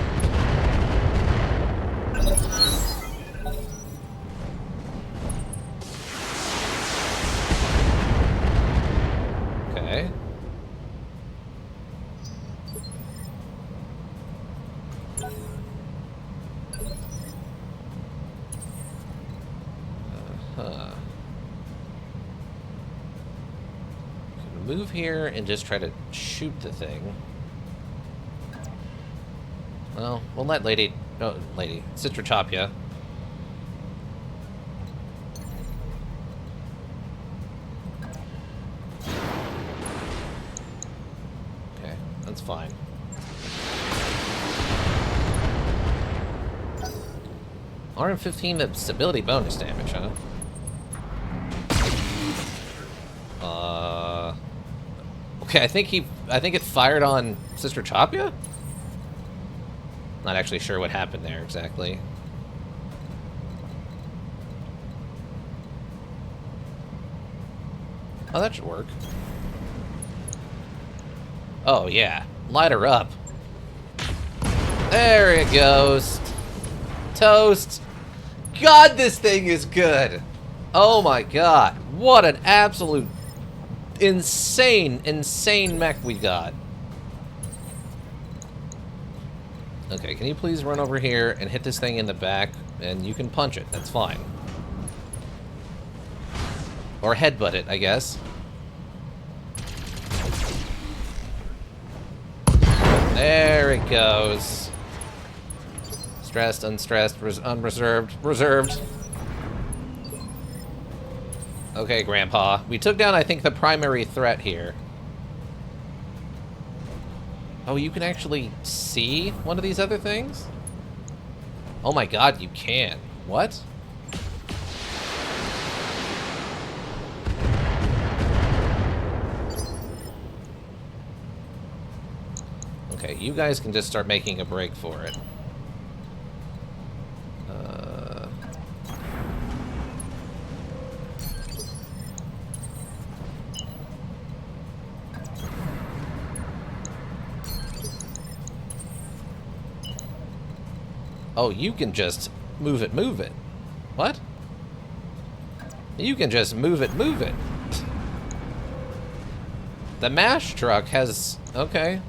Okay. Move here and just try to shoot the thing. Well, we'll let Sister Chopia. Okay, that's fine. RM15 of stability bonus damage, huh? Okay, I think it fired on Sister Chopia? Not actually sure what happened there exactly. Oh, that should work. Oh, yeah. Light her up. There it goes. Toast. God, this thing is good. Oh my god. What an absolute insane mech we got. Okay, can you please run over here and hit this thing in the back? And you can punch it. That's fine. Or headbutt it, I guess. There it goes. Stressed, unstressed, unreserved, reserved. Okay, Grandpa. We took down, I think, the primary threat here. Oh, you can actually see one of these other things? Oh my god, you can. What? Okay, you guys can just start making a break for it. Oh, you can just move it. What? You can just move it. The MASH truck has... Okay.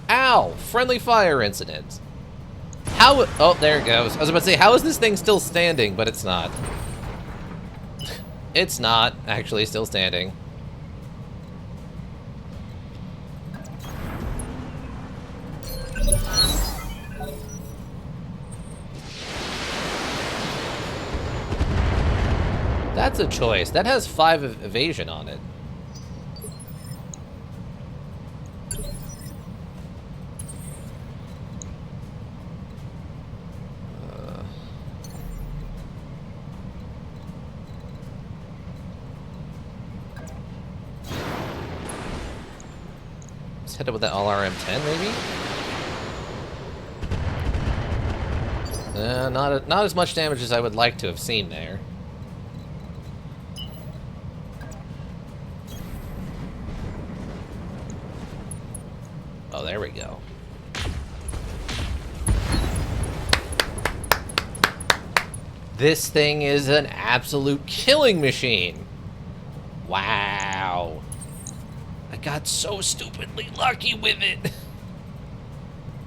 Ow! Friendly fire incident. How... Oh, there it goes. I was about to say, how is this thing still standing? But it's not. It's not actually still standing. That's a choice. That has 5 evasion on it. Let's hit it with that all RM10, maybe? Not as much damage as I would like to have seen there. Oh, there we go. This thing is an absolute killing machine. Wow. I got so stupidly lucky with it.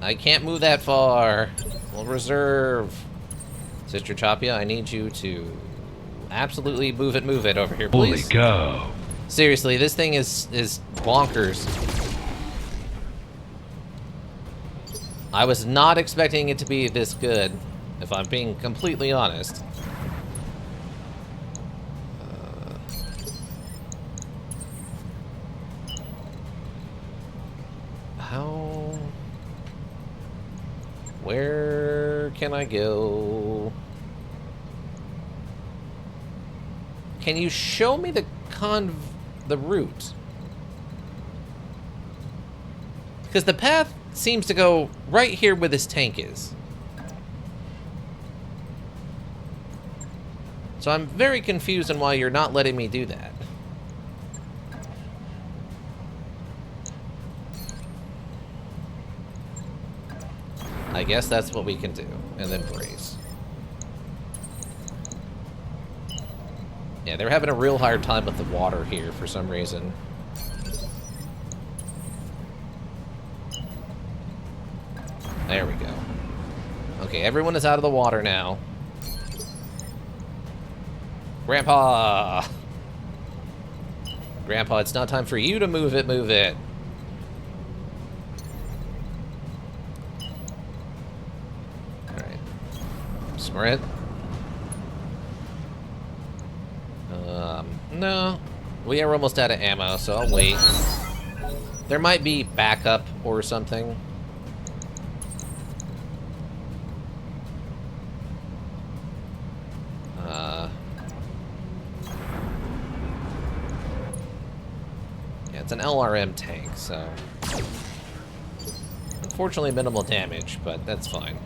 I can't move that far. We'll reserve. Sister Chopia, I need you to absolutely move it over here, please. Holy cow. Seriously, this thing is bonkers. I was not expecting it to be this good, if I'm being completely honest. Where can I go? Can you show me the route? Because the path seems to go right here where this tank is. So I'm very confused on why you're not letting me do that. I guess that's what we can do. And then brace. Yeah, they're having a real hard time with the water here for some reason. There we go. Okay, everyone is out of the water now. Grandpa! Grandpa, it's not time for you to move it, move it. Alright. Sprint. No. We are almost out of ammo, so I'll wait. There might be backup or something. Yeah, it's an LRM tank, so... Unfortunately, minimal damage, but that's fine.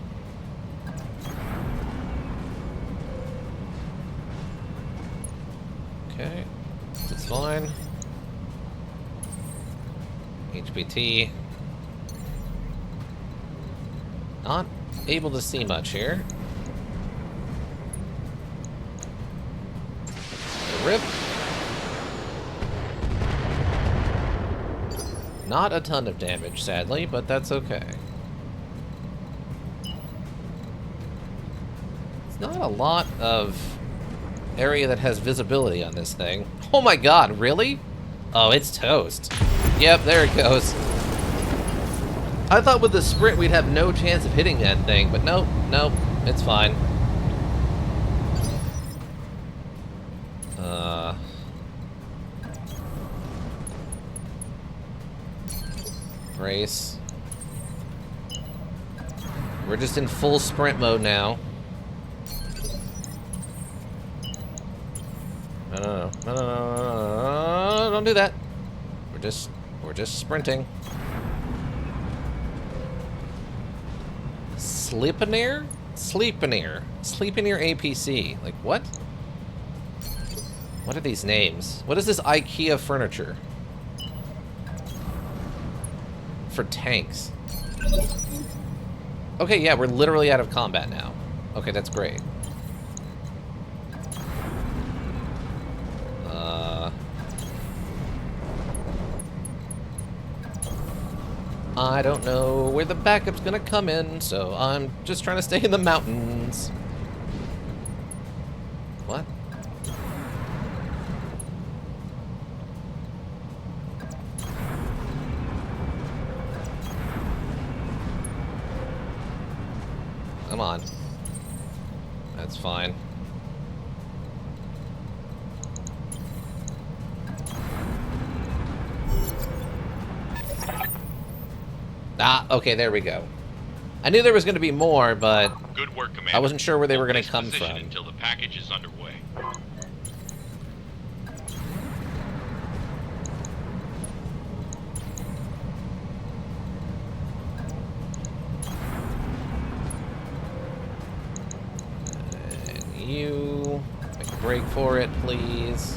Okay, it's fine. HPT. Not able to see much here. Rip. Not a ton of damage, sadly, but that's okay. It's not a lot of area that has visibility on this thing. Oh my god, really? Oh, it's toast. Yep, there it goes. I thought with the sprint we'd have no chance of hitting that thing, but nope, nope, it's fine. Brace. We're just in full sprint mode now. No, don't do that. We're just sprinting. Sleepeneer? Sleepeneer APC. Like, what? What are these names? What is this IKEA furniture? For tanks. Okay, yeah, we're literally out of combat now. Okay, that's great. I don't know where the backup's gonna come in, so I'm just trying to stay in the mountains. What? Come on. That's fine. Ah, okay, there we go. I knew there was going to be more, but Good work, Commander. I wasn't sure where they were going to Hold come this position from. until the package is underway. And you make a break for it, please.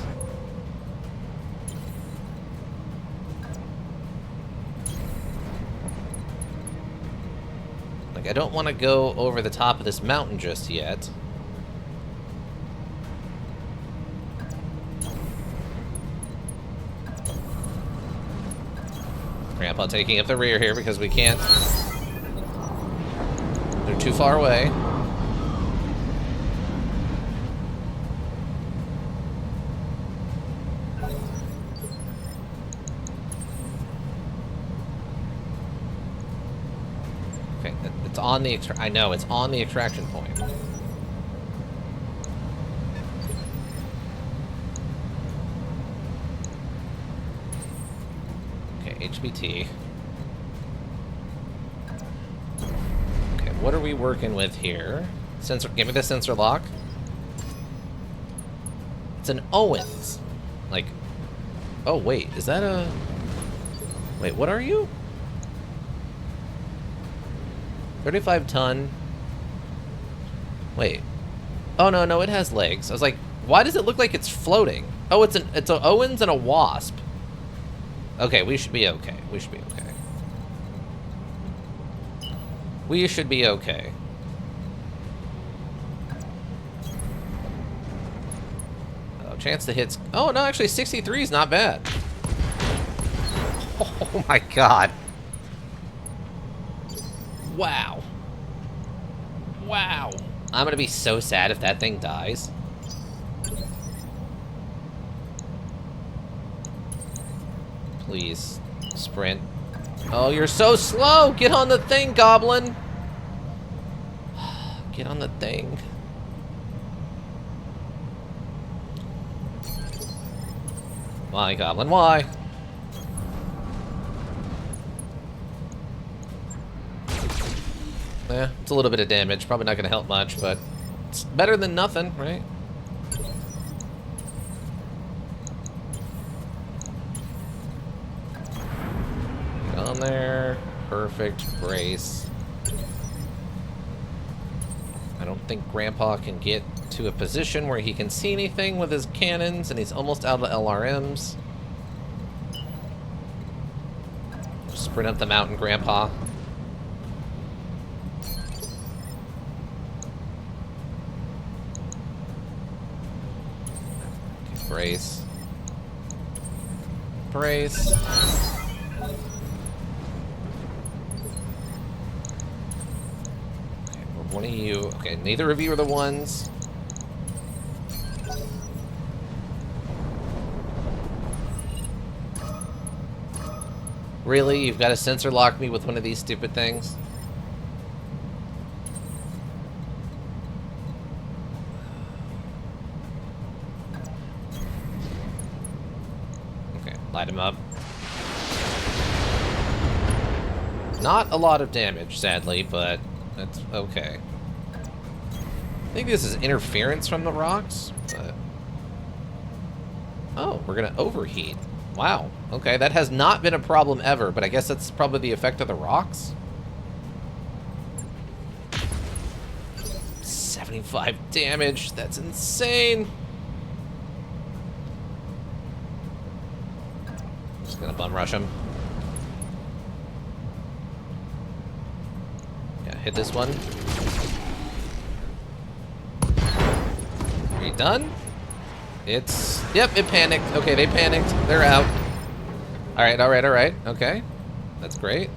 Like, I don't want to go over the top of this mountain just yet. Grandpa taking up the rear here because we can't. They're too far away. Okay, it's on the I know, it's on the extraction point. Okay, HBT. Okay, what are we working with here? Sensor, give me the sensor lock. It's an Owens. Like, oh wait, is that a... Wait, what are you? 35 ton. Wait. Oh, no, it has legs. I was like, why does it look like it's floating? Oh, it's an Owens and a Wasp. Okay, we should be okay. We should be okay. We should be okay. Oh, chance to hits. Oh, no, actually, 63 is not bad. Oh, my God. Wow. Wow. I'm gonna be so sad if that thing dies. Please, sprint. Oh, you're so slow! Get on the thing, Goblin! Get on the thing. Why, Goblin, why? Yeah, it's a little bit of damage. Probably not going to help much, but it's better than nothing, right? Get on there. Perfect. Brace. I don't think Grandpa can get to a position where he can see anything with his cannons, and he's almost out of LRMs. Sprint up the mountain, Grandpa. Brace. Brace. Okay, one of you. Okay, neither of you are the ones. Really? You've got to sensor lock me with one of these stupid things? Light him up. Not a lot of damage, sadly, but that's okay. I think this is interference from the rocks, but... Oh, we're gonna overheat. Wow. Okay, that has not been a problem ever, but I guess that's probably the effect of the rocks? 75 damage. That's insane. Just gonna bum rush him. Yeah, hit this one. Are you done? It's... Yep, it panicked. Okay, they panicked. They're out. Alright, alright, alright. Okay. That's great.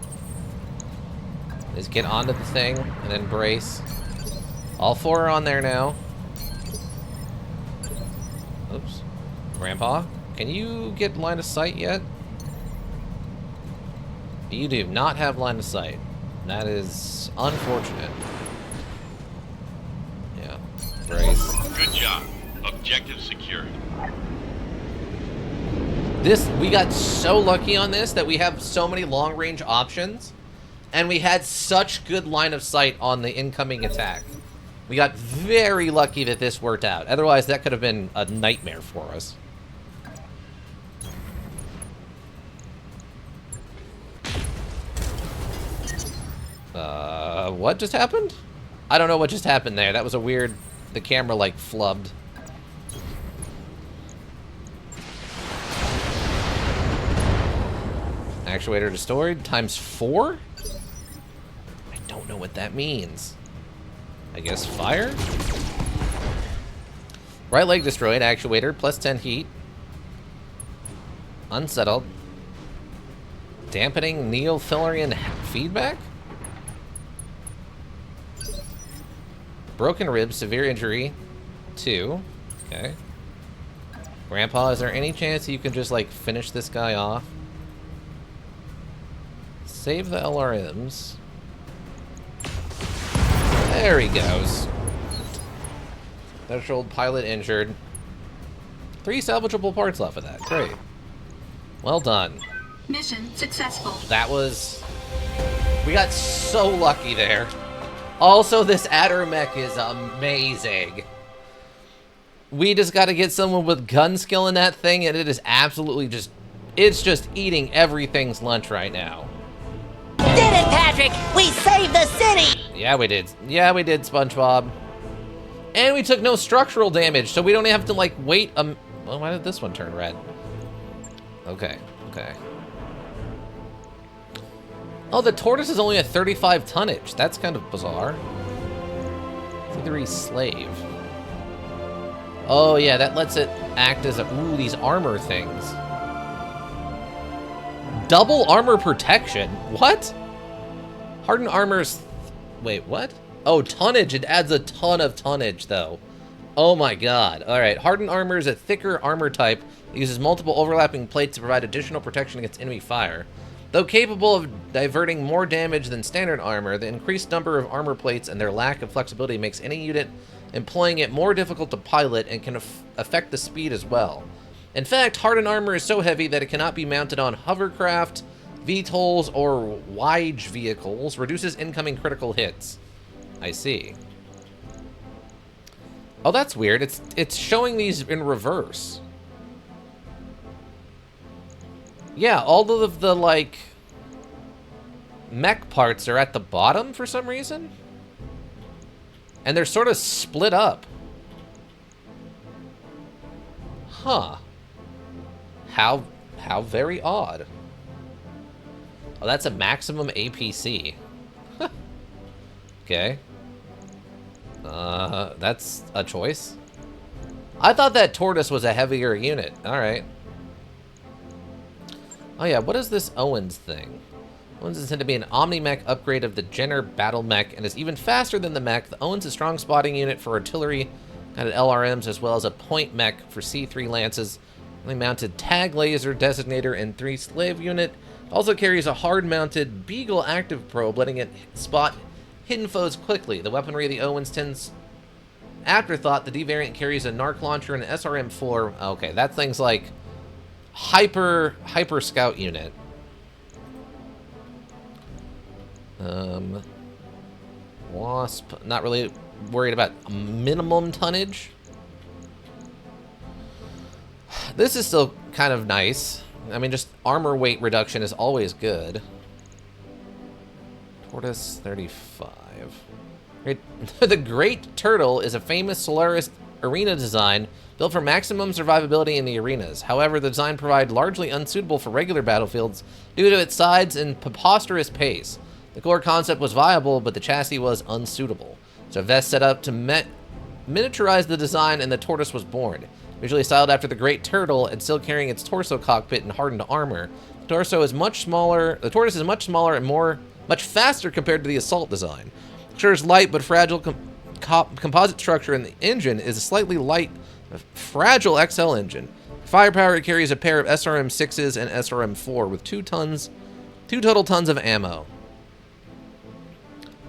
Just get onto the thing and then brace. All four are on there now. Oops. Grandpa, can you get line of sight yet? You do not have line of sight. That is unfortunate. Yeah. Brace. Good job. Objective secured. We got so lucky on this that we have so many long-range options, and we had such good line of sight on the incoming attack. We got very lucky that this worked out. Otherwise, that could have been a nightmare for us. What just happened? I don't know what just happened there. That was a weird... The camera, like, flubbed. Actuator destroyed times 4? I don't know what that means. I guess fire? Right leg destroyed. Actuator, plus 10 heat. Unsettled. Dampening Neophilarian feedback? Broken ribs, severe injury. 2. Okay. Grandpa, is there any chance you can just, like, finish this guy off? Save the LRMs. There he goes. Threshold pilot injured. 3 salvageable parts left of that. Great. Well done. Mission successful. That was... We got so lucky there. Also, this Adder mech is amazing. We just got to get someone with gun skill in that thing, and it is absolutely just... It's just eating everything's lunch right now. Did it, Patrick! We saved the city! Yeah, we did. Yeah, we did, SpongeBob. And we took no structural damage, so we don't have to, like, wait a... Well, why did this one turn red? Okay, okay. Oh, the tortoise is only a 35 tonnage. That's kind of bizarre. It's either he's slave. Oh, yeah, that lets it act as a... Ooh, these armor things. Double armor protection? What? Hardened armor's... Wait, what? Oh, tonnage. It adds a ton of tonnage, though. Oh my god. Alright, hardened armor is a thicker armor type that uses multiple overlapping plates to provide additional protection against enemy fire. Though capable of diverting more damage than standard armor, the increased number of armor plates and their lack of flexibility makes any unit employing it more difficult to pilot and can affect the speed as well. In fact, hardened armor is so heavy that it cannot be mounted on hovercraft, VTOLs, or Wige vehicles, reduces incoming critical hits. I see. Oh, that's weird. It's showing these in reverse. Yeah, all of the, like, mech parts are at the bottom for some reason. And they're sort of split up. Huh. How very odd. Oh, that's a maximum APC. Okay. That's a choice. I thought that tortoise was a heavier unit. Alright. Oh yeah, what is this Owens thing? Owens is intended to be an Omni-Mech upgrade of the Jenner Battle Mech and is even faster than the mech. The Owens is a strong spotting unit for artillery and LRMs, as well as a point mech for C3 Lances. Mounted tag laser designator and 3 slave unit. Also carries a hard-mounted Beagle active probe, letting it spot hidden foes quickly. The weaponry of the Owens tends afterthought. The D variant carries a Narc launcher and an SRM-4. Okay, that thing's like hyper scout unit. Wasp, not really worried about minimum tonnage. This is still kind of nice. I mean, just armor weight reduction is always good. Tortoise 35. The Great Turtle is a famous Solaris arena design built for maximum survivability in the arenas. However, the design provided largely unsuitable for regular battlefields due to its size and preposterous pace. The core concept was viable, but the chassis was unsuitable. So Vest set up to miniaturize the design, and the Tortoise was born. Visually styled after the Great Turtle and still carrying its torso cockpit and hardened armor, the torso is much smaller. The tortoise is much smaller and much faster compared to the assault design. The structure is light but fragile composite structure, and the engine is a slightly light, fragile XL engine. Firepower, it carries a pair of SRM-6s and SRM-4 with 2 total tons of ammo.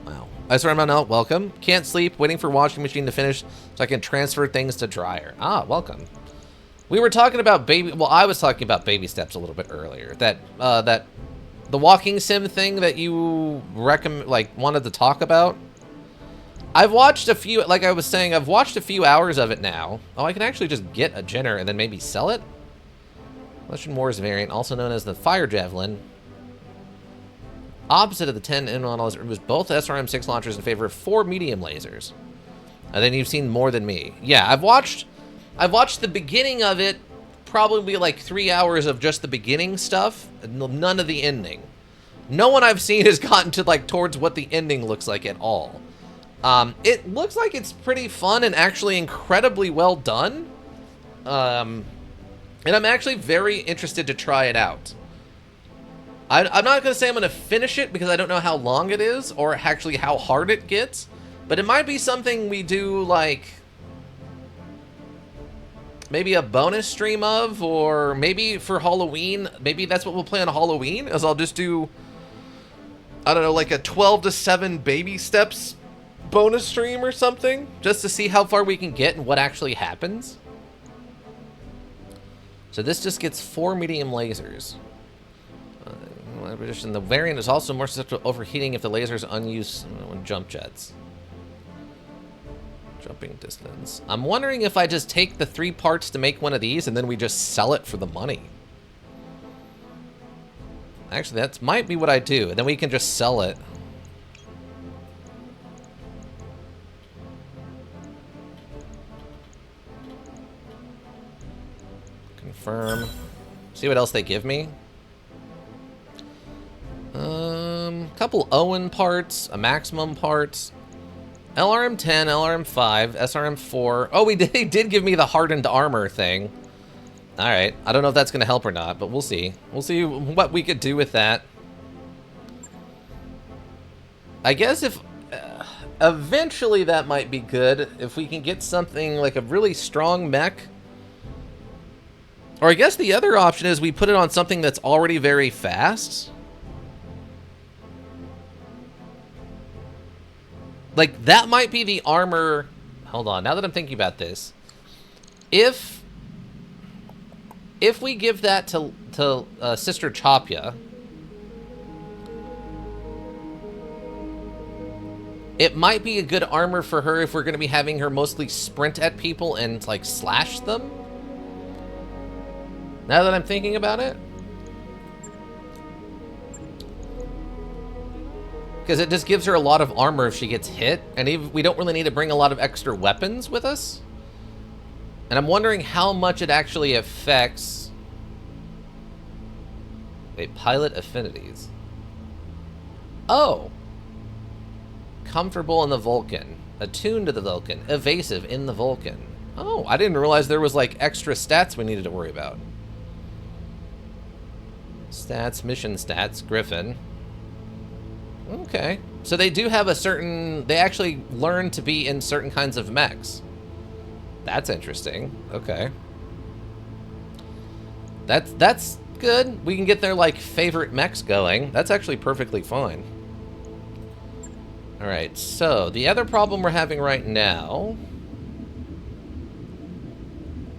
Wow. SRM, welcome. Can't sleep, waiting for washing machine to finish so I can transfer things to dryer. Ah, welcome. We were talking about I was talking about baby steps a little bit earlier. That the walking sim thing that you wanted to talk about. I've watched a few, like I was saying, I've watched a few hours of it now. Oh, I can actually just get a Jenner and then maybe sell it? Russian Wars variant, also known as the Fire Javelin. Opposite of the 10 models, it was both SRM-6 launchers in favor of 4 medium lasers. And then you've seen more than me. Yeah, I've watched the beginning of it, probably like 3 hours of just the beginning stuff, none of the ending. No one I've seen has gotten to like towards what the ending looks like at all. It looks like it's pretty fun and actually incredibly well done. And I'm actually very interested to try it out. I'm not going to say I'm going to finish it because I don't know how long it is or actually how hard it gets. But it might be something we do like maybe a bonus stream of, or maybe for Halloween. Maybe that's what we'll play on Halloween, is I'll just do, I don't know, like a 12 to 7 baby steps bonus stream or something, just to see how far we can get and what actually happens. So this just gets 4 medium lasers. The variant is also more susceptible to overheating if the laser is unused on jump jets. Jumping distance. I'm wondering if I just take the 3 parts to make one of these and then we just sell it for the money. Actually, that might be what I do. And then we can just sell it. Confirm. See what else they give me. Couple Owen parts, a maximum parts. LRM-10, LRM-5, SRM-4. Oh, they did give me the hardened armor thing. Alright, I don't know if that's going to help or not, but we'll see. We'll see what we could do with that. I guess if... eventually that might be good, if we can get something like a really strong mech. Or I guess the other option is we put it on something that's already very fast. Like, that might be the armor... Hold on, now that I'm thinking about this. If we give that to Sister Chopia, it might be a good armor for her if we're going to be having her mostly sprint at people and, like, slash them. Now that I'm thinking about it. Because it just gives her a lot of armor if she gets hit, and even, we don't really need to bring a lot of extra weapons with us. And I'm wondering how much it actually affects... Wait, pilot affinities. Oh! Comfortable in the Vulcan. Attuned to the Vulcan. Evasive in the Vulcan. Oh, I didn't realize there was, like, extra stats we needed to worry about. Stats, mission stats, Griffin. Okay. So they do have a certain... They actually learn to be in certain kinds of mechs. That's interesting. Okay. That's good. We can get their, like, favorite mechs going. That's actually perfectly fine. Alright, so the other problem we're having right now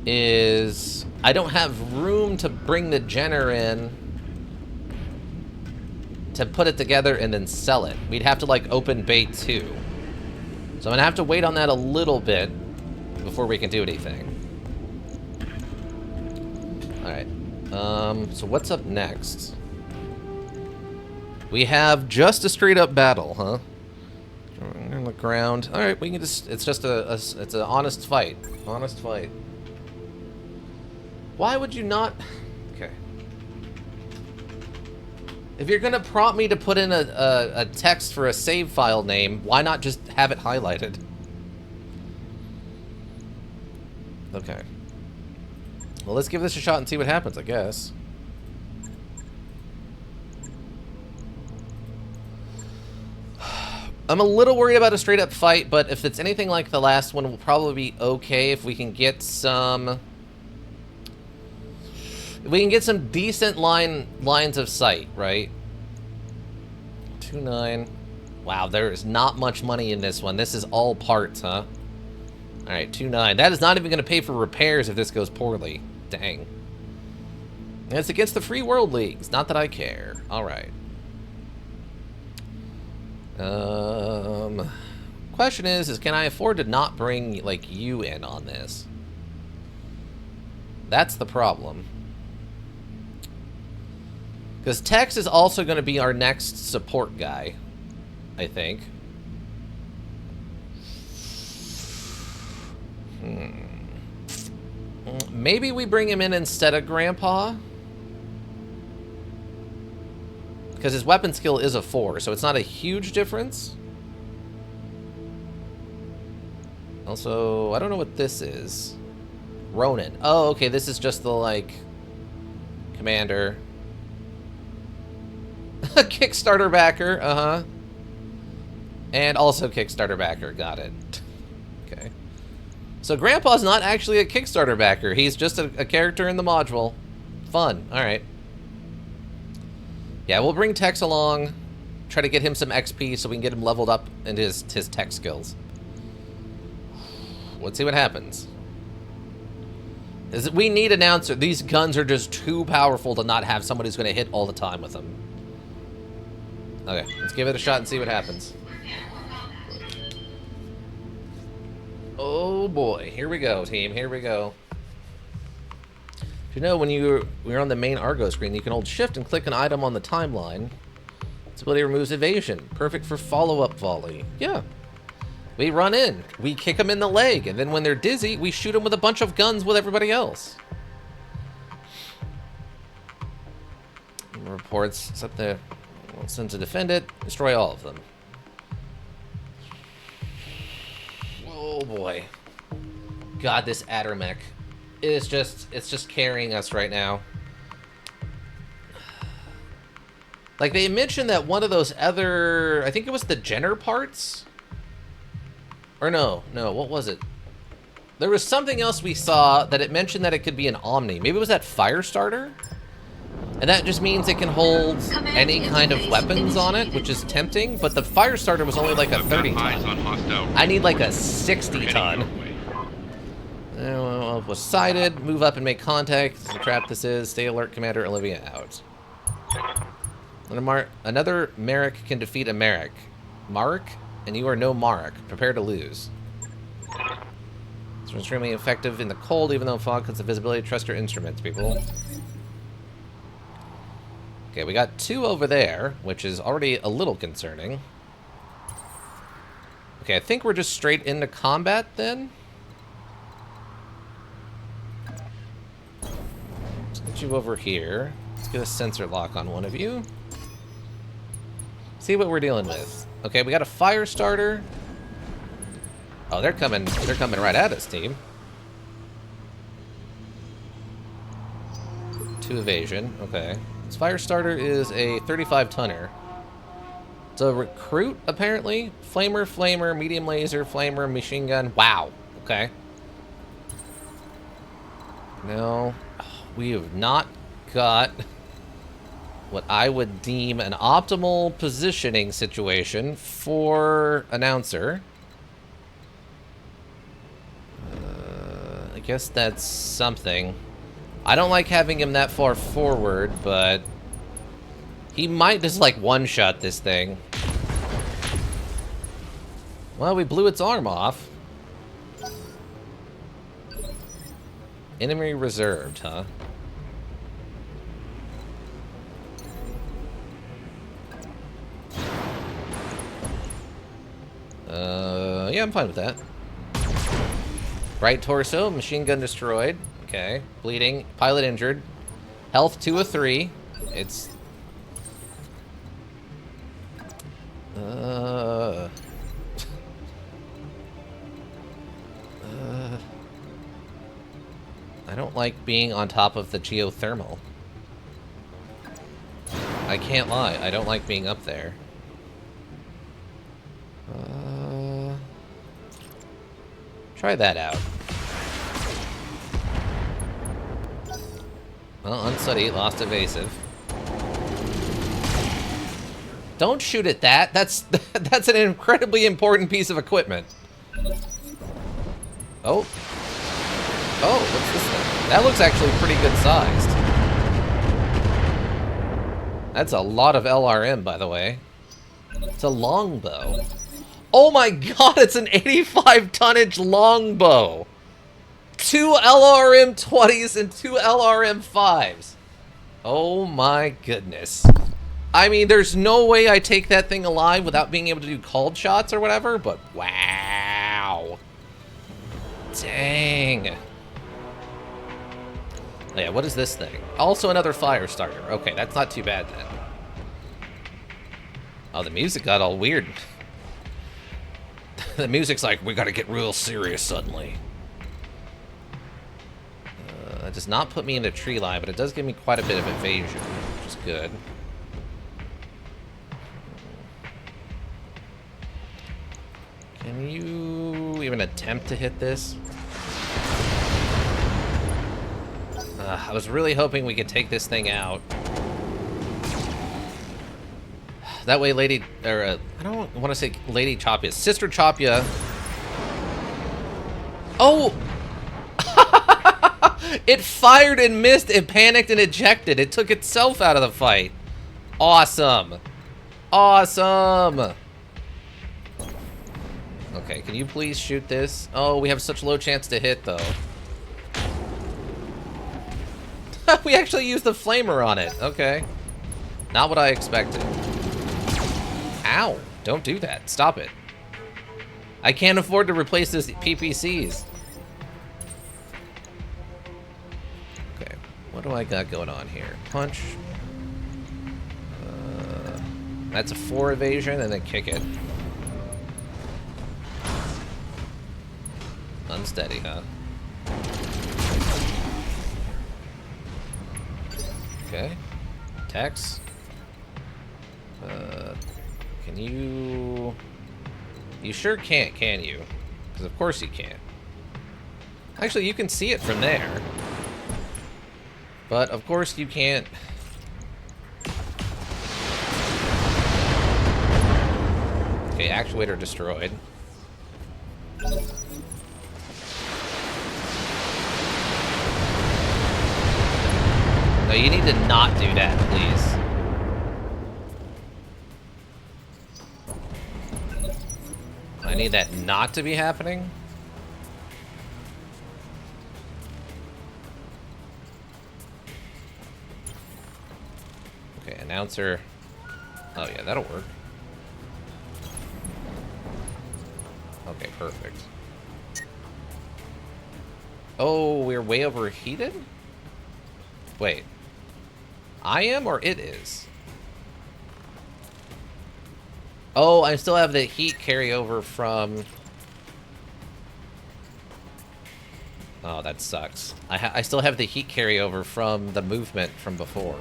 is I don't have room to bring the Jenner in to put it together and then sell it. We'd have to, like, open Bay 2. So I'm gonna have to wait on that a little bit before we can do anything. Alright. So what's up next? We have just a straight up battle, huh? On the ground. Alright, we can just... It's just it's an honest fight. Honest fight. Why would you not... Okay. If you're gonna prompt me to put in a text for a save file name, why not just have it highlighted? Okay. Well, let's give this a shot and see what happens, I guess. I'm a little worried about a straight-up fight, but if it's anything like the last one, we'll probably be okay if we can get some... If we can get some decent lines of sight, right? 2.9. Wow, there is not much money in this one. This is all parts, huh? Alright, 2.9. That is not even going to pay for repairs if this goes poorly. Dang. And it's against the Free World Leagues. Not that I care. Alright. Question is can I afford to not bring, like, you in on this? That's the problem. Because Tex is also going to be our next support guy, I think. Maybe we bring him in instead of Grandpa? Because his weapon skill is a 4, so it's not a huge difference. Also, I don't know what this is. Ronin. Oh, okay, this is just the, like, commander. Kickstarter backer, uh-huh. And also Kickstarter backer, got it. Okay. So Grandpa's not actually a Kickstarter backer. He's just a character in the module. Fun, alright. Yeah, we'll bring Tex along, try to get him some XP so we can get him leveled up into his tech skills. Let's see what happens. We need an announcer. These guns are just too powerful to not have somebody who's going to hit all the time with them. Okay, let's give it a shot and see what happens. Oh boy, here we go, team. Here we go. You know, when you're on the main Argo screen, you can hold shift and click an item on the timeline. This ability removes evasion. Perfect for follow-up volley. Yeah. We run in, we kick them in the leg, and then when they're dizzy, we shoot them with a bunch of guns with everybody else. Reports, it's up there. Send to defend it, destroy all of them. Oh boy. God, this Addermech is it's just carrying us right now. Like, they mentioned that one of those other, I think it was the Jenner parts? Or no, what was it? There was something else we saw that it mentioned that it could be an Omni. Maybe it was that fire starter? And that just means it can hold any kind of weapons on it, which is tempting, but the fire starter was only like a 30-ton. I need like a 60-ton. Well, was sighted. Move up and make contact. This is the trap this is. Stay alert, Commander Olivia out. Another Merrick can defeat a Merrick. Mark? And you are no Mark. Prepare to lose. It's extremely effective in the cold, even though fog cuts the visibility. Trust your instruments, people. Okay, we got 2 over there, which is already a little concerning. Okay, I think we're just straight into combat then. Let's get you over here. Let's get a sensor lock on one of you. See what we're dealing with. Okay, we got a fire starter. Oh, they're coming right at us, team. 2 evasion, okay. This fire starter is a 35-tonner. It's a recruit, apparently. Flamer, medium laser, flamer, machine gun. Wow, okay. No, we have not got what I would deem an optimal positioning situation for announcer. I guess that's something. I don't like having him that far forward, but he might just like one-shot this thing. Well, we blew its arm off. Enemy reserved, huh? Yeah, I'm fine with that. Right torso, machine gun destroyed. Okay, bleeding, pilot injured. Health 2 of 3. It's... I don't like being on top of the geothermal. I can't lie, I don't like being up there. Try that out. Well, unsteady, lost evasive. Don't shoot at that. That's an incredibly important piece of equipment. Oh. Oh, what's this thing? That looks actually pretty good sized. That's a lot of LRM, by the way. It's a longbow. Oh my god, it's an 85 tonnage longbow. 2 LRM 20s and 2 LRM 5s. Oh my goodness. I mean, there's no way I take that thing alive without being able to do called shots or whatever, but wow. Dang. Oh yeah, what is this thing? Also another fire starter. Okay, that's not too bad then. Oh, the music got all weird. The music's like, we gotta get real serious suddenly. That does not put me into tree line, but it does give me quite a bit of evasion, which is good. Can you even attempt to hit this? I was really hoping we could take this thing out. That way, Lady... Or, I don't want to say Lady Chopia. Sister Chopia... Oh! It fired and missed, it panicked and ejected. It took itself out of the fight. Awesome. Awesome. Okay, can you please shoot this? Oh, we have such low chance to hit, though. We actually used the flamer on it. Okay. Not what I expected. Ow. Don't do that. Stop it. I can't afford to replace this PPCs. Okay. What do I got going on here? Punch. That's a 4 evasion, and then kick it. Unsteady, huh? Okay. Tex. Can you... You sure can't, can you? Because of course you can't. Actually, you can see it from there. But of course you can't... Okay, actuator destroyed. No, you need to not do that, please. I need that not to be happening. Okay, announcer. Oh yeah, that'll work. Okay, perfect. Oh, we're way overheated? Wait. I am or it is? Oh, I still have the heat carryover from... Oh, that sucks. I still have the heat carryover from the movement from before.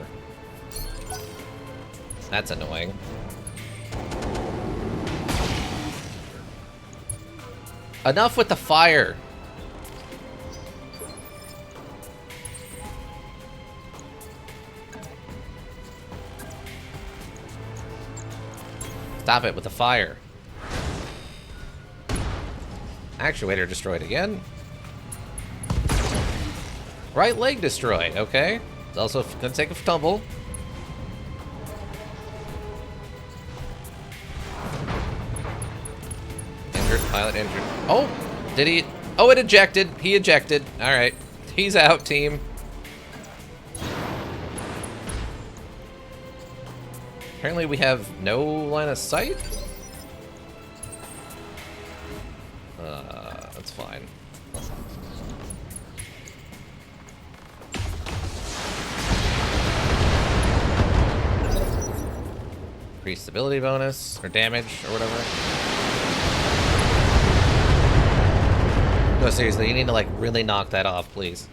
That's annoying. Enough with the fire! Stop it with the fire. Actuator destroyed again. Right leg destroyed, okay. It's also gonna take a tumble. Injured, pilot injured. Oh, did he? Oh, it ejected. He ejected. Alright. He's out, team. Apparently we have no line of sight? That's fine. Increased stability bonus, or damage, or whatever. No, seriously, you need to, like, really knock that off, please.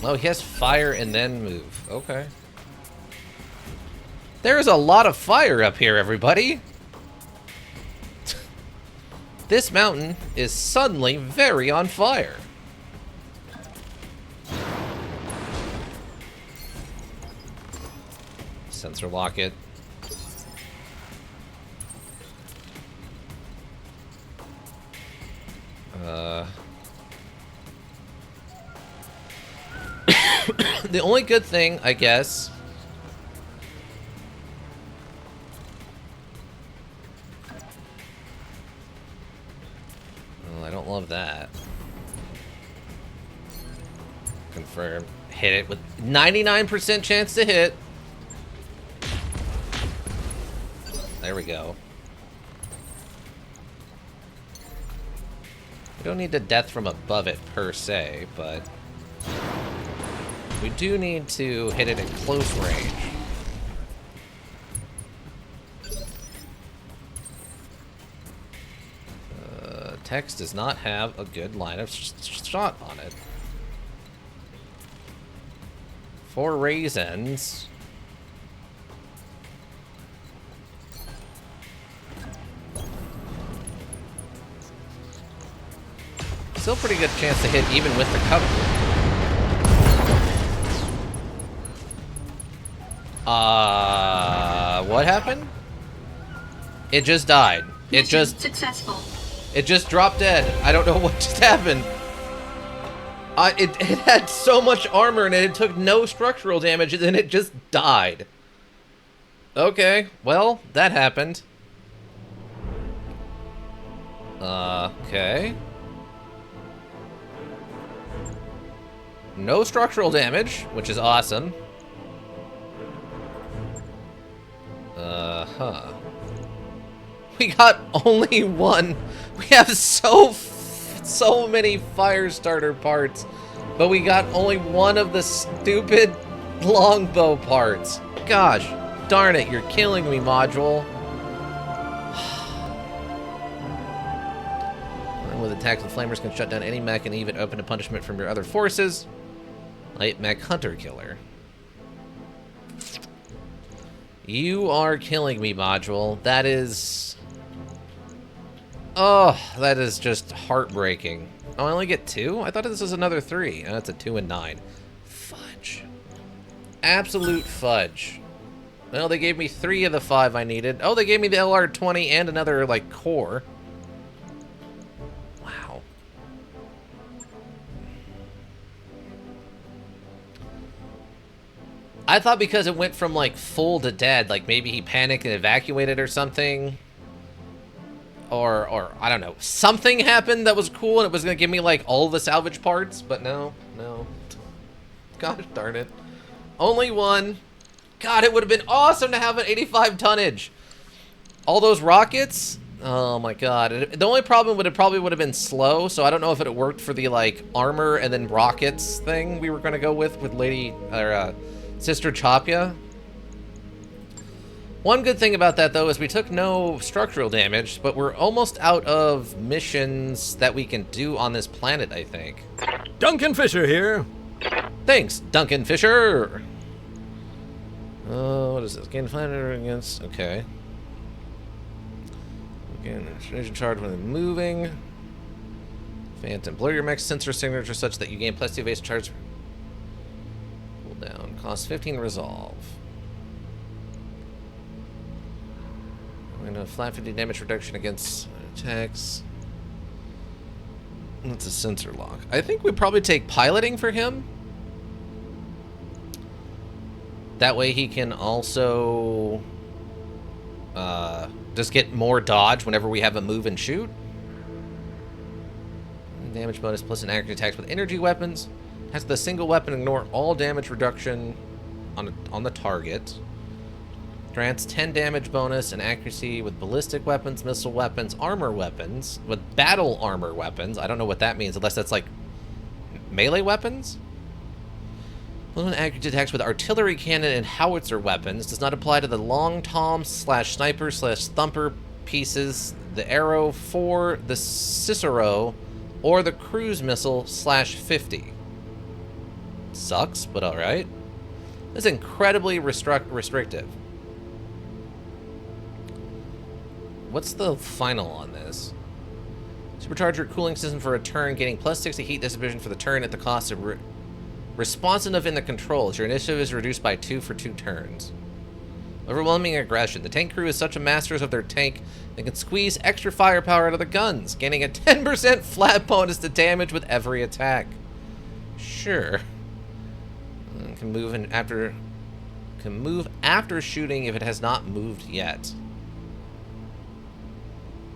Oh, he has fire and then move. Okay. There's a lot of fire up here, everybody. This mountain is suddenly very on fire. Sensor lock it. The only good thing, I guess... Well, I don't love that. Confirm. Hit it with 99% chance to hit. There we go. We don't need to death from above it, per se, but... we do need to hit it at close range. Tex does not have a good line of shot on it. For reasons... still pretty good chance to hit even with the cover. What happened? It just died. Mission successful. It just dropped dead. I don't know what just happened. It had so much armor and it took no structural damage and then it just died. Okay, well, that happened. Okay. No structural damage, which is awesome. Huh. We got only one. We have so many fire starter parts, but we got only one of the stupid longbow parts. Gosh, darn it, you're killing me, module. With attacks, the flamers can shut down any mech and even open to punishment from your other forces. Light mech hunter killer. You are killing me, module. That is... Oh, that is just heartbreaking. Oh, I only get 2? I thought this was another 3. Oh, that's a 2 and 9. Fudge. Absolute fudge. Well, they gave me 3 of the 5 I needed. Oh, they gave me the LR20 and another, like, core. Wow. I thought because it went from, like, full to dead, like, maybe he panicked and evacuated or something. Or I don't know, something happened that was cool and it was going to give me, like, all the salvage parts, but no. Gosh darn it. Only one. God, it would have been awesome to have an 85 tonnage. All those rockets? Oh my god. The only problem would probably would have been slow, so I don't know if it worked for the, like, armor and then rockets thing we were going to go with Lady, or, Sister Chapia. One good thing about that, though, is we took no structural damage, but we're almost out of missions that we can do on this planet, I think. Duncan Fisher here. Thanks, Duncan Fisher! What is this? Gain flanner against... Okay. Again, extradition charge when moving. Phantom. Blur your mech sensor signature such that you gain +2 evasive charge. Pull down. Cost 15 resolve. A flat 50 damage reduction against attacks. That's a sensor lock. I think we'd probably take piloting for him. That way he can also just get more dodge whenever we have a move and shoot. Damage bonus plus an accurate attacks with energy weapons. Has the single weapon ignore all damage reduction on the target. Grants 10 damage bonus and accuracy with ballistic weapons, missile weapons, armor weapons, with battle armor weapons. I don't know what that means, unless that's like melee weapons. Fluent accurate attacks with artillery cannon and howitzer weapons. Does not apply to the long tom / sniper / thumper pieces, the arrow 4, the Cicero, or the cruise missile /50. Sucks, but alright. It's incredibly restrictive. What's the final on this? Supercharge your cooling system for a turn, gaining +60 heat dissipation for the turn at the cost of responsive in the controls. Your initiative is reduced by 2 for 2 turns. Overwhelming aggression. The tank crew is such a masters of their tank, they can squeeze extra firepower out of the guns, gaining a 10% flat bonus to damage with every attack. Sure. Can move after shooting if it has not moved yet.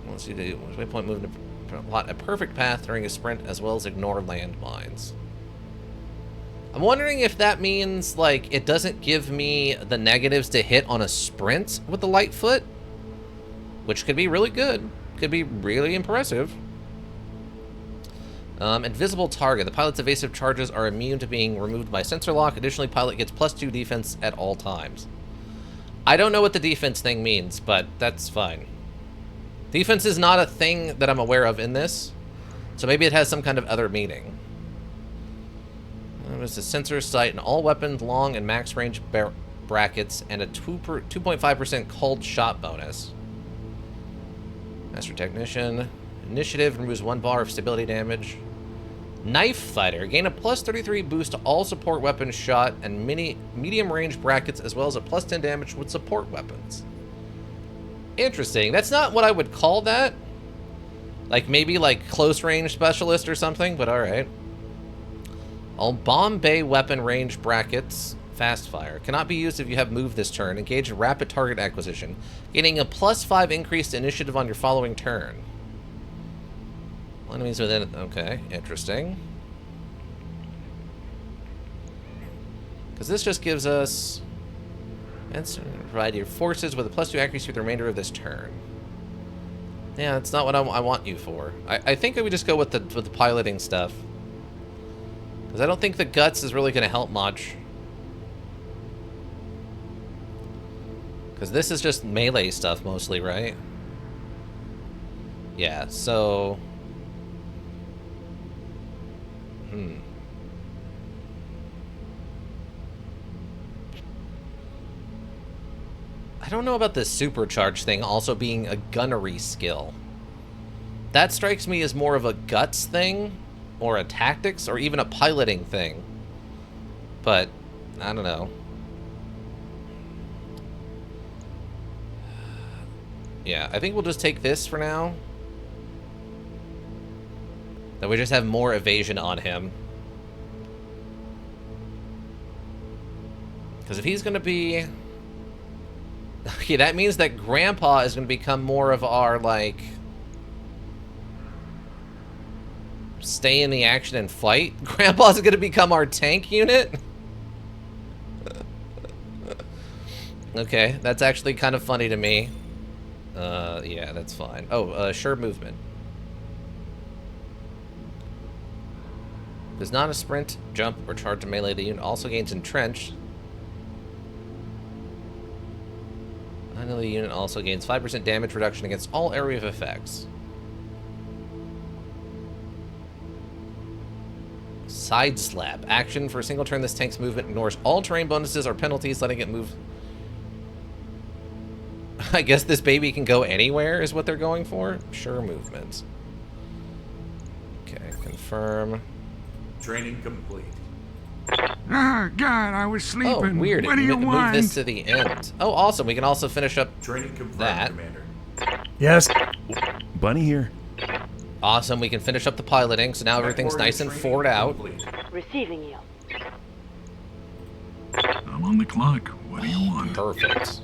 Let's see, the waypoint movement to plot a perfect path during a sprint as well as ignore landmines. I'm wondering if that means, like, it doesn't give me the negatives to hit on a sprint with the Lightfoot, which could be really good. Could be really impressive. Invisible target. The pilot's evasive charges are immune to being removed by sensor lock. Additionally, pilot gets +2 defense at all times. I don't know what the defense thing means, but that's fine. Defense is not a thing that I'm aware of in this, so maybe it has some kind of other meaning. There's a sensor sight in all weapons, long and max range brackets, and a 2.5% cold shot bonus. Master Technician. Initiative removes 1 bar of stability damage. Knife Fighter. Gain a +33 boost to all support weapons shot and medium range brackets, as well as a +10 damage with support weapons. Interesting. That's not what I would call that. Like, maybe, like, close range specialist or something, but alright. All bomb bay weapon range brackets, fast fire. Cannot be used if you have moved this turn. Engage in rapid target acquisition. Gaining a +5 increase to initiative on your following turn. Enemies within... Okay, interesting. Because this just gives us... Provide your forces with a +2 accuracy for the remainder of this turn. Yeah, that's not what I want you for. I think that we just go with the piloting stuff. Because I don't think the guts is really going to help much. Because this is just melee stuff mostly, right? Yeah, so... I don't know about this supercharge thing also being a gunnery skill. That strikes me as more of a guts thing, or a tactics, or even a piloting thing. But, I don't know. Yeah, I think we'll just take this for now. That we just have more evasion on him. Because if he's going to be... Okay, that means that Grandpa is going to become more of our, like... Stay in the action and fight. Grandpa's going to become our tank unit? Okay, that's actually kind of funny to me. Yeah, that's fine. Oh, sure movement. Does not a sprint, jump, or charge to melee. The unit also gains entrenched. Finally, the unit also gains 5% damage reduction against all area of effects. Side slap. Action for a single turn. This tank's movement ignores all terrain bonuses or penalties, letting it move. I guess this baby can go anywhere, is what they're going for. Sure movement. Okay, confirm. Training complete. Ah, God, I was sleeping. Oh, weird. What do you Move want? this to the end. Oh, awesome. We can also finish up Training confirmed, that. Commander. Yes. Bunny here. Awesome. We can finish up the piloting, so now everything's nice and forward out. Receiving you. I'm on the clock. What do you want? Perfect.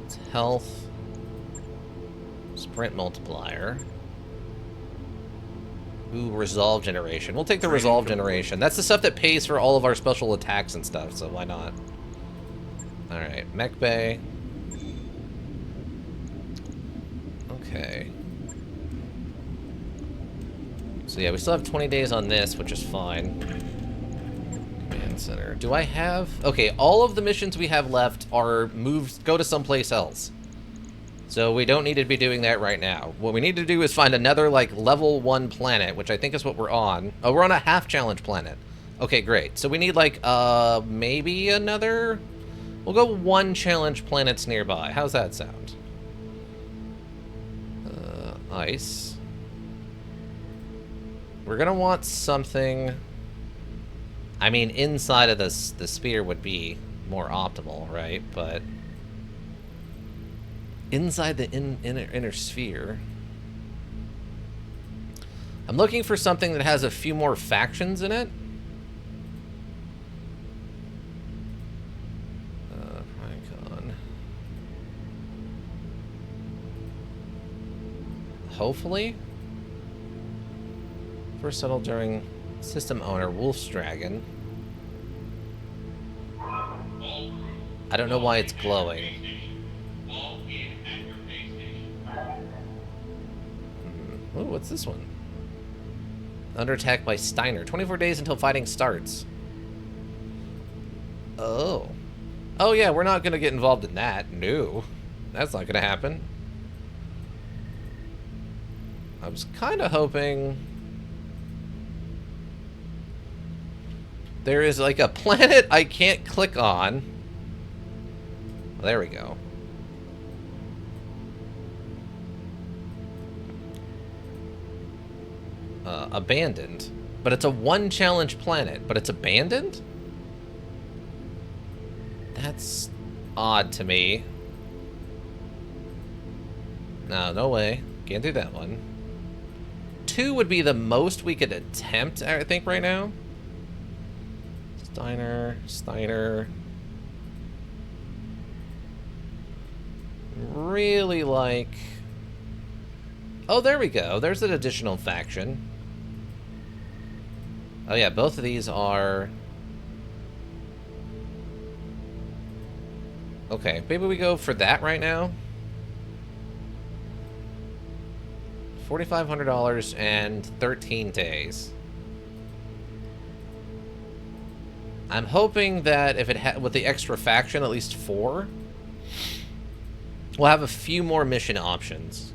It's health. Sprint multiplier. Ooh, resolve generation. We'll take the resolve generation. That's the stuff that pays for all of our special attacks and stuff, so why not? Alright, mech bay. Okay. So yeah, we still have 20 days on this, which is fine. Command center. Do I have... Okay, all of the missions we have left are moved... Go to someplace else. So we don't need to be doing that right now. What we need to do is find another, like, level 1 planet, which I think is what we're on. Oh, we're on a half-challenge planet. Okay, great. So we need, like, maybe another... We'll go 1 challenge planets nearby. How's that sound? Ice. We're gonna want something... I mean, inside of the sphere would be more optimal, right? But... Inside the inner sphere. I'm looking for something that has a few more factions in it. Icon. Hopefully. First settled during system owner Wolf's Dragon. I don't know why it's glowing. Oh, what's this one? Under attack by Steiner. 24 days until fighting starts. Oh. Oh, yeah, we're not going to get involved in that. No. That's not going to happen. I was kind of hoping... There is, like, a planet I can't click on. There we go. Abandoned. But it's a 1 challenge planet, but it's abandoned? That's odd to me. No, no way. Can't do that one. 2 would be the most we could attempt, I think, right now. Steiner. Really like Oh, there we go. There's an additional faction. Oh yeah, both of these are... Okay, maybe we go for that right now. $4,500 and 13 days. I'm hoping that if it with the extra faction, at least 4, we'll have a few more mission options.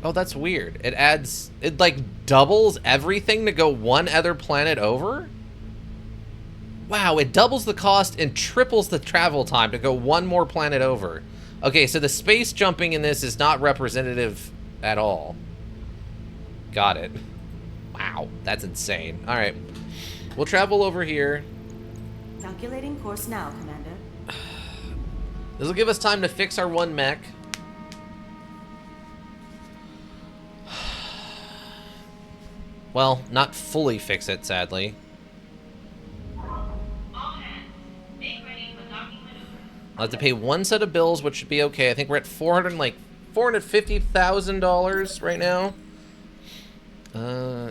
Oh, that's weird. It like doubles everything to go one other planet over? Wow, it doubles the cost and triples the travel time to go one more planet over. Okay, so the space jumping in this is not representative at all. Got it. Wow, that's insane. All right, we'll travel over here. Calculating course now, Commander. This will give us time to fix our one mech. Well, not fully fix it, sadly. I'll have to pay one set of bills, which should be okay. I think we're at $450,000 right now.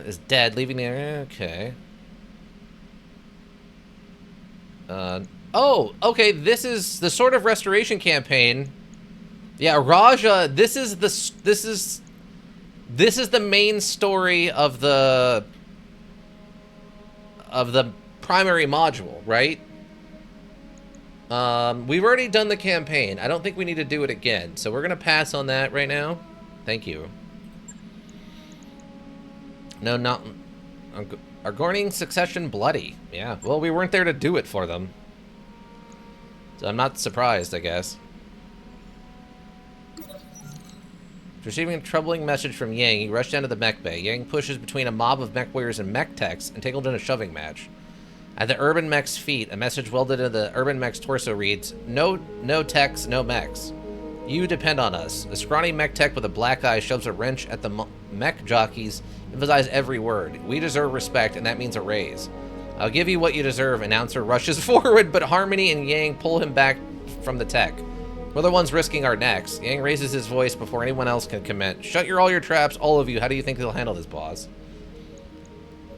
Is dead, leaving the area. Okay. Oh, okay. This is the sort of restoration campaign. Yeah, Raja. This is the main story of the primary module, right? We've already done the campaign. I don't think we need to do it again, so we're gonna pass on that right now. Thank you. No, not... Are Gorning Succession bloody? Yeah, well, we weren't there to do it for them. So I'm not surprised, I guess. Receiving a troubling message from Yang, he rushed down to the mech bay. Yang pushes between a mob of mech warriors and mech techs and tangled in a shoving match. At the urban mech's feet, a message welded into the urban mech's torso reads, No techs, no mechs. You depend on us. A scrawny mech tech with a black eye shoves a wrench at the mech jockeys, emphasizes every word. We deserve respect, and that means a raise. I'll give you what you deserve. Announcer rushes forward, but Harmony and Yang pull him back from the tech. We're the ones risking our necks. Yang raises his voice before anyone else can comment. Shut all your traps, all of you. How do you think they'll handle this, boss?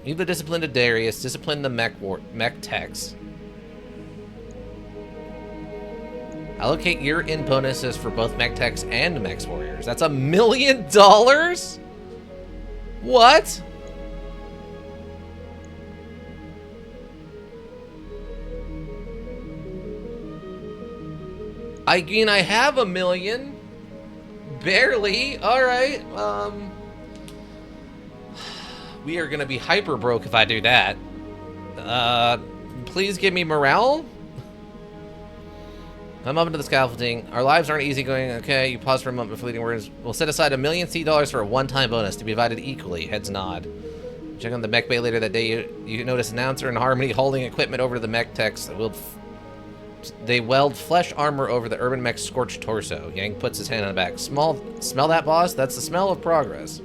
Leave the discipline to Darius. Discipline the mech techs. Allocate year-end bonuses for both mech techs and mech warriors. That's $1 million? What? I mean, I have $1 million. Barely. All right. We are gonna be hyper broke if I do that. Please give me morale. I'm up into the scaffolding. Our lives aren't easy going. Okay, you pause for a moment before leading words. We'll set aside $1 million C for a one-time bonus to be divided equally. Heads nod. Check on the mech bay later that day. You notice Announcer and Harmony holding equipment over to the mech techs. They weld flesh armor over the urban mech's scorched torso. Yang puts his hand on the back. Smell that, boss? That's the smell of progress.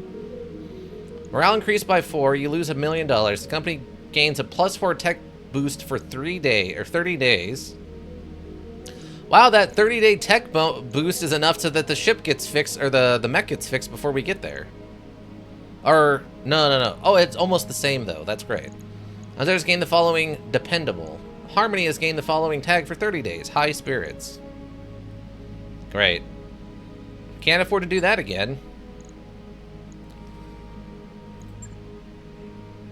Morale increased by 4. You lose $1 million. The company gains a +4 tech boost for 30 days. Wow, that 30-day tech boost is enough so that the ship gets fixed, or the mech gets fixed before we get there. Or, no. Oh, it's almost the same, though. That's great. Others gain the following: dependable. Harmony has gained the following tag for 30 days. High spirits. Great. Can't afford to do that again.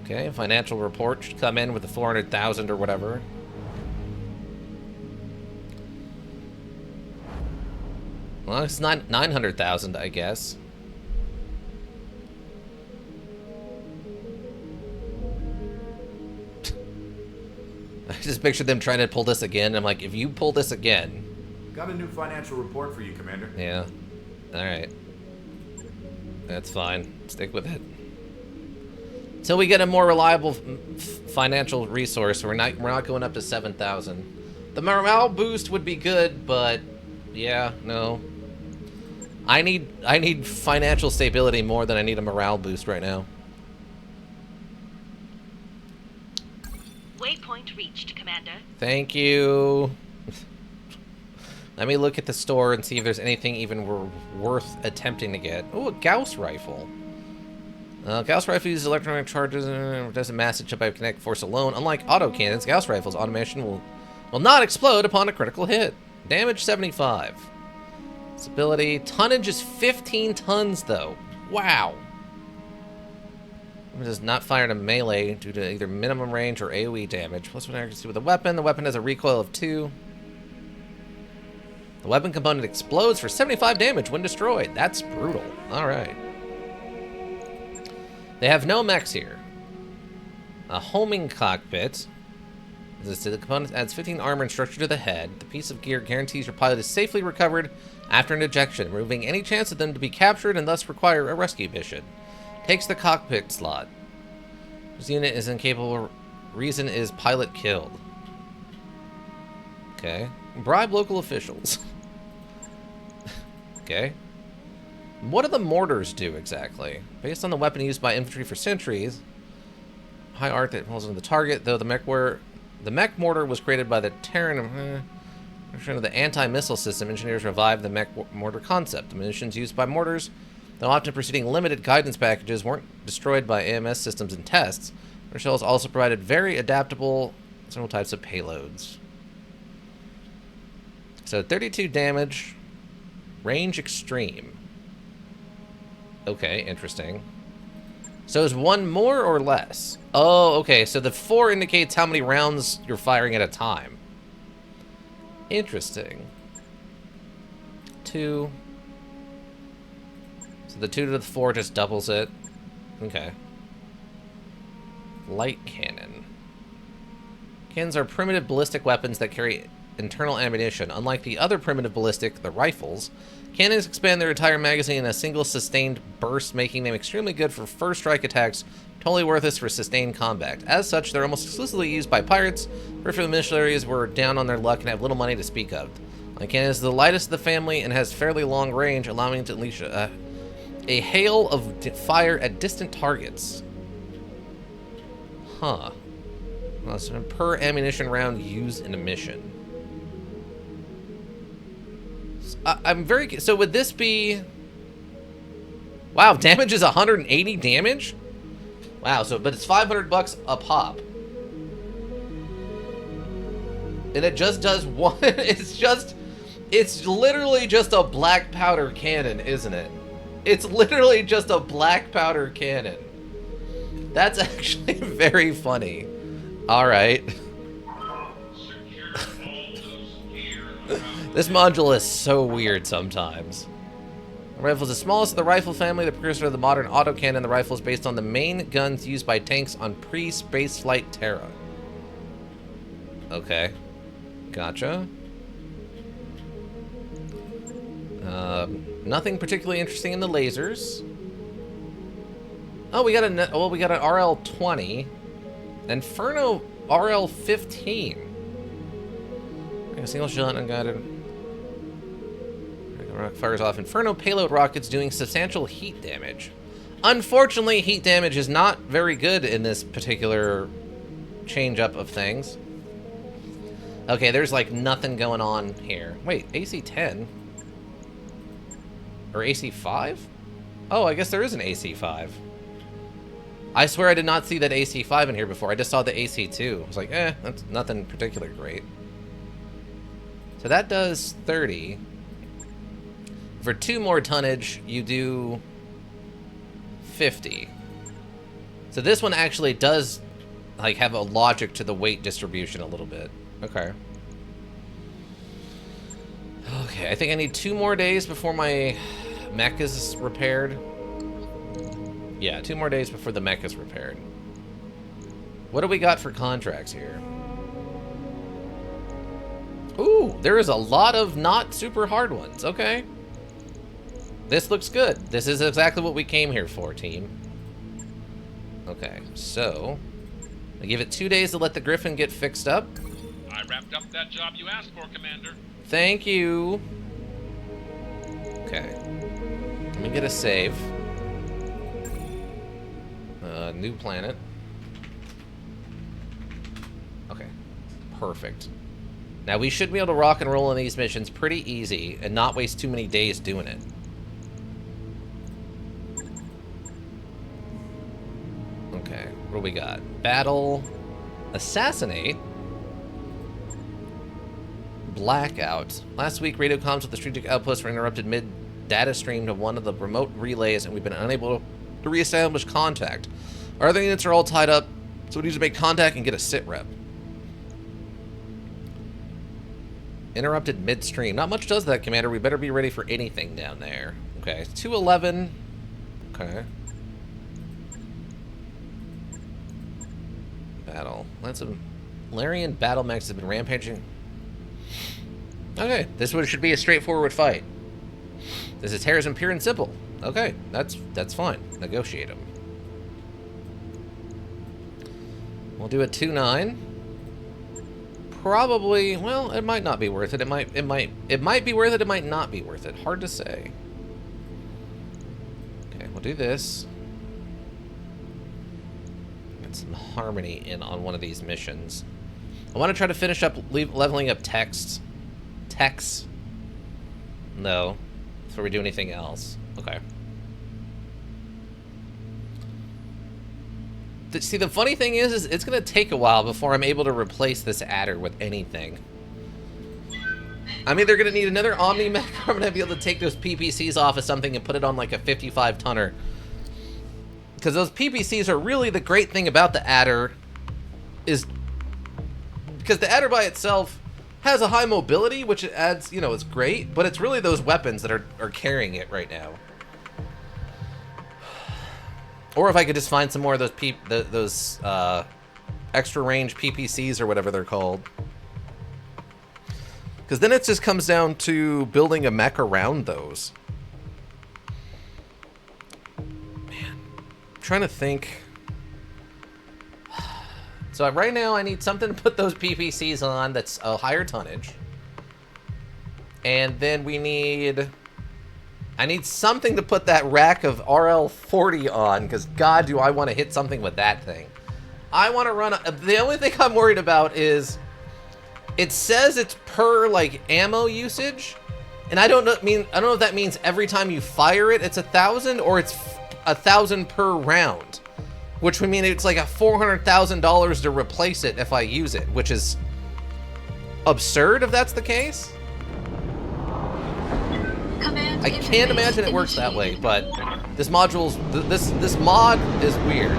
Okay, financial report should come in with the 400,000 or whatever. Well, it's not 900,000, I guess. I just pictured them trying to pull this again. I'm like, if you pull this again... Got a new financial report for you, Commander. Yeah. Alright. That's fine. Stick with it. Until we get a more reliable financial resource, we're not going up to 7,000. The morale boost would be good, but... Yeah, no. I need financial stability more than I need a morale boost right now. Waypoint reached, Commander. Thank you. Let me look at the store and see if there's anything even worth attempting to get. Oh, a Gauss rifle. Gauss rifle uses electronic charges and doesn't mass it by kinetic force alone. Unlike autocannons, Gauss rifles automation will not explode upon a critical hit. Damage 75. Stability. Tonnage is 15 tons, though. Wow. It does not fire to melee due to either minimum range or AoE damage. Plus 1 accuracy with the weapon. The weapon has a recoil of 2. The weapon component explodes for 75 damage when destroyed. That's brutal. Alright. They have no mechs here. A homing cockpit. The component adds 15 armor and structure to the head. The piece of gear guarantees your pilot is safely recovered after an ejection, removing any chance of them to be captured and thus require a rescue mission. Takes the cockpit slot. This unit is incapable. Reason is pilot killed. Okay. Bribe local officials. Okay. What do the mortars do exactly? Based on the weapon used by infantry for centuries, high arc that falls into the target, though the mech mortar was created by the Terran version of the anti-missile system. Engineers revived the mech mortar concept. The munitions used by mortars, though often preceding limited guidance packages, weren't destroyed by AMS systems and tests. Their shells also provided very adaptable several types of payloads. So 32 damage, range extreme. Okay, interesting. So is one more or less? Oh, okay, so the 4 indicates how many rounds you're firing at a time. Interesting. 2. So the 2 to the 4 just doubles it. Okay. Light cannon. Cannons are primitive ballistic weapons that carry internal ammunition. Unlike the other primitive ballistic, the rifles, cannons expand their entire magazine in a single sustained burst, making them extremely good for first strike attacks, totally worthless for sustained combat. As such, they're almost exclusively used by pirates, peripheral missionaries who are down on their luck and have little money to speak of. The cannon is the lightest of the family and has fairly long range, allowing it to unleash a hail of fire at distant targets. Huh. Well, so per ammunition round used in a mission. I'm very... So would this be... Wow, damage is 180 damage? Wow, so... But it's $500 a pop. And it just does one... It's just... It's literally just a black powder cannon, isn't it? It's literally just a black powder cannon. That's actually very funny. Alright. This module is so weird sometimes. The rifle is the smallest of the rifle family, the precursor of the modern autocannon. The rifle is based on the main guns used by tanks on pre-spaceflight Terra. Okay. Gotcha. Nothing particularly interesting in the lasers. Oh, we got an rl40. Inferno rl15. A single shot unguided. Fires off Inferno payload rockets doing substantial heat damage. Unfortunately, heat damage is not very good in this particular change-up of things. Okay, there's like nothing going on here. Wait, AC10? Or AC5? Oh, I guess there is an AC5. I swear I did not see that AC5 in here before. I just saw the AC2. I was like, that's nothing particularly great. So that does 30. For 2 more tonnage, you do 50. So this one actually does like have a logic to the weight distribution a little bit. Okay. Okay, I think I need 2 more days before my mech is repaired. Yeah, 2 more days before the mech is repaired. What do we got for contracts here? Ooh, there is a lot of not super hard ones. Okay. This looks good. This is exactly what we came here for, team. Okay, so I give it 2 days to let the Griffin get fixed up. I wrapped up that job you asked for, Commander. Thank you. Okay. Let me get a save. New planet. Okay. Perfect. Now, we should be able to rock and roll in these missions pretty easy and not waste too many days doing it. Okay, what do we got? Battle, assassinate, blackout. Last week, radio comms with the strategic outpost were interrupted mid-data stream to one of the remote relays, and we've been unable to reestablish contact. Our other units are all tied up, so we need to make contact and get a sit rep. Interrupted midstream. Not much does that, Commander. We better be ready for anything down there. Okay, 211. Okay. Battle. Lots of Larian battle mechs have been rampaging. Okay, this one should be a straightforward fight. This is terrorism pure and simple. Okay, that's fine. Negotiate them. We'll do a 2-9. Probably, well, it might not be worth it. It might be worth it. It might not be worth it. Hard to say. Okay, we'll do this. Get some harmony in on one of these missions. I want to try to finish up leveling up text. Text. No. Before we do anything else. Okay. See, the funny thing is it's going to take a while before I'm able to replace this adder with anything. I'm either going to need another Omni mech, or I'm going to be able to take those PPCs off of something and put it on like a 55-tonner. Because those PPCs are really the great thing about the adder, is because the adder by itself has a high mobility, which it adds, you know, it's great, but it's really those weapons that are carrying it right now. Or if I could just find some more of those extra range PPCs or whatever they're called. Because then it just comes down to building a mech around those. Man, I'm trying to think. So right now I need something to put those PPCs on that's a higher tonnage. And then I need something to put that rack of rl40 on, because God, do I want to hit something with that thing. I want to run... The only thing I'm worried about is... It says it's per, like, ammo usage. And I don't know if that means every time you fire it, it's 1,000, or it's 1,000 per round. Which would mean it's like a $400,000 to replace it if I use it, which is absurd if that's the case. I can't imagine it works that way, but this mod is weird.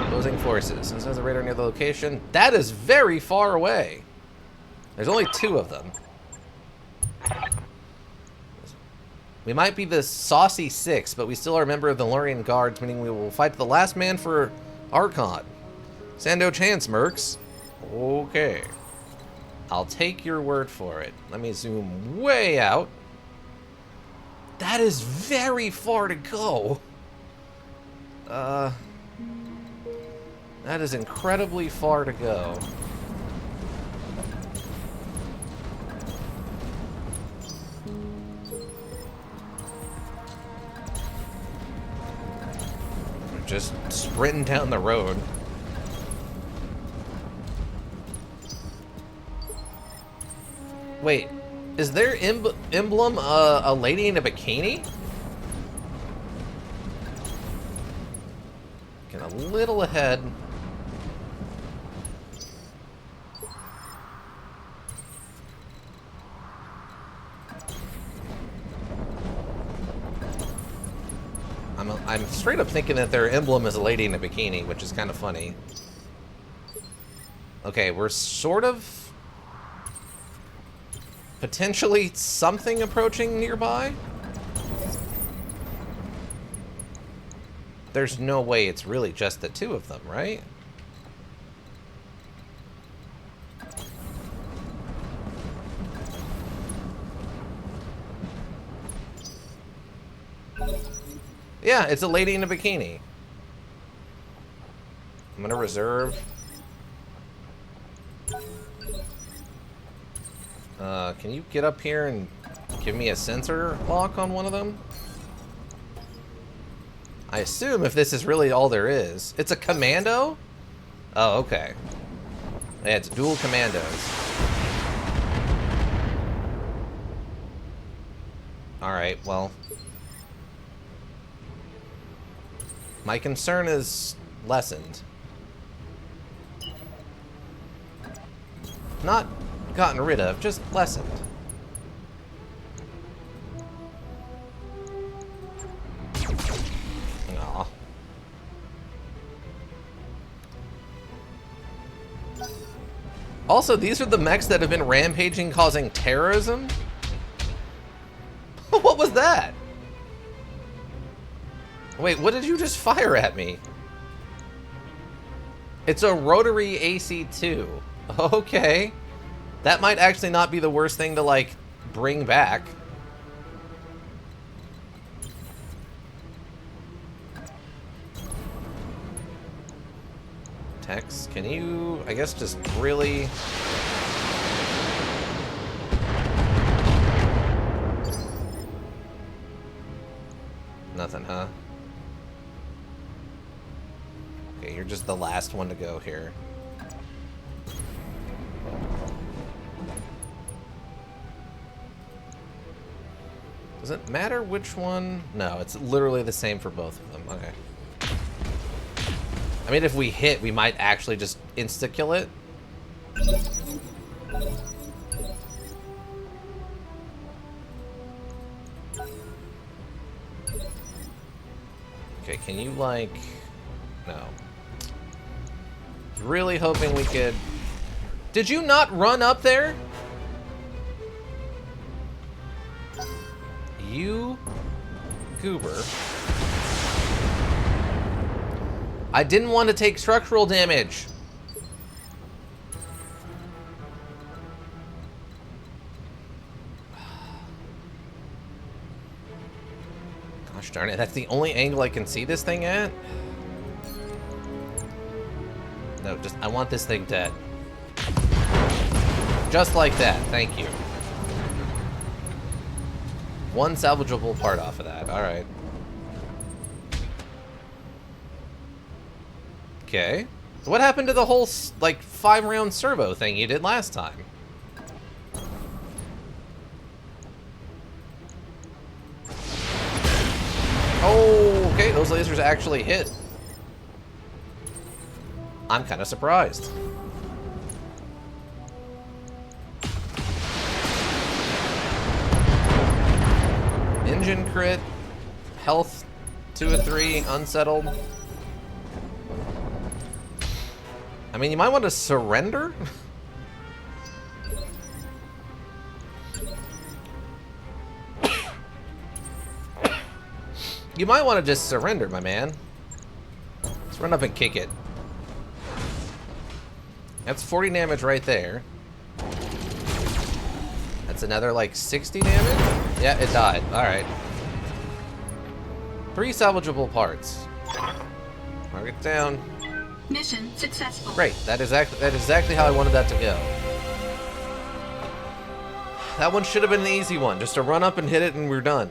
Opposing forces. This has a radar near the location. That is very far away. There's only 2 of them. We might be the Saucy 6, but we still are a member of the Lurian Guards, meaning we will fight to the last man for Archon. Stand no chance, mercs. Okay. I'll take your word for it. Let me zoom way out. That is very far to go. That is incredibly far to go. We're just sprinting down the road. Wait. Is their emblem a lady in a bikini? Get a little ahead. I'm straight up thinking that their emblem is a lady in a bikini, which is kind of funny. Okay, we're sort of... potentially something approaching nearby? There's no way it's really just the 2 of them, right? Yeah, it's a lady in a bikini. I'm gonna reserve. Can you get up here and give me a sensor lock on one of them? I assume if this is really all there is. It's a commando? Oh, okay. Yeah, it's dual commandos. Alright, well. My concern is lessened. Not gotten rid of, just lessened. Aw. Also, these are the mechs that have been rampaging, causing terrorism? What was that? Wait, what did you just fire at me? It's a rotary AC2. Okay. That might actually not be the worst thing to, like, bring back. Tex, can you, I guess, just really... Nothing, huh? Okay, you're just the last one to go here. Does it matter which one? No, it's literally the same for both of them. Okay. I mean, if we hit, we might actually just insta-kill it. Okay, can you, like... No. Really hoping we could... Did you not run up there? You goober. I didn't want to take structural damage. Gosh darn it, that's the only angle I can see this thing at? No, just, I want this thing dead. Just like that, thank you. One salvageable part off of that, alright. Okay. What happened to the whole, like, 5-round servo thing you did last time? Oh, okay, those lasers actually hit. I'm kind of surprised. Engine crit, health 2 of 3, unsettled. I mean, you might want to surrender? You might want to just surrender, my man. Let's run up and kick it. That's 40 damage right there. That's another, like, 60 damage? Yeah, it died. Alright. 3 salvageable parts. Target down. Mission successful. Great. That is exactly how I wanted that to go. That one should have been the easy one. Just to run up and hit it and we're done.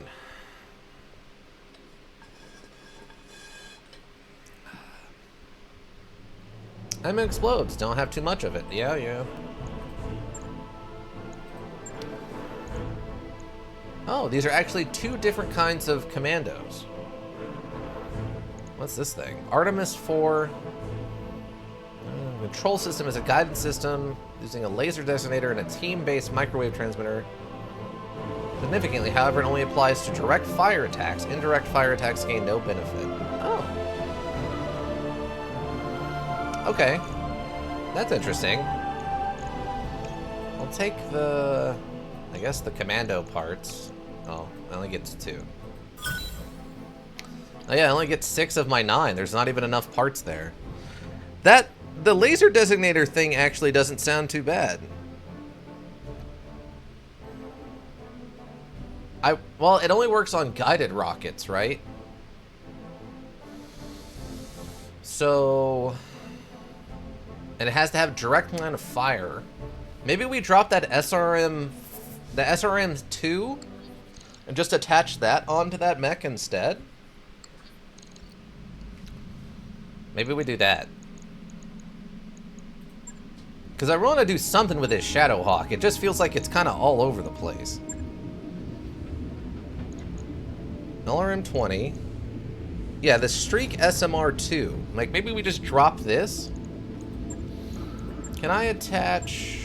I'm explodes. Don't have too much of it. Yeah, yeah. Oh, these are actually 2 different kinds of commandos. What's this thing? Artemis 4. Control system is a guided system using a laser designator and a team-based microwave transmitter. Significantly, however, it only applies to direct fire attacks. Indirect fire attacks gain no benefit. Oh. Okay. That's interesting. I'll take the... I guess the commando parts. Oh, I only get 2. Oh yeah, I only get 6 of my 9. There's not even enough parts there. The laser designator thing actually doesn't sound too bad. Well, it only works on guided rockets, right? So... And it has to have direct line of fire. Maybe we drop that SRM... The SRM-2? And just attach that onto that mech instead? Maybe we do that. Because I want to do something with this Shadowhawk. It just feels like it's kind of all over the place. LRM20. Yeah, the Streak SMR2. Like, maybe we just drop this? Can I attach...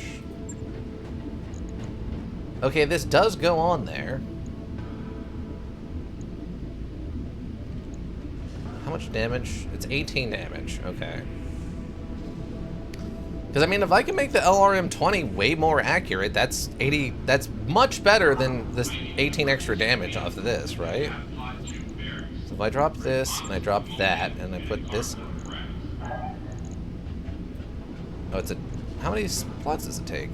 Okay, this does go on there. How much damage? It's 18 damage. Okay. Because, I mean, if I can make the LRM20 way more accurate, that's 80... That's much better than this 18 extra damage off of this, right? So if I drop this, and I drop that, and I put this... Oh, it's a... How many slots does it take?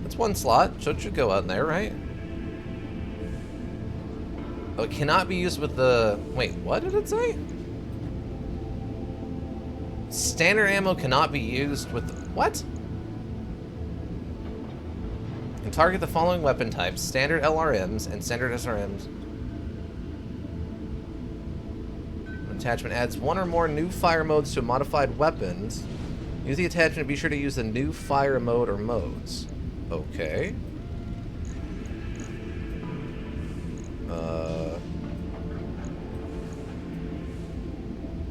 It's one slot, so it should go out in there, right? Oh, it cannot be used with the... Wait, what did it say? Standard ammo cannot be used with the... What? Can target the following weapon types. Standard LRMs and standard SRMs. Attachment adds one or more new fire modes to modified weapons. Use the attachment, be sure to use the new fire mode or modes. Okay.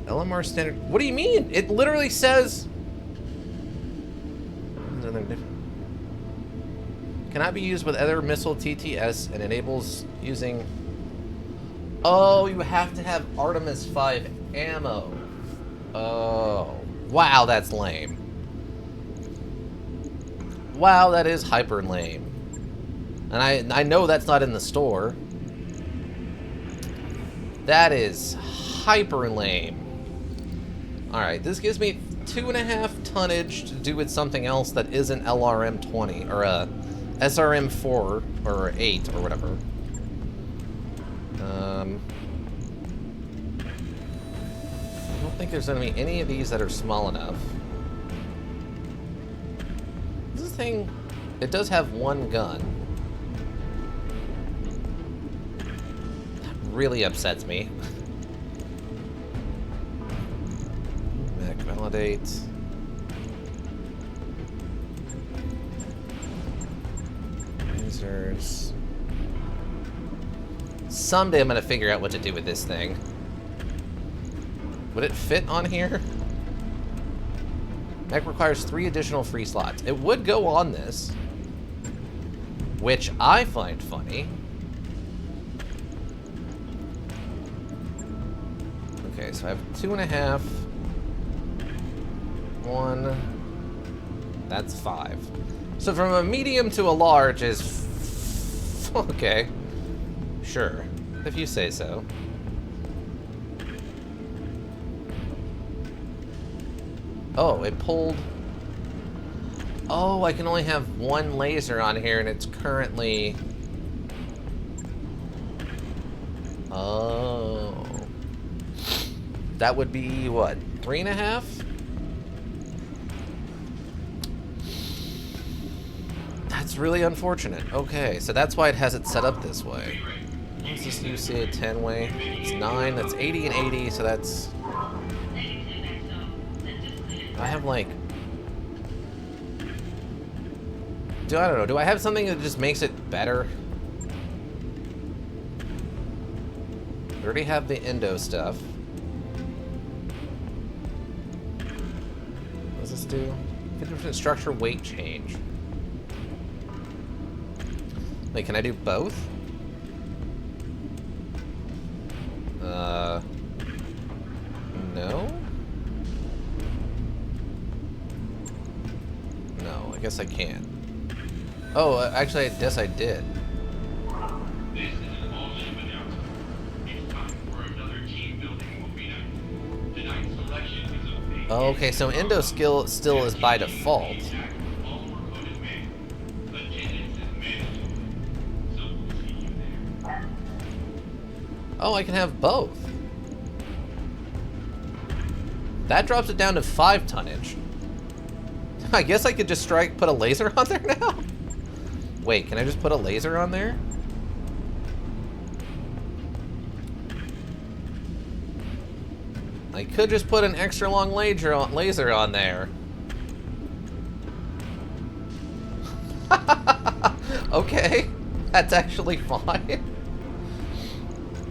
LMR standard... What do you mean? It literally says... Cannot be used with other missile TTS and enables using... Oh, you have to have Artemis 5 ammo. Oh. Wow, that's lame. Wow, that is hyper lame. And I know that's not in the store. That is hyper lame. Alright, this gives me 2.5 tonnage to do with something else that isn't LRM20 or SRM4 or 8 or whatever. I don't think there's gonna be any of these that are small enough. This thing, it does have one gun. That really upsets me. Mech validate. Lasers. Someday I'm gonna figure out what to do with this thing. Would it fit on here? Mech requires 3 additional free slots. It would go on this, which I find funny. Okay, so I have 2.5. 1. That's 5. So from a medium to a large is... Okay. Sure. If you say so. Oh, it pulled... Oh, I can only have one laser on here, and it's currently... Oh. That would be, what, 3.5? That's really unfortunate. Okay, so that's why it has it set up this way. What's this UCA 10-way? It's 9, that's 80 and 80, so that's... I have, like... I don't know, do I have something that just makes it better? I already have the endo stuff. What does this do? 50% structure weight change. Wait, can I do both? No? No, I guess I can't. Oh, actually, I guess I did. This is an all-ship announcement. It's time for another team-building movie night. Tonight's selection is a big... Oh, okay, so endo skill still is by default. All recorded men. Attendance is mandatory. So we'll see you there. Oh, I can have both. That drops it down to 5 tonnage. I guess I could just put a laser on there now? Wait, can I just put a laser on there? I could just put an extra long laser on there. Okay, that's actually fine.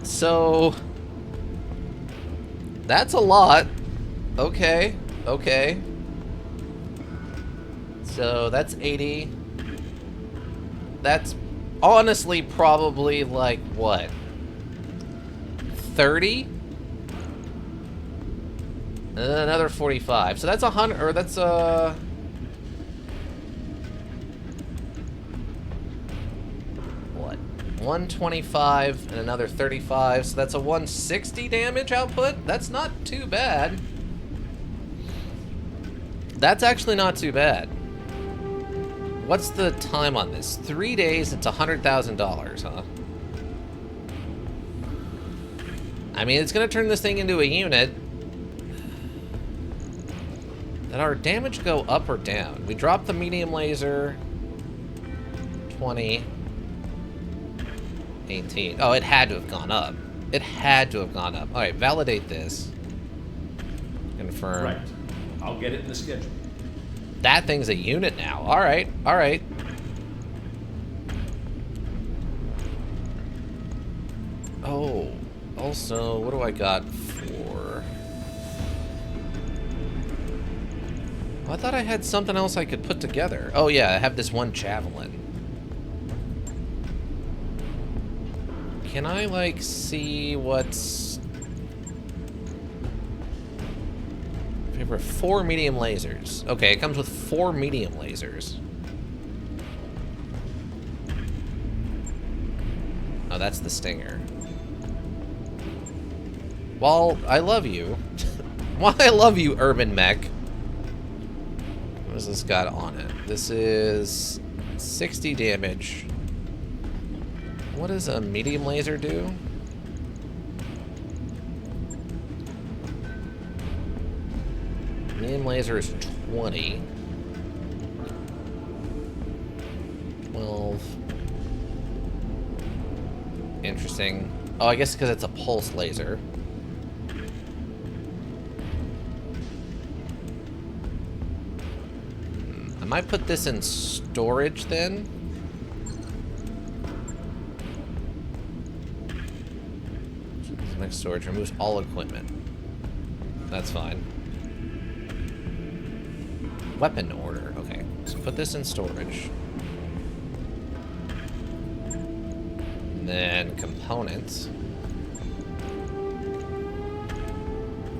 So that's a lot. Okay, okay. So that's 80. That's honestly probably like what? 30? And then another 45. So that's 100, or that's what? 125 and another 35. So that's a 160 damage output. That's not too bad. That's actually not too bad. What's the time on this? 3 days, it's $100,000, huh? I mean, it's gonna turn this thing into a unit. Did our damage go up or down? We dropped the medium laser. 20. 18. Oh, it had to have gone up. It had to have gone up. Alright, validate this. Confirm. Right. I'll get it in the schedule. That thing's a unit now. Alright, alright. Oh, also, what do I got for... I thought I had something else I could put together. Oh yeah, I have this one javelin. Can I, like, see what's... Favor 4 medium lasers. Okay, it comes with 4 medium lasers. Oh, that's the Stinger. Well, I love you. Well, I love you, Urban Mech. What has this got on it? This is 60 damage. What does a medium laser do? Medium laser is 20. 12. Interesting. Oh, I guess because it's a pulse laser. I might put this in storage then. Next storage removes all equipment. That's fine. Weapon order. Okay, so put this in storage. And then components.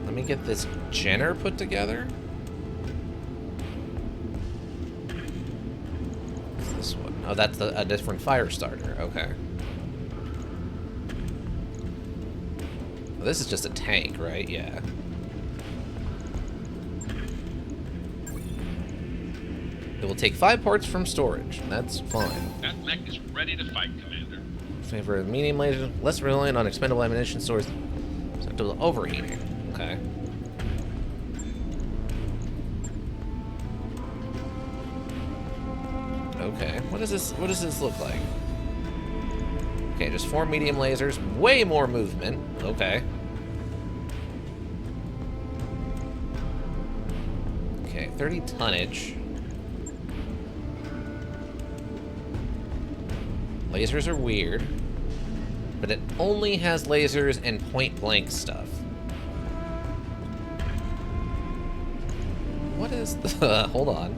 Let me get this Jenner put together. What's this one? Oh, that's a different fire starter. Okay. Well, this is just a tank, right? Yeah. It will take 5 parts from storage. That's fine. That mech is ready to fight, Commander. Favor of medium laser, less reliant on expendable ammunition source. Susceptible to overheating. Okay. Okay. What does this look like? Okay, just 4 medium lasers, way more movement. Okay. Okay, 30 tonnage. Lasers are weird, but it only has lasers and point-blank stuff. What is the... hold on.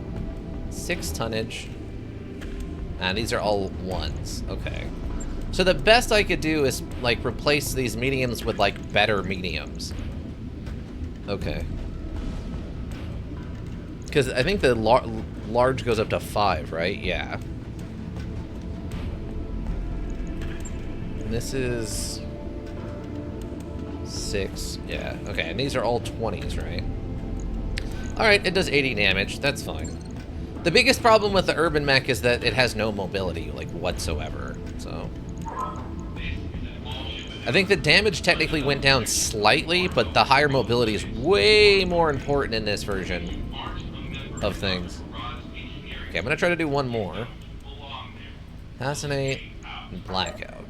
6 tonnage. Ah, these are all 1s. Okay. So the best I could do is, like, replace these mediums with, like, better mediums. Okay. Because I think the large goes up to 5, right? Yeah. And this is 6. Yeah. Okay, and these are all 20s, right? Alright, it does 80 damage. That's fine. The biggest problem with the Urban Mech is that it has no mobility, like, whatsoever. So... I think the damage technically went down slightly, but the higher mobility is way more important in this version of things. Okay, I'm gonna try to do one more. Fascinate and Blackout.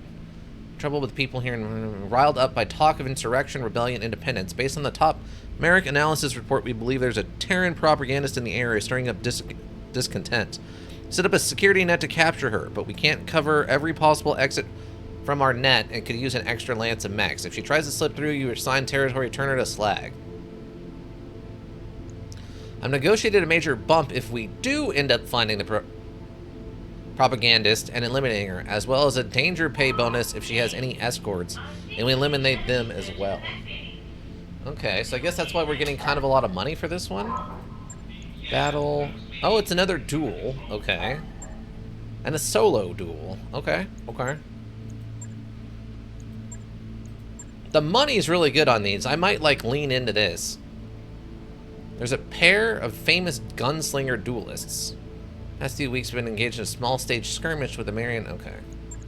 Trouble with people here and riled up by talk of insurrection, rebellion, independence. Based on the top Merrick analysis report, we believe there's a Terran propagandist in the area stirring up discontent. Set up a security net to capture her, but we can't cover every possible exit from our net and could use an extra lance of mechs. If she tries to slip through, you assign territory, turn her to slag. I've negotiated a major bump if we do end up finding the propagandist and eliminating her, as well as a danger pay bonus if she has any escorts, and we eliminate them as well. Okay, so I guess that's why we're getting kind of a lot of money for this one. Battle. Oh, it's another duel. Okay. And a solo duel. Okay, okay. The money's really good on these. I might, like, lean into this. There's a pair of famous gunslinger duelists. Past few weeks, we've been engaged in a small stage skirmish with the Marion. Okay.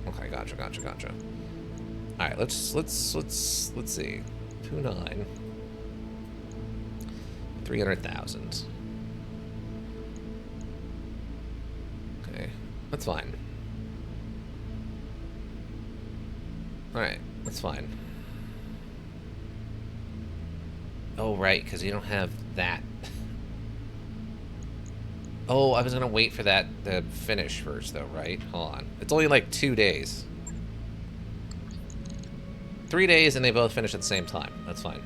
Okay, gotcha, gotcha, gotcha. Alright, let's see. 2-9. 300,000. Okay, that's fine. Alright, that's fine. Oh, right, because you don't have that. Oh, I was going to wait for that to finish first, though, right? Hold on. It's only like 2 days. 3 days, and they both finish at the same time. That's fine.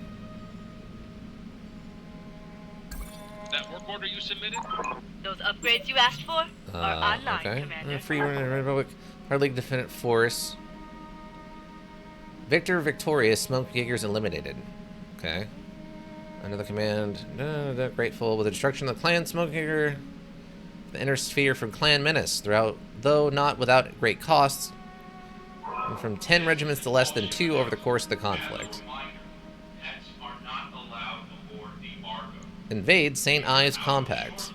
That work order you submitted? Those upgrades you asked for are online, okay. Commander. Free Republic, Hard League Defendant Force. Victor Victorious, Smoke Jaegers eliminated. Okay. Under the command, grateful with the destruction of the clan Smoke Jaeger. The inner sphere from Clan Menace, throughout, though not without great costs, and from 10 regiments to less than 2 over the course of the conflict. Invade St. Ives Compact.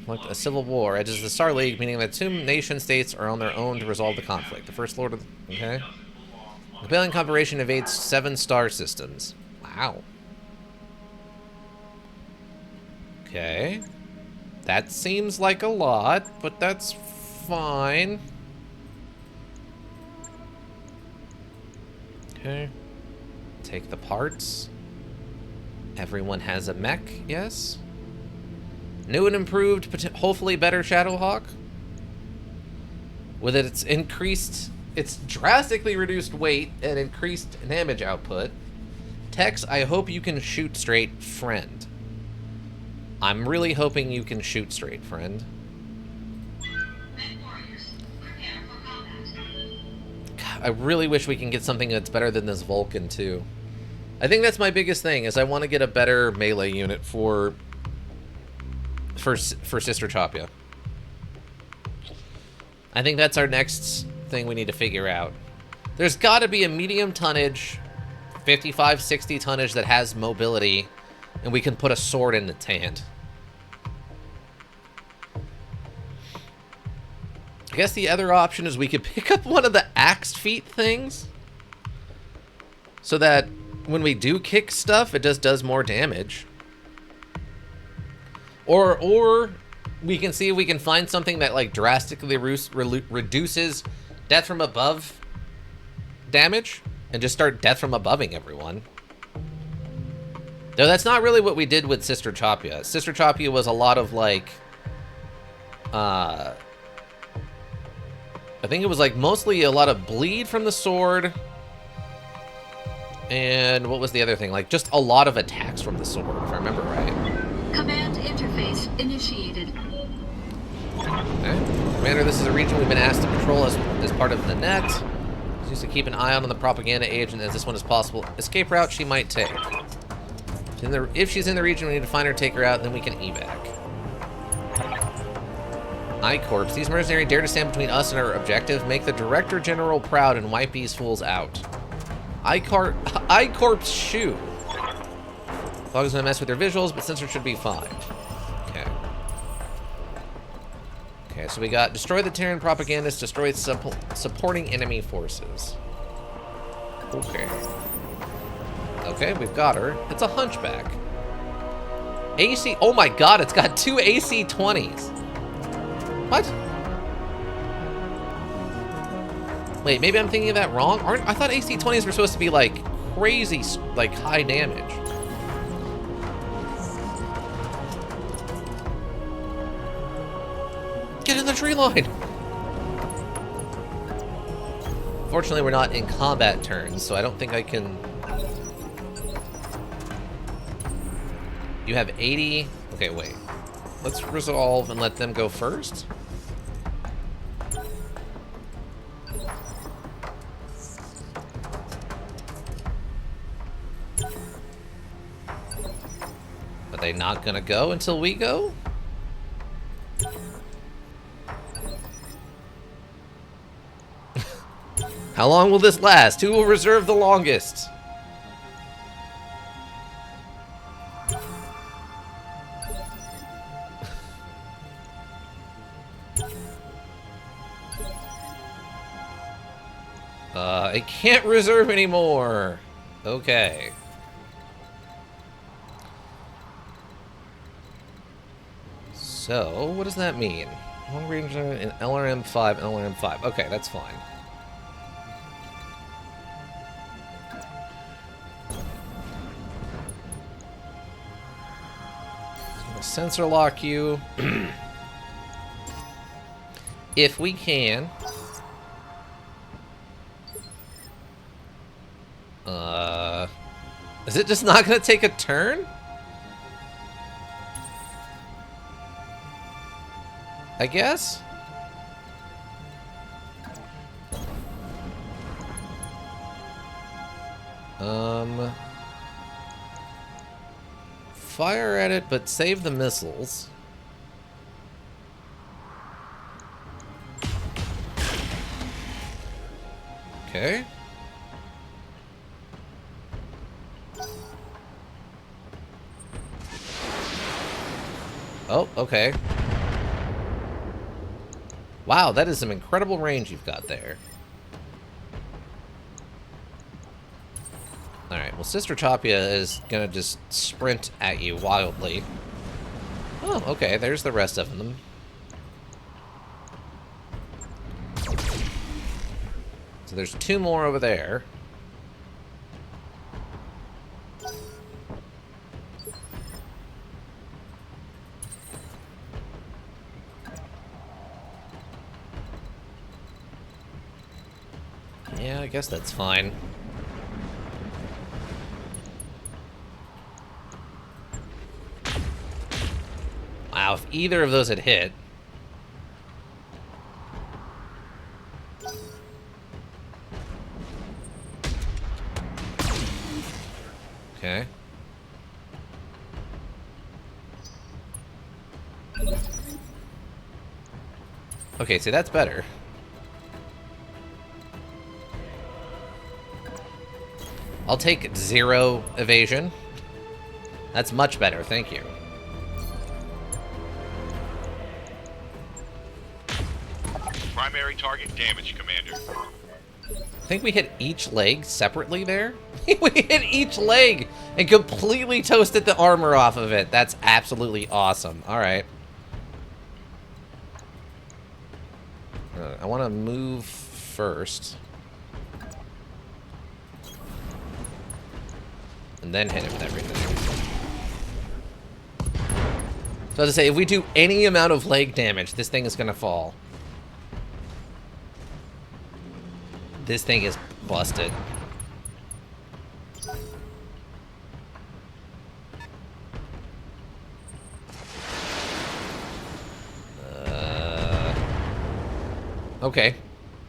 Like a civil war, edges the Star League, meaning that 2 nation-states are on their own to resolve the conflict. The First Lord of the... Okay. The Rebellion Corporation invades 7 star systems. Wow. Okay. That seems like a lot, but that's fine. Okay. Take the parts. Everyone has a mech, yes. New and improved, hopefully better Shadowhawk. With its increased, its drastically reduced weight and increased damage output. Tex, I hope you can shoot straight, friend. I'm really hoping you can shoot straight, friend. God, I really wish we can get something that's better than this Vulcan, too. I think that's my biggest thing, is I want to get a better melee unit for Sister Chapia. I think that's our next thing we need to figure out. There's got to be a medium tonnage, 55, 60 tonnage that has mobility, and we can put a sword in its hand. I guess the other option is we could pick up one of the axed feet things, so that when we do kick stuff, it just does more damage. Or we can see if we can find something that like drastically reduces death from above damage, and just start death from aboving everyone. Though that's not really what we did with Sister Chapia. Sister Chapia was a lot of like, I think it was like mostly a lot of bleed from the sword. And what was the other thing? Like just a lot of attacks from the sword, if I remember right. Command interface initiated. Okay. Commander, this is a region we've been asked to patrol as part of the net. Just to keep an eye on the propaganda agent as this one is possible escape route she might take. If she's in the region, we need to find her, take her out, then we can evac. I-Corps. These mercenaries dare to stand between us and our objective. Make the Director General proud and wipe these fools out. I-Corps shoe. Fog's gonna mess with their visuals, but sensor should be fine. Okay. Okay, so we got destroy the Terran propagandist, destroy supporting enemy forces. Okay. Okay, we've got her. It's a hunchback. AC, oh my god, it's got 2 AC20s. What? Wait, maybe I'm thinking of that wrong? I thought AC20s were supposed to be like crazy, like high damage. Get in the tree line. Fortunately, we're not in combat turns, so I don't think I can... You have 80... Okay, wait. Let's resolve and let them go first. Are they not gonna go until we go? How long will this last? Who will reserve the longest? I can't reserve anymore. Okay. So, what does that mean? Long range in LRM5, LRM5. Okay, that's fine. Sensor lock you. If we can. Is it just not gonna take a turn? I guess? Fire at it, but save the missiles. Okay. Oh, okay. Wow, that is some incredible range you've got there. Alright, well, Sister Tapia is gonna just sprint at you wildly. Oh, okay, there's the rest of them. So there's 2 more over there. Yeah, I guess that's fine. Wow, if either of those had hit. Okay. Okay, see, that's better. I'll take 0 evasion. That's much better, thank you. Primary target damage, Commander. I think we hit each leg separately there. We hit each leg and completely toasted the armor off of it. That's absolutely awesome. All right. I want to move first. And then hit him with everything. So as I say, if we do any amount of leg damage, this thing is going to fall. This thing is busted. Okay.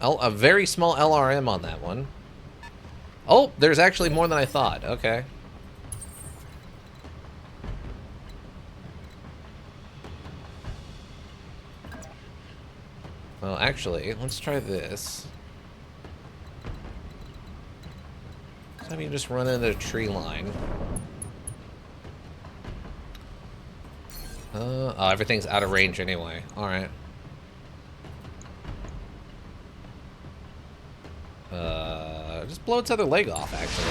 A very small LRM on that one. Oh, there's actually more than I thought. Okay. Well, actually, let's try this. Let's have you just run into the tree line. Oh, everything's out of range anyway. Alright. Just blow its other leg off, actually.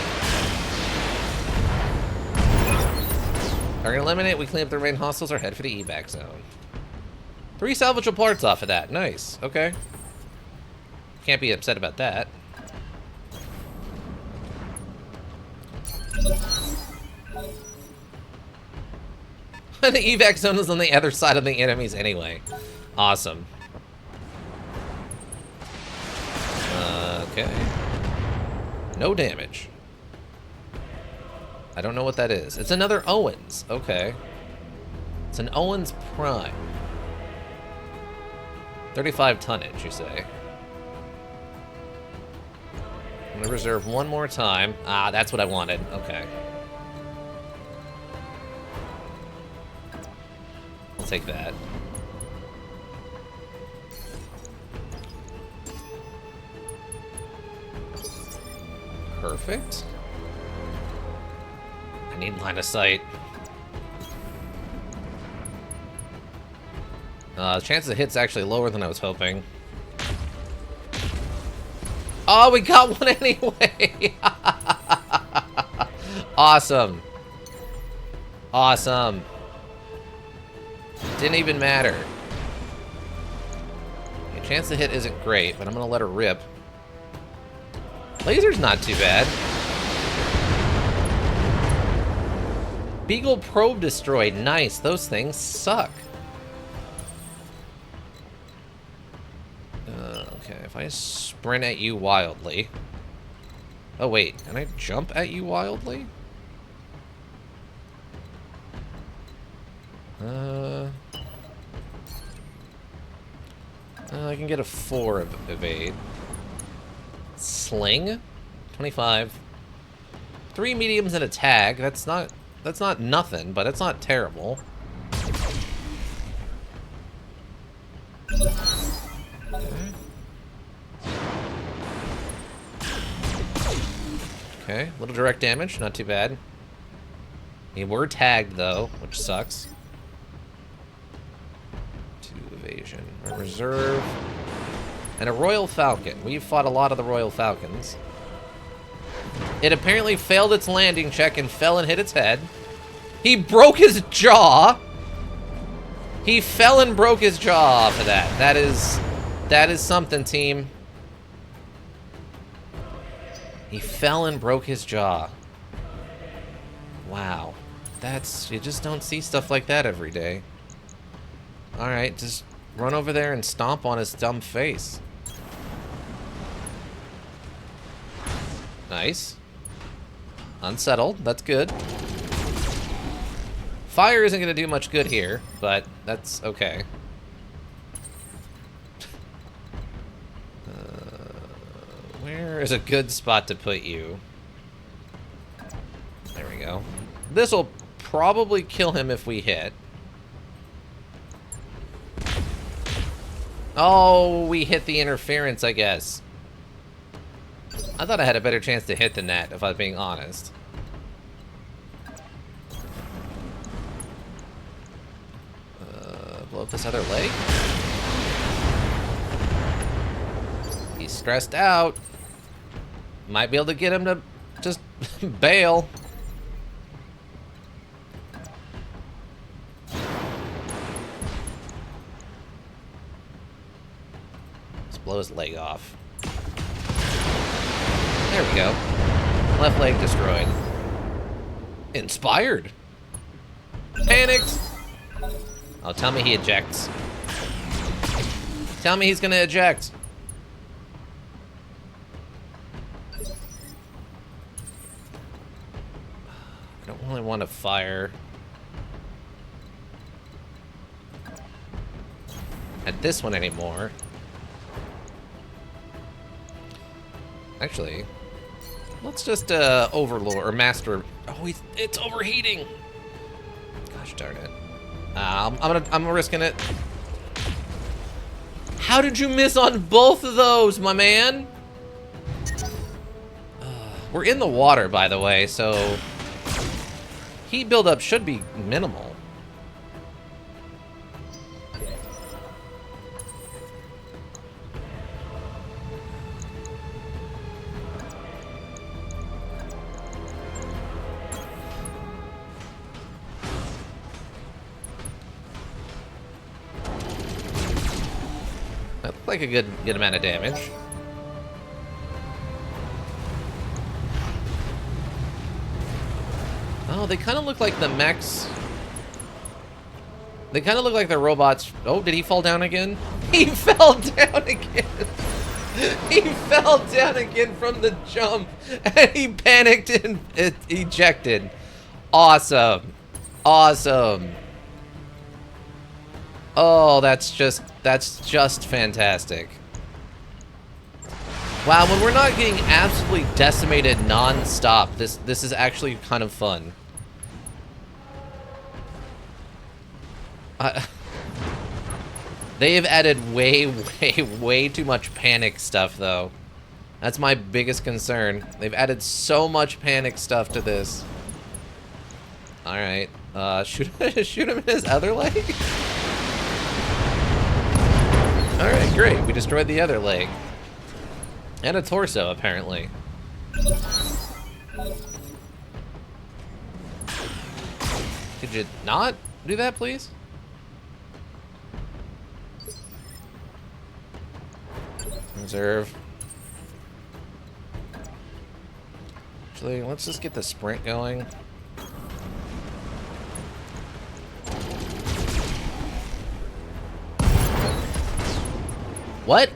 Target eliminate, we clean up the remaining hostiles or head for the evac zone. 3 salvageable parts off of that. Nice. Okay. Can't be upset about that. The evac zone is on the other side of the enemies anyway. Awesome. Okay. No damage. I don't know what that is. It's another Owens. Okay. It's an Owens Prime. 35 tonnage, you say? I'm gonna reserve one more time. Ah, that's what I wanted. Okay. I'll take that. Perfect. I need line of sight. The chance of hit's actually lower than I was hoping. Oh, we got one anyway! Awesome. Awesome. Didn't even matter. The chance to hit isn't great, but I'm gonna let her rip. Laser's not too bad. Beagle probe destroyed. Nice. Those things suck. Okay, if I sprint at you wildly. Oh, wait. Can I jump at you wildly? I can get a 4 of evade. Sling? 25. 3 mediums and a tag. That's not nothing, but it's not terrible. Okay, little direct damage, not too bad. We were tagged though, which sucks. 2 evasion. A reserve. And a Royal Falcon. We've fought a lot of the Royal Falcons. It apparently failed its landing check and fell and hit its head. He broke his jaw. He fell and broke his jaw off of that. That is something, team. He fell and broke his jaw. Wow. You just don't see stuff like that every day. Alright, just run over there and stomp on his dumb face. Nice. Unsettled, that's good. Fire isn't going to do much good here, but that's okay. Where is a good spot to put you? There we go. This will probably kill him if we hit. Oh, we hit the interference, I guess. I thought I had a better chance to hit than that, if I was being honest. Blow up this other leg. He's stressed out. Might be able to get him to just bail. Let's blow his leg off. There we go. Left leg destroyed. Inspired. Panicked. Oh, tell me he ejects. Tell me he's gonna eject. I don't really want to fire at this one anymore. Actually, let's just overlord or master. Oh, it's overheating. Gosh darn it! I'm risking it. How did you miss on both of those, my man? We're in the water, by the way, so heat buildup should be minimal. That looked like a good amount of damage. Oh, they kind of look like the mechs. They kind of look like the robots. Oh, did he fall down again? He fell down again. He fell down again from the jump, and he panicked and ejected. Awesome. Awesome. Oh, that's just fantastic. Wow, when we're not getting absolutely decimated non-stop, this is actually kind of fun. They have added way too much panic stuff, though. That's my biggest concern. They've added so much panic stuff to this. Alright, shoot him in his other leg? Alright, great. We destroyed the other leg. And a torso, apparently. Could you not do that, please? Reserve. Actually, let's just get the sprint going. What?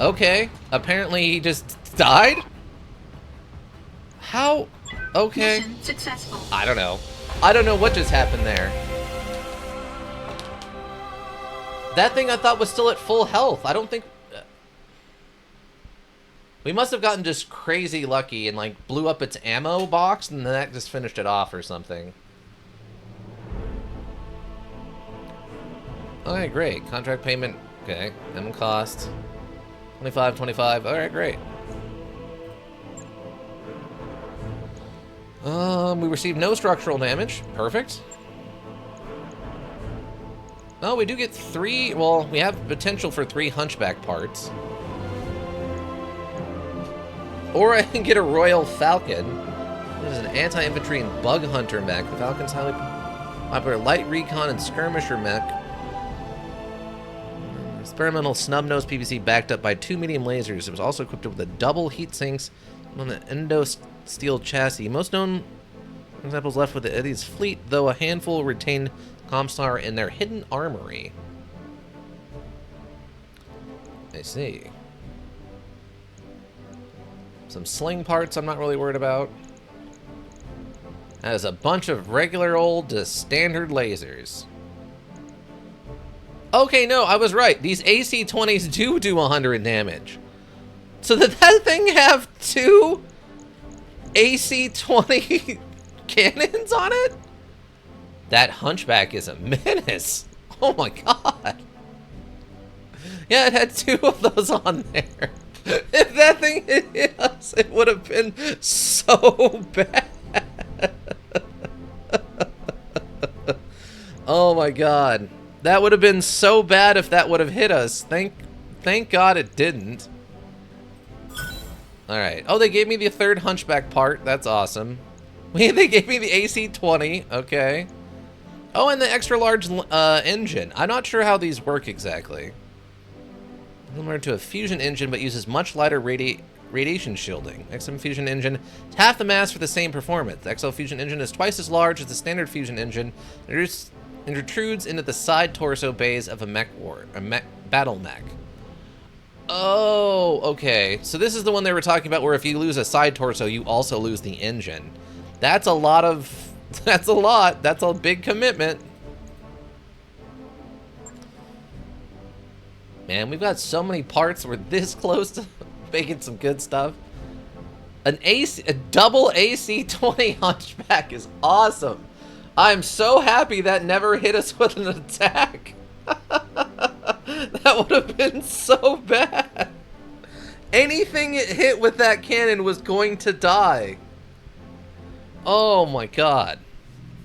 Okay. Apparently he just died? How? Okay. Mission successful. I don't know. I don't know what just happened there. That thing I thought was still at full health. I don't think... We must have gotten just crazy lucky and like blew up its ammo box and then that just finished it off or something. Alright, great. Contract payment. Okay. Minimum cost. 25. Alright, great. We received no structural damage. Perfect. Oh, we do get 3... Well, we have potential for 3 hunchback parts. Or I can get a Royal Falcon. This is an anti-infantry and bug hunter mech. The Falcon's highly popular light recon and skirmisher mech. Experimental snub-nosed PVC backed up by 2 medium lasers. It was also equipped with a double heat sinks on the endo steel chassis. Most known examples left with the Eddie's fleet, though a handful retained Comstar in their hidden armory. I see. Some sling parts I'm not really worried about. That is a bunch of regular old to standard lasers. Okay, no, I was right. These AC20s do 100 damage. So did that thing have 2 AC20 cannons on it? That hunchback is a menace. Oh my god. Yeah, it had 2 of those on there. If that thing had hit us, it would have been so bad. Oh my god. That would have been so bad if that would have hit us. Thank God it didn't. Alright. Oh, they gave me the 3rd hunchback part. That's awesome. They gave me the AC20. Okay. Oh, and the extra large engine. I'm not sure how these work exactly. Similar to a fusion engine, but uses much lighter radiation shielding. XM fusion engine is half the mass for the same performance. The XL fusion engine is twice as large as the standard fusion engine. It intrudes into the side torso bays of a battle mech. Oh, okay. So this is the one they were talking about where if you lose a side torso, you also lose the engine. That's a lot of... That's a lot. That's a big commitment. Man, we've got so many parts. We're this close to making some good stuff. A double AC20 hunchback is awesome. I'm so happy that never hit us with an attack. That would have been so bad. Anything it hit with that cannon was going to die. Oh my god.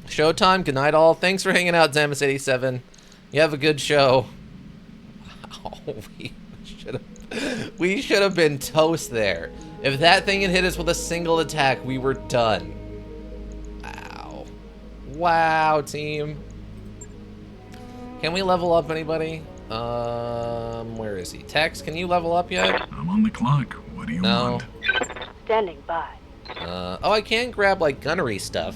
Showtime, good night all. Thanks for hanging out, Zamus87. You have a good show. Oh, we should have been toast there. If that thing had hit us with a single attack, we were done. Wow. Wow, team. Can we level up anybody? Where is he? Tex, can you level up yet? I'm on the clock. What do you want? Standing by. Oh, I can grab, like, gunnery stuff.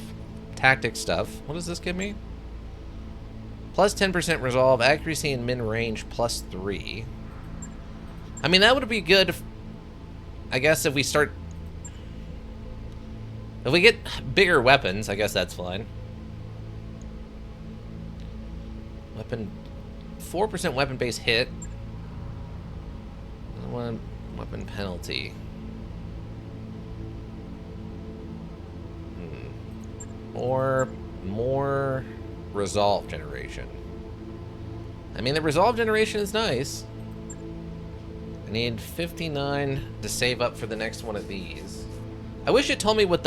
Tactic stuff. What does this give me? Plus 10% resolve, accuracy and min range plus 3. I mean, that would be good, I guess, if we start... If we get bigger weapons, I guess that's fine. Weapon... 4% weapon base hit. 1 weapon penalty. Or more resolve generation. I mean, the resolve generation is nice. I need 59 to save up for the next one of these. I wish it told me what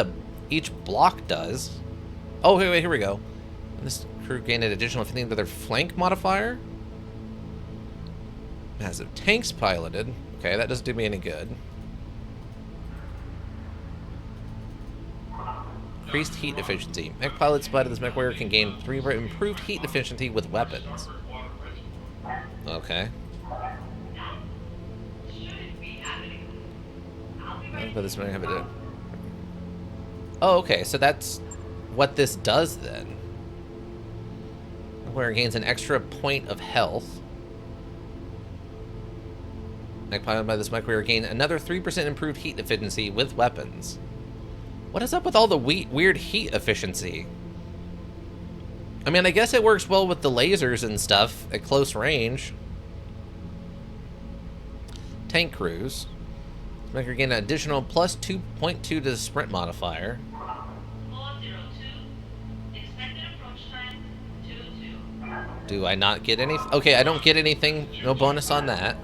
each block does. Oh, wait, here we go. This crew gained an additional 15 to their flank modifier. Massive tanks piloted. Okay, that doesn't do me any good. Increased heat efficiency. Mech pilots spotted this mech warrior can gain 3 improved heat efficiency with weapons. Okay. But this might have it. Oh, okay. So that's what this does then. Where it gains an extra point of health. Mech pilot by this mech warrior gain another 3% improved heat efficiency with weapons. What is up with all the weird heat efficiency? I mean, I guess it works well with the lasers and stuff at close range. Tank crews. Make her gain an additional plus 2.2 to the sprint modifier. 402. Expected approach time 22. Do I not get any? Okay, I don't get anything. No bonus on that.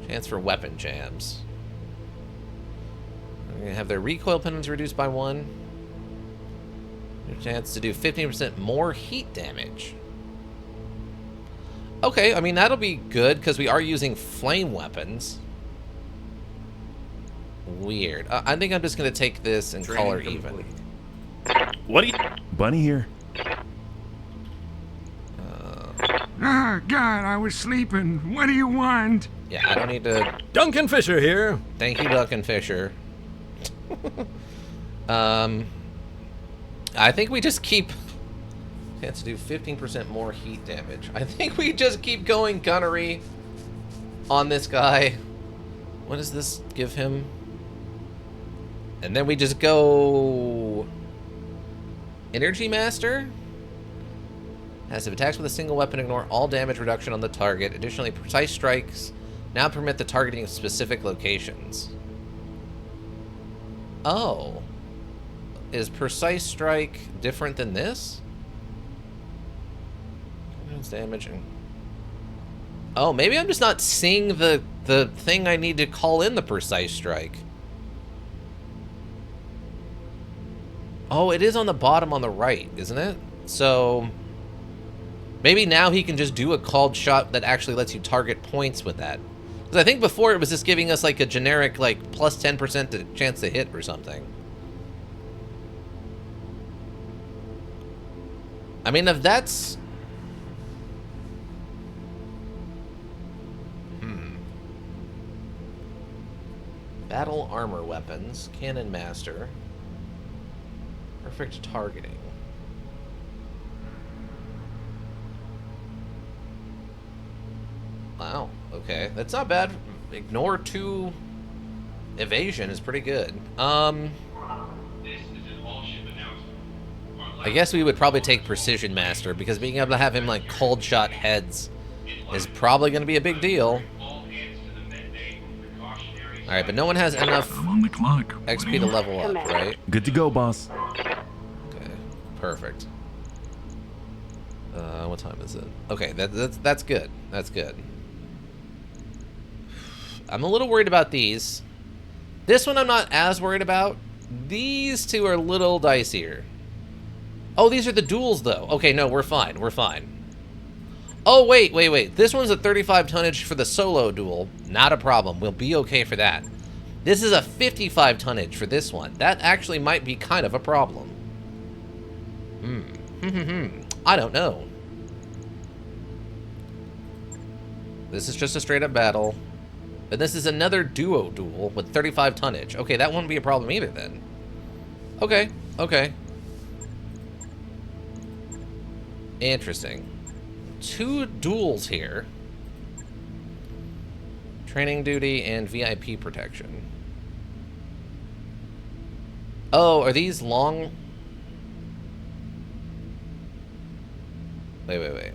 Chance for weapon jams. We're gonna have their recoil penalties reduced by 1. Your chance to do 15% more heat damage. Okay, I mean, that'll be good because we are using flame weapons. Weird. I think I'm just gonna take this and call her even. What are you... Bunny here. Ah, God, I was sleeping. What do you want? Yeah, I don't need to... Duncan Fisher here. Thank you, Duncan Fisher. I think we just keep... Chance to do 15% more heat damage. I think we just keep going gunnery on this guy. What does this give him? And then we just go... Energy Master? Passive attacks with a single weapon ignore all damage reduction on the target. Additionally, precise strikes now permit the targeting of specific locations. Oh. Is precise strike different than this? Damaging. Oh, maybe I'm just not seeing the thing I need to call in the precise strike. Oh, it is on the bottom on the right, isn't it? So maybe now he can just do a called shot that actually lets you target points with that. Because I think before it was just giving us like a generic like plus 10% chance to hit or something. I mean, if that's... Battle armor weapons, cannon master, perfect targeting. Wow, okay, that's not bad. Ignore 2 evasion is pretty good. This is an all-ship announcement. I guess we would probably take precision master because being able to have him like cold shot heads is probably going to be a big deal. Alright, but no one has enough XP to level up, right? Good to go, boss. Okay, perfect. What time is it? Okay, that's good. That's good. I'm a little worried about these. This one I'm not as worried about. These two are a little dicier. Oh, these are the duels, though. Okay, no, we're fine. We're fine. Oh, wait. This one's a 35 tonnage for the solo duel. Not a problem. We'll be okay for that. This is a 55 tonnage for this one. That actually might be kind of a problem. I don't know. This is just a straight up battle. But this is another duo duel with 35 tonnage. Okay, that won't be a problem either then. Okay. Interesting. 2 duels here. Training duty and VIP protection. Oh, are these long? Wait.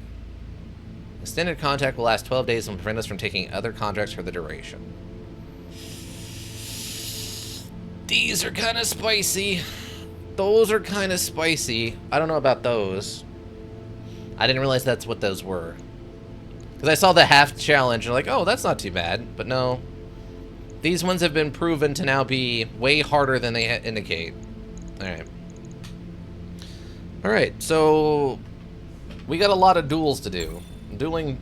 Extended contract will last 12 days and prevent us from taking other contracts for the duration. These are kind of spicy. Those are kind of spicy. I don't know about those. I didn't realize that's what those were. Because I saw the half challenge and like, oh, that's not too bad. But no. These ones have been proven to now be way harder than they indicate. Alright. Alright, so we got a lot of duels to do. Doing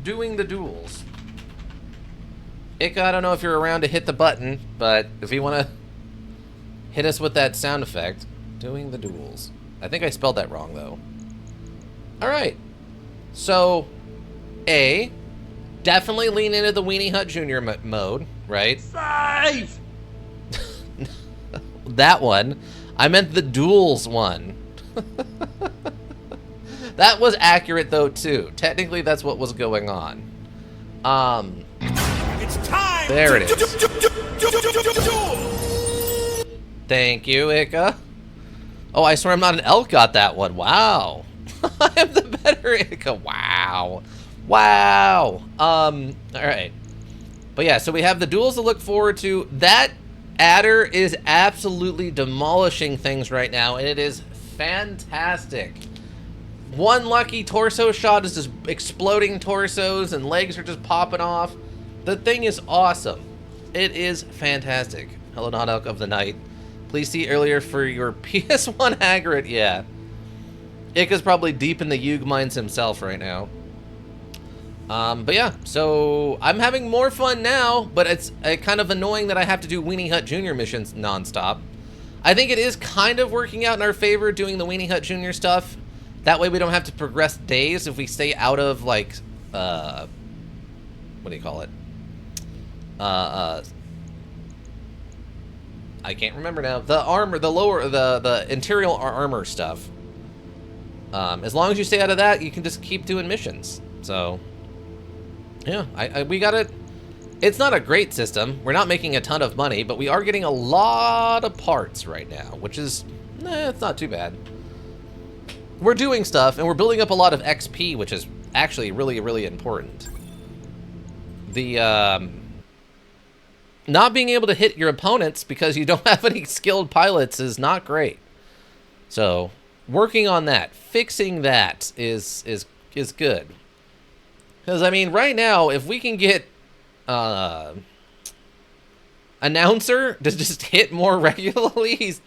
the duels. Ika, I don't know if you're around to hit the button, but if you want to hit us with that sound effect. Doing the duels. I think I spelled that wrong, though. Alright. So, A, definitely lean into the Weenie Hut Jr. mode, right? 5! That one. I meant the duels one. That was accurate, though, too. Technically, that's what was going on. It's time! There it is. Thank you, Ika. Oh, I swear I'm not an elk got that one. Wow. I'm the better Ika. Wow. Wow. Alright. But yeah, so we have the duels to look forward to. That adder is absolutely demolishing things right now, and it is fantastic. One lucky torso shot is just exploding torsos, and legs are just popping off. The thing is awesome. It is fantastic. Hello, not elk of the night. Please see earlier for your PS1 Hagrid. Yeah. Ika's probably deep in the Yug mines himself right now. But yeah, so I'm having more fun now, but it's kind of annoying that I have to do Weenie Hut Jr. missions nonstop. I think it is kind of working out in our favor doing the Weenie Hut Jr. stuff. That way we don't have to progress days if we stay out of, like, what do you call it? I can't remember now. The armor, the interior armor stuff. As long as you stay out of that, you can just keep doing missions. So, yeah, we got it. It's not a great system. We're not making a ton of money, but we are getting a lot of parts right now, which is, it's not too bad. We're doing stuff, and we're building up a lot of XP, which is actually really, really important. The, not being able to hit your opponents because you don't have any skilled pilots is not great. So, working on that, fixing that is good. Because, I mean, right now, if we can get Announcer to just hit more regularly, he's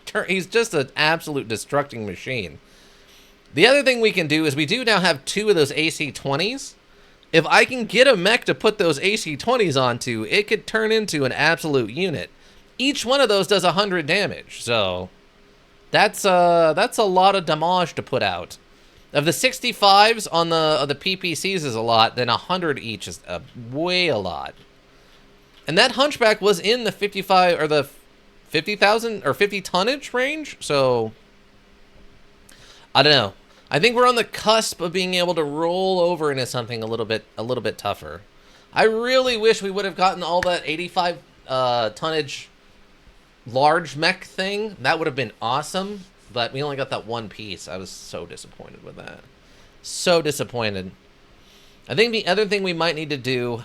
just an absolute destructing machine. The other thing we can do is we do now have 2 of those AC20s. If I can get a mech to put those AC20s onto, it could turn into an absolute unit. Each one of those does 100 damage, so that's a lot of damage to put out. Of the 65s on the PPCs is a lot, then 100 each is way a lot. And that Hunchback was in the 55 or the 50,000 or 50 tonnage range, so I don't know. I think we're on the cusp of being able to roll over into something a little bit tougher. I really wish we would have gotten all that 85 tonnage large mech thing. That would have been awesome, but we only got that one piece. I was so disappointed with that. So disappointed. I think the other thing we might need to do,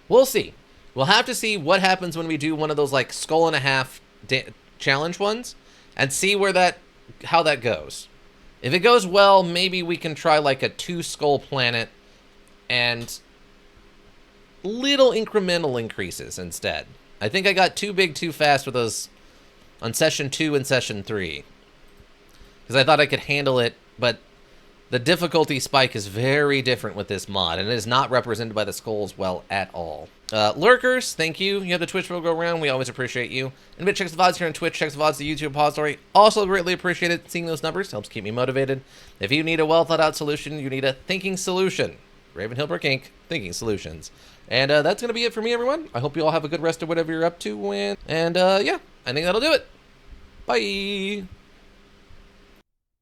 we'll see. We'll have to see what happens when we do one of those like skull and a half challenge ones. And see how that goes. If it goes well, maybe we can try like a 2-skull planet and little incremental increases instead. I think I got too big too fast with those on session 2 and session 3. Because I thought I could handle it, but the difficulty spike is very different with this mod, and it is not represented by the skulls well at all. Lurkers, thank you. You have the Twitch will go around. We always appreciate you. And checks the VODs here on Twitch, checks the VODs, the YouTube repository. Also greatly appreciated seeing those numbers. Helps keep me motivated. If you need a well-thought-out solution, you need a thinking solution. Raven Hillbrook Inc., Thinking Solutions. And that's going to be it for me, everyone. I hope you all have a good rest of whatever you're up to. And yeah, I think that'll do it. Bye.